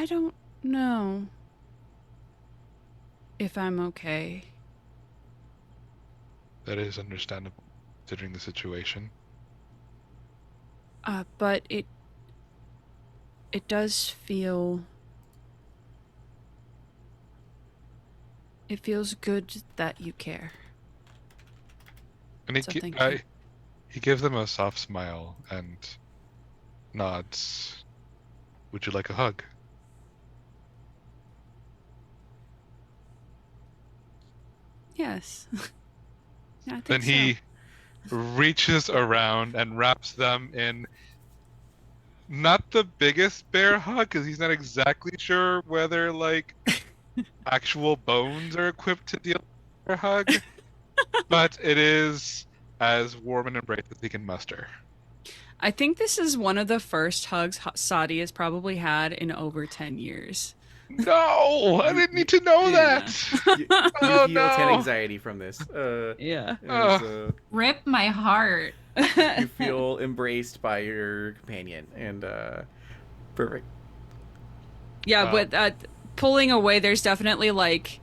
don't know if I'm okay. That is understandable, considering the situation. But it does feel... It feels good that you care. And So thank you. he gives them a soft smile and nods. Would you like a hug? Yes. Yeah, I think Then so. he reaches around and wraps them in not the biggest bear hug, because he's not exactly sure whether like actual bones are equipped to deal with a bear hug, but it is as warm an embrace as he can muster. I think this is one of the first hugs Sadi has probably had in over 10 years. No, I didn't need to know Yeah. that. You Oh heal 10 no. anxiety from this. Yeah. Rip my heart. You feel embraced by your companion, and perfect. Yeah, Wow. but pulling away, there's definitely like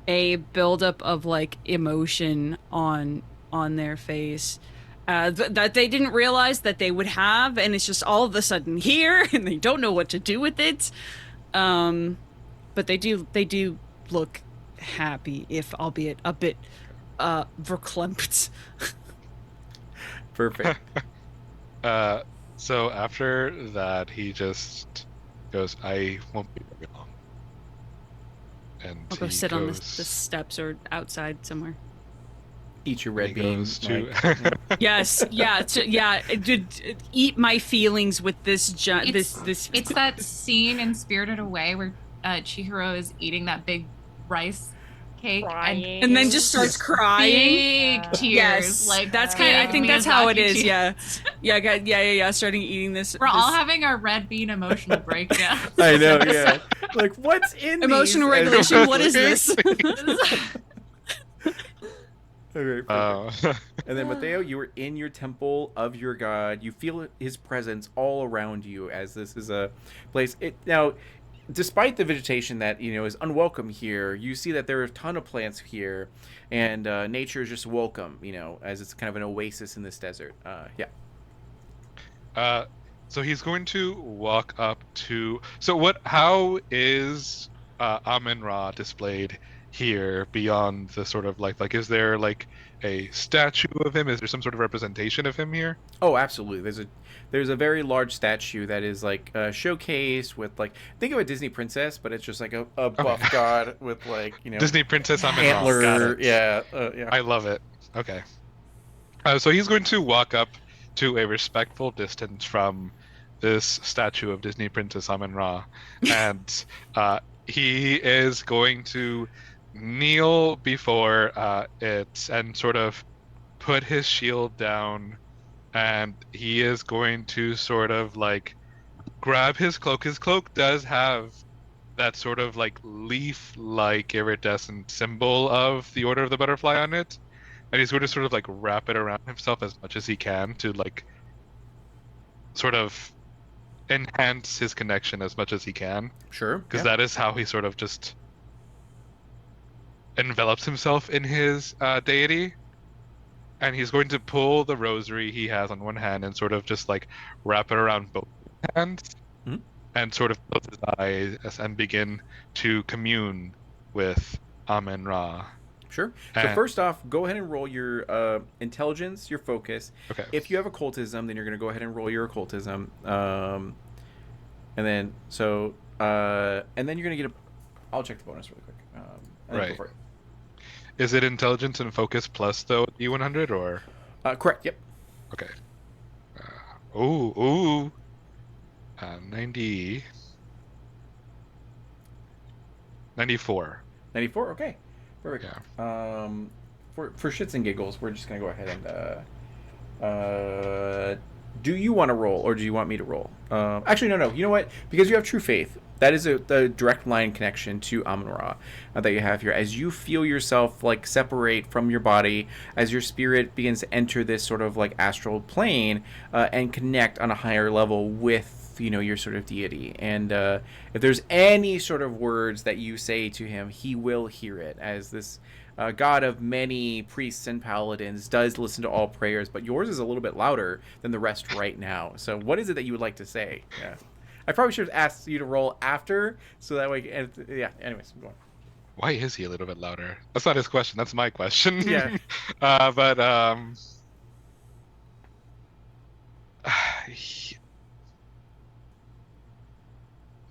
a buildup of like emotion on their face that they didn't realize that they would have, and it's just all of a sudden here, and they don't know what to do with it. But they do look happy, if albeit a bit verklempt. Perfect. So after that, he just goes, "I won't be very long." And I'll go he sit on the goes, steps or outside somewhere. Eat your he red bean. goes to Yes, yeah, eat my feelings with this this. It's that scene in Spirited Away where Chihiro is eating that big rice cake And then just starts big crying. tears. Yes, Like that's kind of. I big think that's how it Miyazaki is. tears. Yeah. Starting eating this. We're all having our red bean emotional breakdown. I know, yeah. Like, what's in emotional these? regulation. What is this? Okay, perfect. And then Mateo, you are in your temple of your god. You feel his presence all around you, as this is a place. Now, despite the vegetation that is unwelcome here, you see that there are a ton of plants here, and nature is just welcome. As it's kind of an oasis in this desert. So he's going to walk up to. So how is Amun-Ra displayed here beyond the sort of like is there like a statue of him? Is there some sort of representation of him here? Oh, absolutely. There's a very large statue that is like showcased with like, think of a Disney princess, but it's just like a buff god with like Disney princess Amun-Ra. antler. Got it. Yeah. I love it. Okay. So he's going to walk up to a respectful distance from this statue of Disney princess Amun-Ra, and he is going to kneel before it and sort of put his shield down, and he is going to sort of like grab his cloak. His cloak does have that sort of like leaf-like iridescent symbol of the Order of the Butterfly on it, and he's going to sort of like wrap it around himself as much as he can to like sort of enhance his connection as much as he can. Sure. Because that is how he sort of just envelops himself in his deity. And he's going to pull the rosary he has on one hand and sort of just like wrap it around both hands, and sort of close his eyes and begin to commune with Amun-Ra. Sure. So first off, go ahead and roll your intelligence, your focus. Okay. If you have occultism, then you're going to go ahead and roll your occultism. And then and then you're going to get I'll check the bonus really quick. Right. Go for it. Is it intelligence and focus plus the D100 or? Correct. Yep. Okay. 90. 94. 94. Okay. Perfect. Yeah. For shits and giggles, we're just gonna go ahead and do you want to roll or do you want me to roll? Actually, no. You know what? Because you have true faith, that is a direct line connection to Amun-Ra that you have here. As you feel yourself like separate from your body, as your spirit begins to enter this sort of like astral plane and connect on a higher level with your sort of deity, and if there's any sort of words that you say to him, he will hear it, as this god of many priests and paladins does listen to all prayers, but yours is a little bit louder than the rest right now. So what is it that you would like to say? Yeah, I probably should have asked you to roll after, so that way. Anyways, I'm going. Why is he a little bit louder? That's not his question. That's my question. Yeah.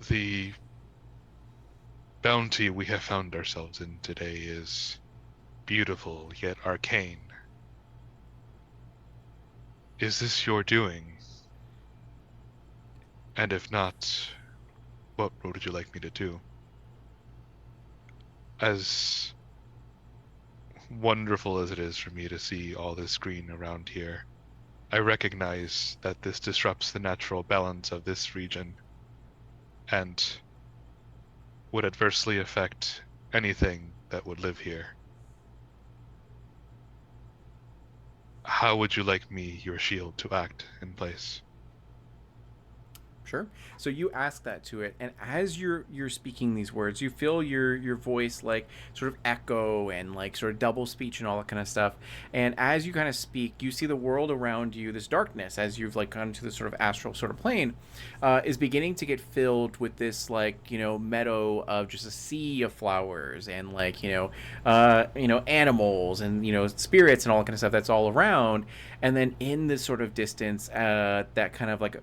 The bounty we have found ourselves in today is beautiful yet arcane. Is this your doing? And if not, what would you like me to do? As wonderful as it is for me to see all this green around here, I recognize that this disrupts the natural balance of this region and would adversely affect anything that would live here. How would you like me, your shield, to act in place? Sure. So you ask that to it, and as you're speaking these words, you feel your voice like sort of echo and like sort of double speech and all that kind of stuff. And as you kind of speak, you see the world around you, this darkness, as you've like gone to this sort of astral sort of plane, is beginning to get filled with this like meadow of just a sea of flowers and like animals and spirits and all that kind of stuff that's all around. And then in this sort of distance, that kind of like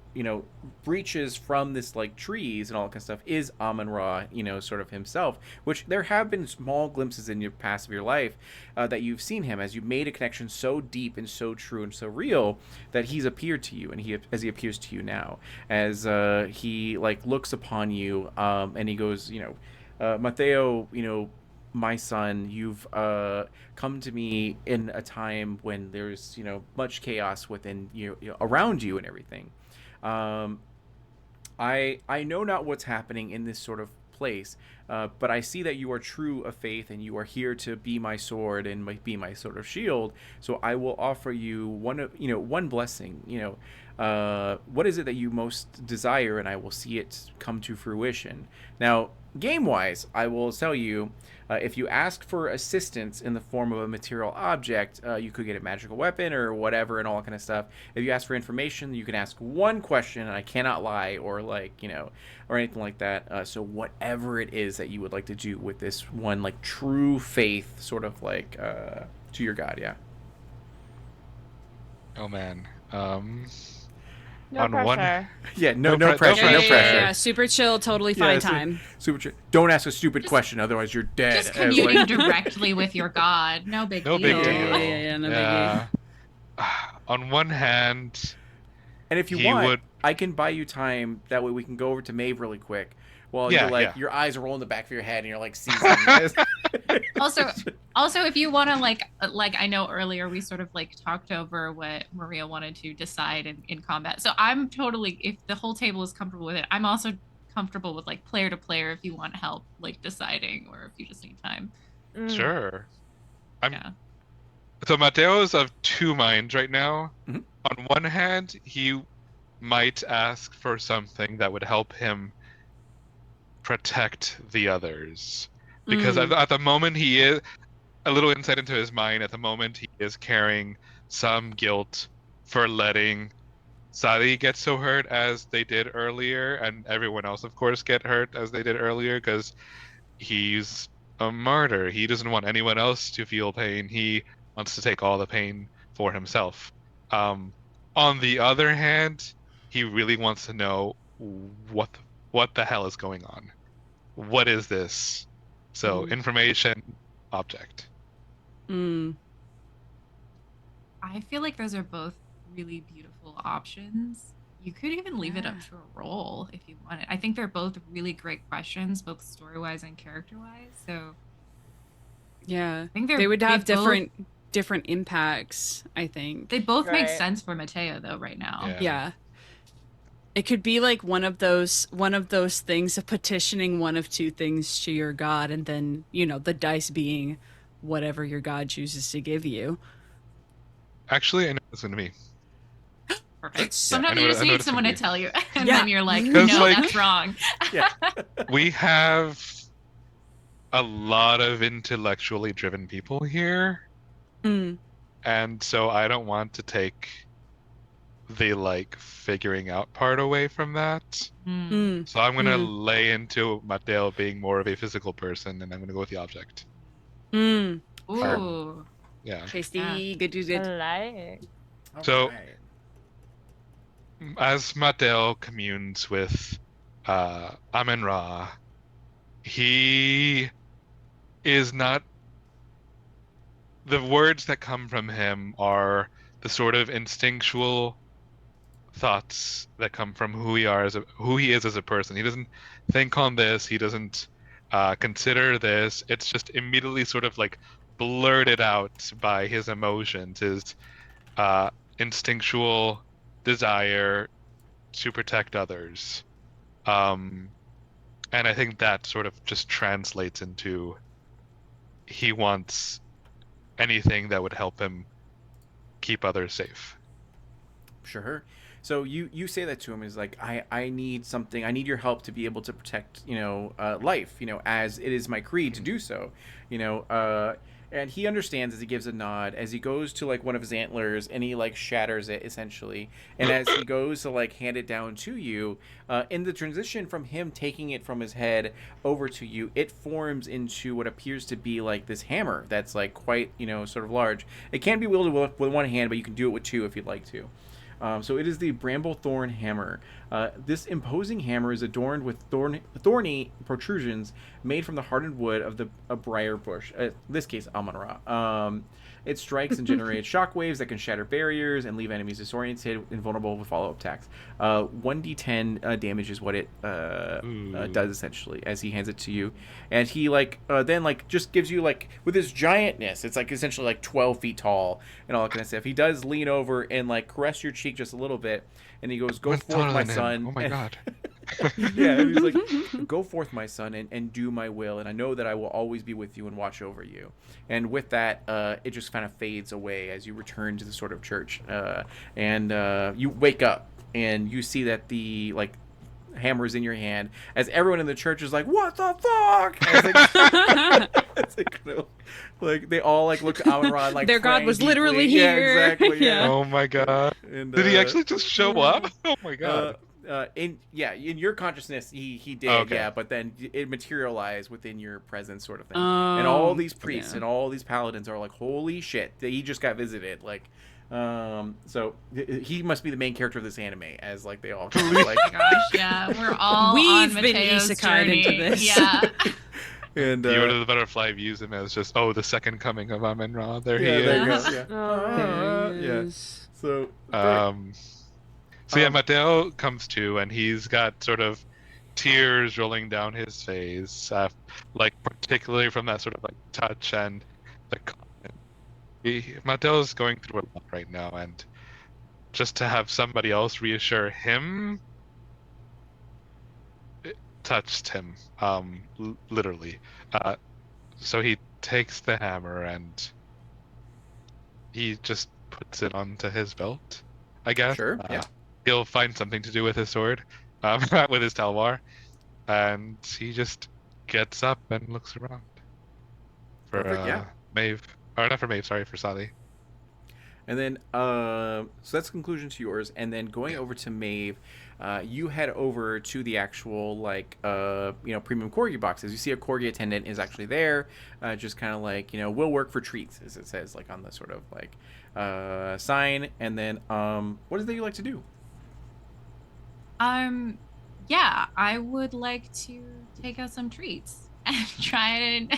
reaches from this like trees and all that kind of stuff is Amon Ra, sort of himself. Which there have been small glimpses in your past of your life that you've seen him as you made a connection so deep and so true and so real that he's appeared to you, and as he appears to you now, as he like looks upon you, and he goes, Mateo, my son, you've come to me in a time when there's much chaos within around you and everything. Um, I know not what's happening in this sort of place, but I see that you are true of faith and you are here to be my sword and be my sort of shield. So I will offer you one blessing. What is it that you most desire, and I will see it come to fruition. Now, game wise, I will tell you. If you ask for assistance in the form of a material object, you could get a magical weapon or whatever and all that kind of stuff. If you ask for information, you can ask one question, and I cannot lie or or anything like that. So whatever it is that you would like to do with this one, like true faith, sort of like to your god, yeah. Oh man. No On pressure. one, Yeah, No no pre- no pressure, no pressure. pressure. Yeah, super chill, totally fine so- time. Don't ask a stupid question, otherwise you're dead. Just As, communing directly with your god. No big no deal. big deal. Yeah, no biggie. On one hand, And if you He want, would- I can buy you time. That way we can go over to Maeve really quick. While Yeah, you're like, yeah. your eyes are rolling the back of your head and you're like seizing this. Also, if you want to like I know earlier we sort of like talked over what Maria wanted to decide in combat. So I'm totally, if the whole table is comfortable with it, I'm also comfortable with like player to player if you want help like deciding or if you just need time. sure. Yeah. So Mateo's of two minds right now. Mhm. On one hand, he might ask for something that would help him protect the others. Because at the moment he is, a little insight into his mind, at the moment he is carrying some guilt for letting Sadi get so hurt as they did earlier, and everyone else, of course, get hurt as they did earlier, because he's a martyr. He doesn't want anyone else to feel pain. He wants to take all the pain for himself. On the other hand, he really wants to know what the hell is going on. What is this? So information, object. Mm. I feel like those are both really beautiful options. You could even leave it up to a roll if you wanted. I think they're both really great questions, both story-wise and character-wise. So Yeah, I think they would have they both- different impacts. I think. They both make Right. sense for Mateo though right now. Yeah. It could be like one of those things of petitioning one of two things to your god, and then the dice being whatever your god chooses to give you. Actually, I know what it's going to be. Perfect. Yeah, Sometimes I know you what- just I know need what it's someone gonna to be. tell you, and Yeah. then you're like, Because, no, like- that's wrong. Yeah. We have a lot of intellectually driven people here, Mm. and so I don't want to take the like figuring out part away from that. Hmm. Mm. So I'm going to lay into Mateo being more of a physical person, and I'm going to go with the object. Mm. Ooh. Yeah. Tasty. Yeah. Good. I like. So- Alright. As Mateo communes with Amen-Ra, he is not. The words that come from him are the sort of instinctual thoughts that come from who he is as a person. He doesn't think on this. He doesn't consider this. It's just immediately sort of like blurted out by his emotions, his instinctual desire to protect others. And I think that sort of just translates into he wants anything that would help him keep others safe. Sure. So you say that to him is like, I need something. I need your help to be able to protect, life, as it is my creed to do so, and he understands as he gives a nod, as he goes to like one of his antlers and he like shatters it essentially. And as he goes to like hand it down to you, in the transition from him taking it from his head over to you, it forms into what appears to be like this hammer that's like quite, sort of large. It can be wielded with one hand, but you can do it with two if you'd like to. So it is the Bramble Thorn Hammer. This imposing hammer is adorned with thorny protrusions made from the hardened wood of a briar bush. In this case, Amon-Ra. It strikes and generates shockwaves that can shatter barriers and leave enemies disoriented and vulnerable with follow-up attacks. 1d10 damage is what it does essentially as he hands it to you, and he then just gives you with his giantness. It's essentially 12 feet tall and all that kind of stuff. He does lean over and caress your cheek just a little bit, and he goes, "Go forth, my son." Oh my god. Yeah, and he's like, "Go forth, my son, and do my will, and I know that I will always be with you and watch over you." And with that, it just kind of fades away as you return to the sort of church, and you wake up and you see that the hammer is in your hand, as everyone in the church is like, "What the fuck?" They all look to Amon-Ra their god was deeply. literally here. Yeah, exactly. Yeah. Oh my god. And, Did he actually just show up? Oh my god. in your consciousness he did. Okay. Yeah, but then it materialized within your presence, sort of thing. And all these priests and all these paladins are like, holy shit, he just got visited. So he must be the main character of this anime, as they all kind of, Oh my gosh, yeah, we're all We've on been Mateo's isekai'd journey. into this. Yeah. and The Order of the Butterfly views him as just, the second coming of Amon-Ra. There he is. there you go. Yeah. There he Yeah. is. So Mateo comes to, and he's got sort of tears rolling down his face, particularly from that sort of touch and the comment. Mateo's going through a lot right now, and just to have somebody else reassure him, it touched him, literally. So he takes the hammer and he just puts it onto his belt, I guess. Sure. Yeah. He'll find something to do with his sword, with his talwar, and he just gets up and looks around for Perfect, yeah. Maeve, or not for Maeve, sorry, for Sally. And then, so that's the conclusion to yours. And then going over to Maeve, you head over to the actual, premium corgi boxes. You see a corgi attendant is actually there, just kind of will work for treats, as it says, on the sort of, sign. And then, what is it that you like to do? Yeah, I would like to take out some treats and try and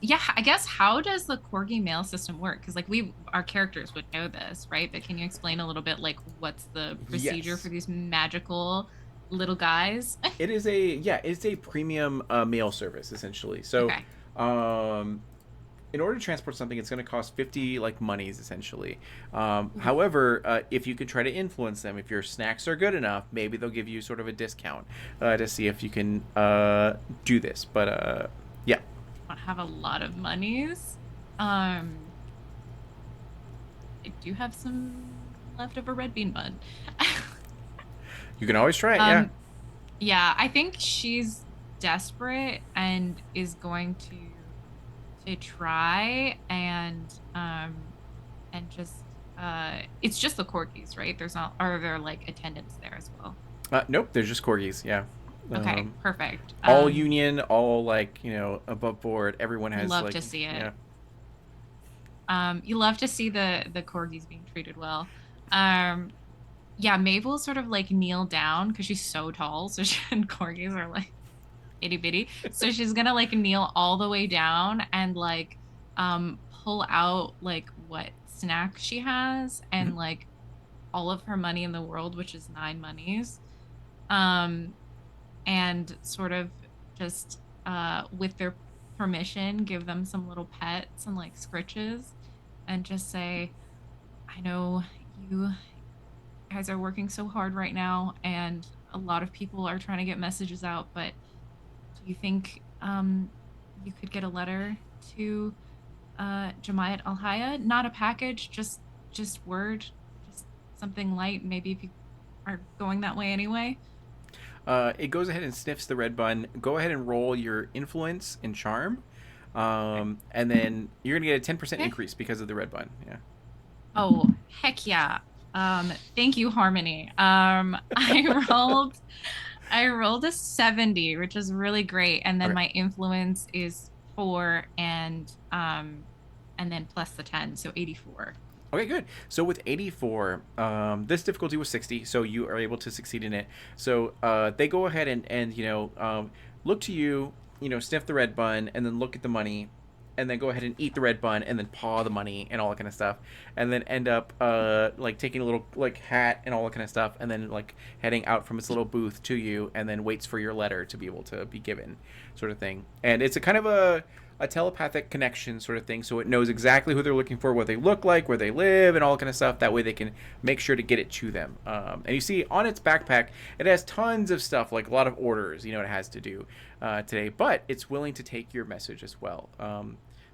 yeah, I guess, how does the corgi mail system work? Because our characters would know this, right? But can you explain a little bit what's the procedure for these magical little guys? It's a premium mail service, essentially. So Okay. In order to transport something, it's going to cost 50 monies, essentially. However, if you could try to influence them, if your snacks are good enough, maybe they'll give you sort of a discount to see if you can do this. But yeah. I have a lot of monies. I do have some leftover red bean bun. You can always try it, yeah. Yeah, I think she's desperate and is going to try and just it's just the corgis, right? Are there attendants there as well? Nope, they're just corgis, yeah. Okay, perfect. All union, all above board. Everyone has love to see it. Yeah. You love to see the corgis being treated well. Yeah, Maeve will sort of kneel down because she's so tall, so and corgis are itty bitty. So she's gonna kneel all the way down and pull out like what snack she has and Mhm. like all of her money in the world, which is 9 monies. Um, and sort of just with their permission give them some little pets and like scritches and just say, I know you guys are working so hard right now and a lot of people are trying to get messages out, but do you think you could get a letter to Jamiat Al Haya? Not a package, just word, just something light. Maybe if you are going that way anyway. It goes ahead and sniffs the red bun. Go ahead and roll your influence and charm. And then you're going to get a 10% Okay. increase because of the red bun. Yeah. Oh, heck yeah. Thank you, Harmony. I rolled a 70, which is really great. And then Okay. my influence is 4 and then plus the 10, so 84. Okay, good. So with 84, this difficulty was 60, so you are able to succeed in it. So they go ahead and look to you, sniff the red bun, and then look at the money, and then go ahead and eat the red bun, and then paw the money and all that kind of stuff, and then end up like taking a little like hat and all that kind of stuff, and then like heading out from its little booth to you, and then waits for your letter to be able to be given, sort of thing. And it's a kind of a telepathic connection sort of thing, so it knows exactly who they're looking for, what they look like, where they live, and all kind of stuff. That way they can make sure to get it to them. And you see on its backpack, it has tons of stuff, like a lot of orders, it has to do today, but it's willing to take your message as well.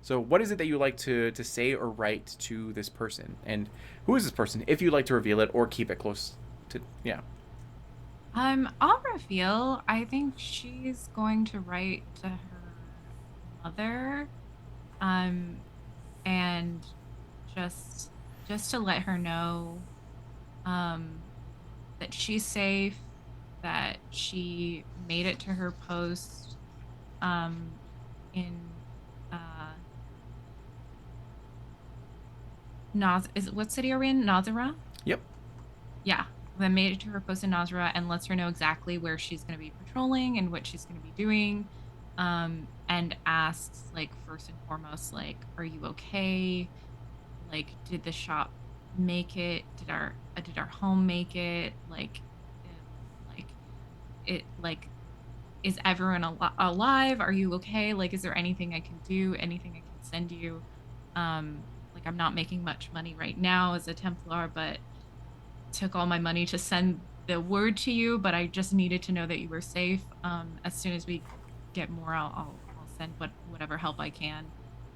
So what is it that you like to say or write to this person? And who is this person, if you'd like to reveal it or keep it close to, yeah. I'll reveal. I think she's going to write to her mother, um, and just to let her know, um, that she's safe, that she made it to her post, in uh, what city are we in? Nazara? Yep. Yeah, then made it to her post in Nazra and lets her know exactly where she's going to be patrolling and what she's going to be doing. And asks, like, first and foremost, like, are you okay? Like, did the shop make it? Did our home make it? Like, like it like is everyone alive? Are you okay? Like, is there anything I can do? Anything I can send you? Like, I'm not making much money right now as a Templar, but took all my money to send the word to you, but I just needed to know that you were safe. As soon as we get more, I'll send whatever help I can.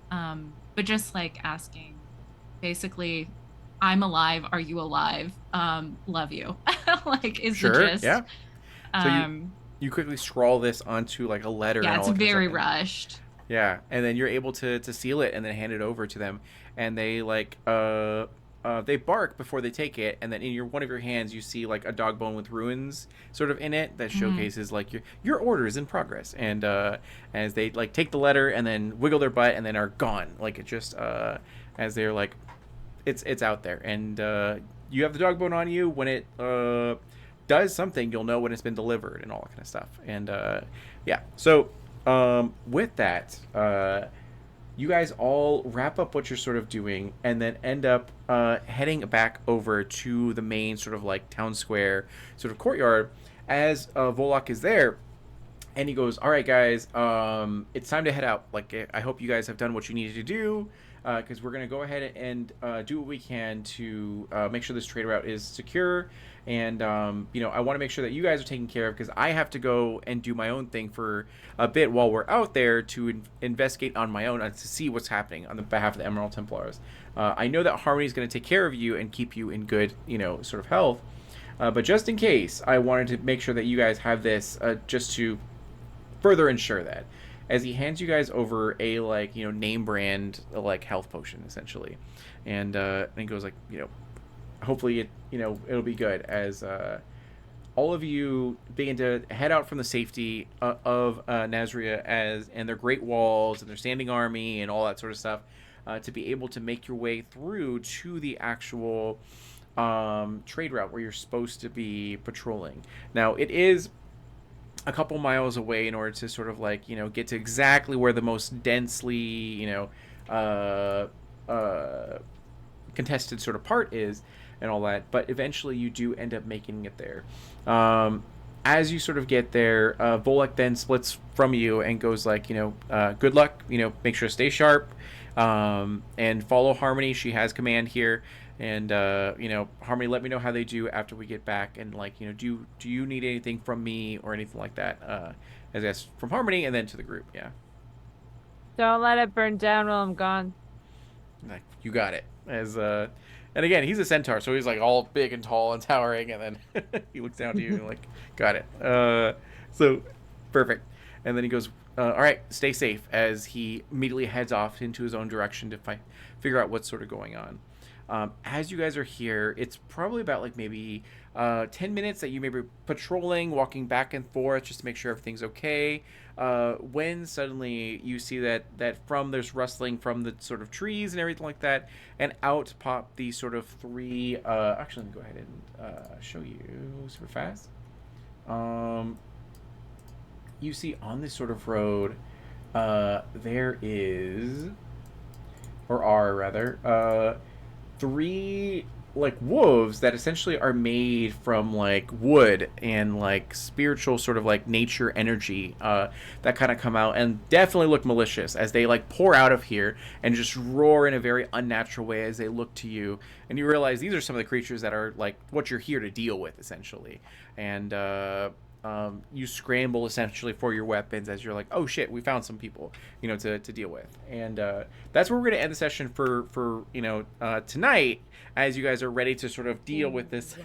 But just like asking, basically, I'm alive. Are you alive? Love you. Like is the Sure. gist. Yeah. So Um, you quickly scrawl this onto like a letter yeah, and it's all that kind of very stuff. rushed. Yeah, and then you're able to seal it and then hand it over to them, and they like they bark before they take it, and then in one of your hands you see like a dog bone with runes sort of in it that Mhm. showcases like your order is in progress, and as they like take the letter and then wiggle their butt and then are gone, like it just as they're like it's out there, and you have the dog bone on you. When it does something, you'll know when it's been delivered and all that kind of stuff, and yeah. So with that, you guys all wrap up what you're sort of doing and then end up heading back over to the main sort of like town square sort of courtyard as Volok is there, and he goes, all right guys, it's time to head out. Like, I hope you guys have done what you needed to do, because we're going to go ahead and do what we can to make sure this trade route is secure. And I want to make sure that you guys are taken care of, because I have to go and do my own thing for a bit while we're out there to investigate on my own, to see what's happening on the behalf of the Emerald Templars. I know that Harmony is going to take care of you and keep you in good sort of health, but just in case, I wanted to make sure that you guys have this, just to further ensure that. As he hands you guys over a name brand like health potion essentially, and he goes like, hopefully it'll be good, as all of you begin to head out from the safety of Nazria and their great walls and their standing army and all that sort of stuff, to be able to make your way through to the actual trade route where you're supposed to be patrolling. Now, it is a couple miles away in order to sort of get to exactly where the most densely contested sort of part is and all that, but eventually you do end up making it there. As you sort of get there, Volek then splits from you and goes like, good luck, make sure to stay sharp, and follow Harmony. She has command here, and Harmony, let me know how they do after we get back, and like, do you need anything from me or anything like that? As I guess from Harmony and then to the group, yeah. Don't let it burn down while I'm gone. Like, you got it. And again, he's a centaur, so he's like all big and tall and towering, and then he looks down to you and like, got it. So perfect. And then he goes, all right, stay safe, as he immediately heads off into his own direction to figure out what's sort of going on. As you guys are here, it's probably about like maybe 10 minutes that you may be patrolling, walking back and forth just to make sure everything's okay. When suddenly you see that there's rustling from the sort of trees and everything like that, and out pop these sort of three. Actually, let me go ahead and show you super fast. You see on this sort of road, there is, or are rather, three like wolves that essentially are made from like wood and like spiritual sort of like nature energy that kind of come out and definitely look malicious as they like pour out of here and just roar in a very unnatural way as they look to you, and you realize these are some of the creatures that are like what you're here to deal with essentially. And you scramble essentially for your weapons as you're like, oh shit, we found some people, to deal with. And that's where we're going to end the session for tonight, as you guys are ready to sort of deal with this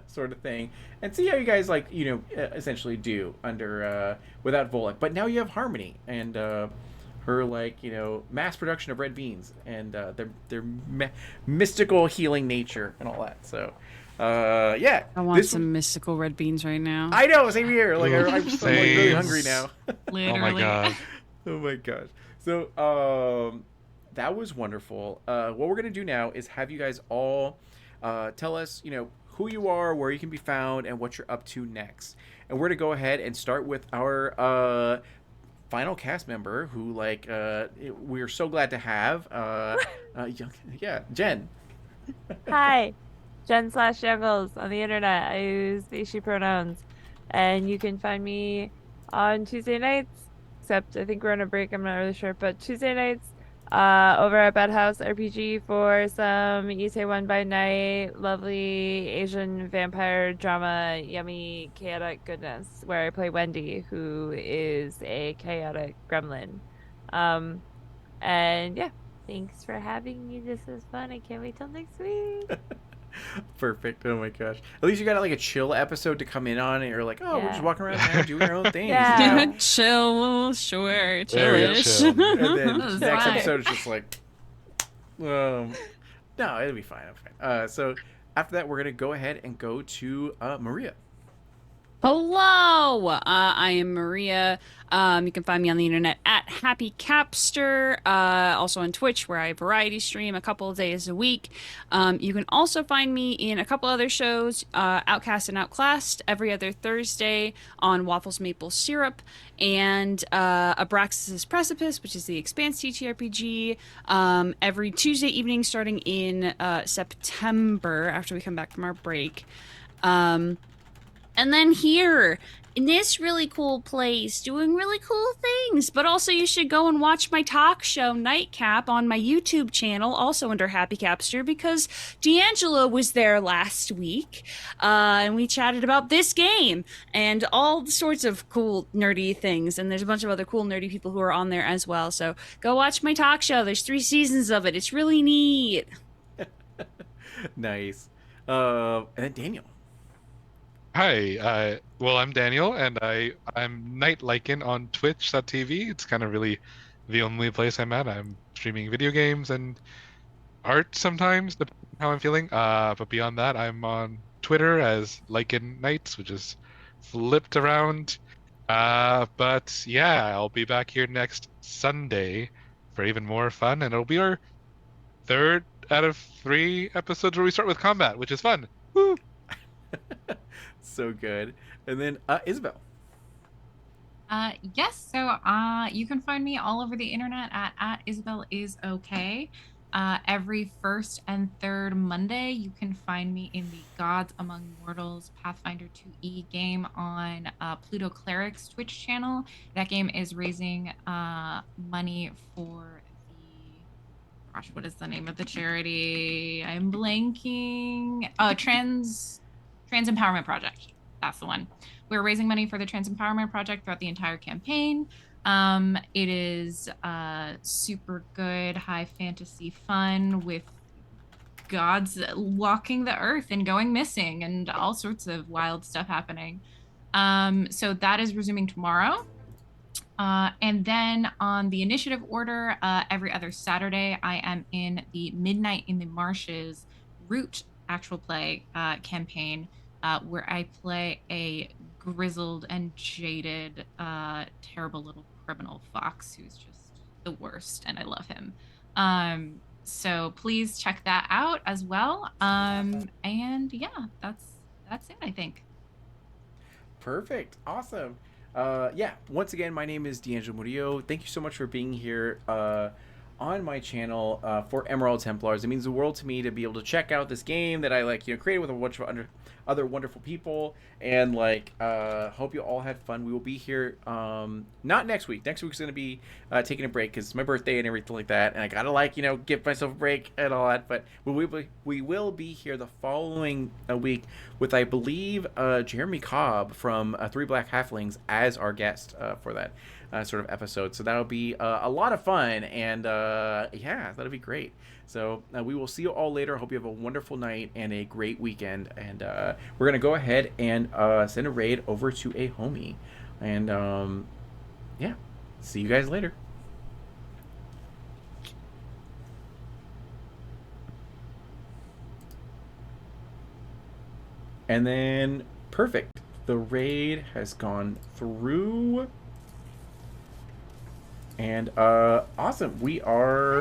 sort of thing and see how you guys like, essentially do under without Volek. But now you have Harmony and her like, mass production of red beans and their mystical healing nature and all that. So yeah, I want some mystical red beans right now. I know, same here. Like I'm just like really hungry now. Literally. Oh my god. Oh my gosh. So that was wonderful. What we're gonna do now is have you guys all tell us, who you are, where you can be found, and what you're up to next. And we're gonna go ahead and start with our final cast member, who like we're so glad to have. Yeah, Jen. Hi, Jen/Youngles on the internet. I use they, she pronouns. And you can find me on Tuesday nights, except I think we're on a break, I'm not really sure, but Tuesday nights over at Bad House RPG for some Itaewon by Night, lovely Asian vampire drama, yummy chaotic goodness, where I play Wendy, who is a chaotic gremlin. And yeah, thanks for having me. This is fun. I can't wait till next week. Perfect. Oh my gosh. At least you got like a chill episode to come in on, and you're like, oh, we're just Yeah. walking around town doing our own things. Yeah. Chill, sure, Very chillish. chill. And then That was next fine. episode is just like, no, it'll be fine. So after that, we're gonna go ahead and go to Maria. Hello, I am Maria. You can find me on the internet at Happy Capster, also on Twitch, where I variety stream a couple of days a week. You can also find me in a couple other shows, Outcast and Outclassed, every other Thursday on Waffles Maple Syrup, and Abraxas' Precipice, which is the Expanse TTRPG, every Tuesday evening starting in September after we come back from our break. And then here, in this really cool place, doing really cool things. But also you should go and watch my talk show, Nightcap, on my YouTube channel, also under Happy Capster, because D'Angelo was there last week. And we chatted about this game and all sorts of cool, nerdy things. And there's a bunch of other cool, nerdy people who are on there as well. So go watch my talk show. There's 3 seasons of it. It's really neat. Nice. And then Daniel. Hi, well, I'm Daniel, and I'm Night Lycan on Twitch.tv. It's kind of really the only place I'm at. I'm streaming video games and art sometimes, depending on how I'm feeling. But beyond that, I'm on Twitter as Lycan Nights, which is flipped around. But yeah, I'll be back here next Sunday for even more fun, and it'll be our 3rd out of 3 episodes where we start with combat, which is fun. Woo! So good. And then Isabel. Yes, so you can find me all over the internet at Isabel is okay. Every first and third Monday, you can find me in the Gods Among Mortals Pathfinder 2E game on Pluto Cleric's Twitch channel. That game is raising money for the, gosh, what is the name of the charity? I'm blanking. Trans Empowerment Project. That's the one. We're raising money for the Trans Empowerment Project throughout the entire campaign. It is super good, high fantasy fun with gods walking the earth and going missing and all sorts of wild stuff happening. So that is resuming tomorrow. And then on the initiative order, every other Saturday, I am in the Midnight in the Marshes Root actual play campaign, where I play a grizzled and jaded, terrible little criminal fox who's just the worst, and I love him. So please check that out as well. And yeah, that's it, I think. Perfect. Awesome. Yeah, once again, my name is D'Angelo Murillo. Thank you so much for being here on my channel for Emerald Templars. It means the world to me to be able to check out this game that I created with a bunch of other wonderful people, and hope you all had fun. We will be here not next week. Next week's gonna be taking a break because it's my birthday and everything like that, and I gotta give myself a break and all that. But we will be here the following week with, I believe, Jeremy Cobb from Three Black Halflings as our guest for that sort of episode. So that'll be a lot of fun, and yeah, that'll be great. So we will see you all later. Hope you have a wonderful night and a great weekend. And we're going to go ahead and send a raid over to a homie. And yeah, see you guys later. And then, perfect. The raid has gone through. And awesome. We are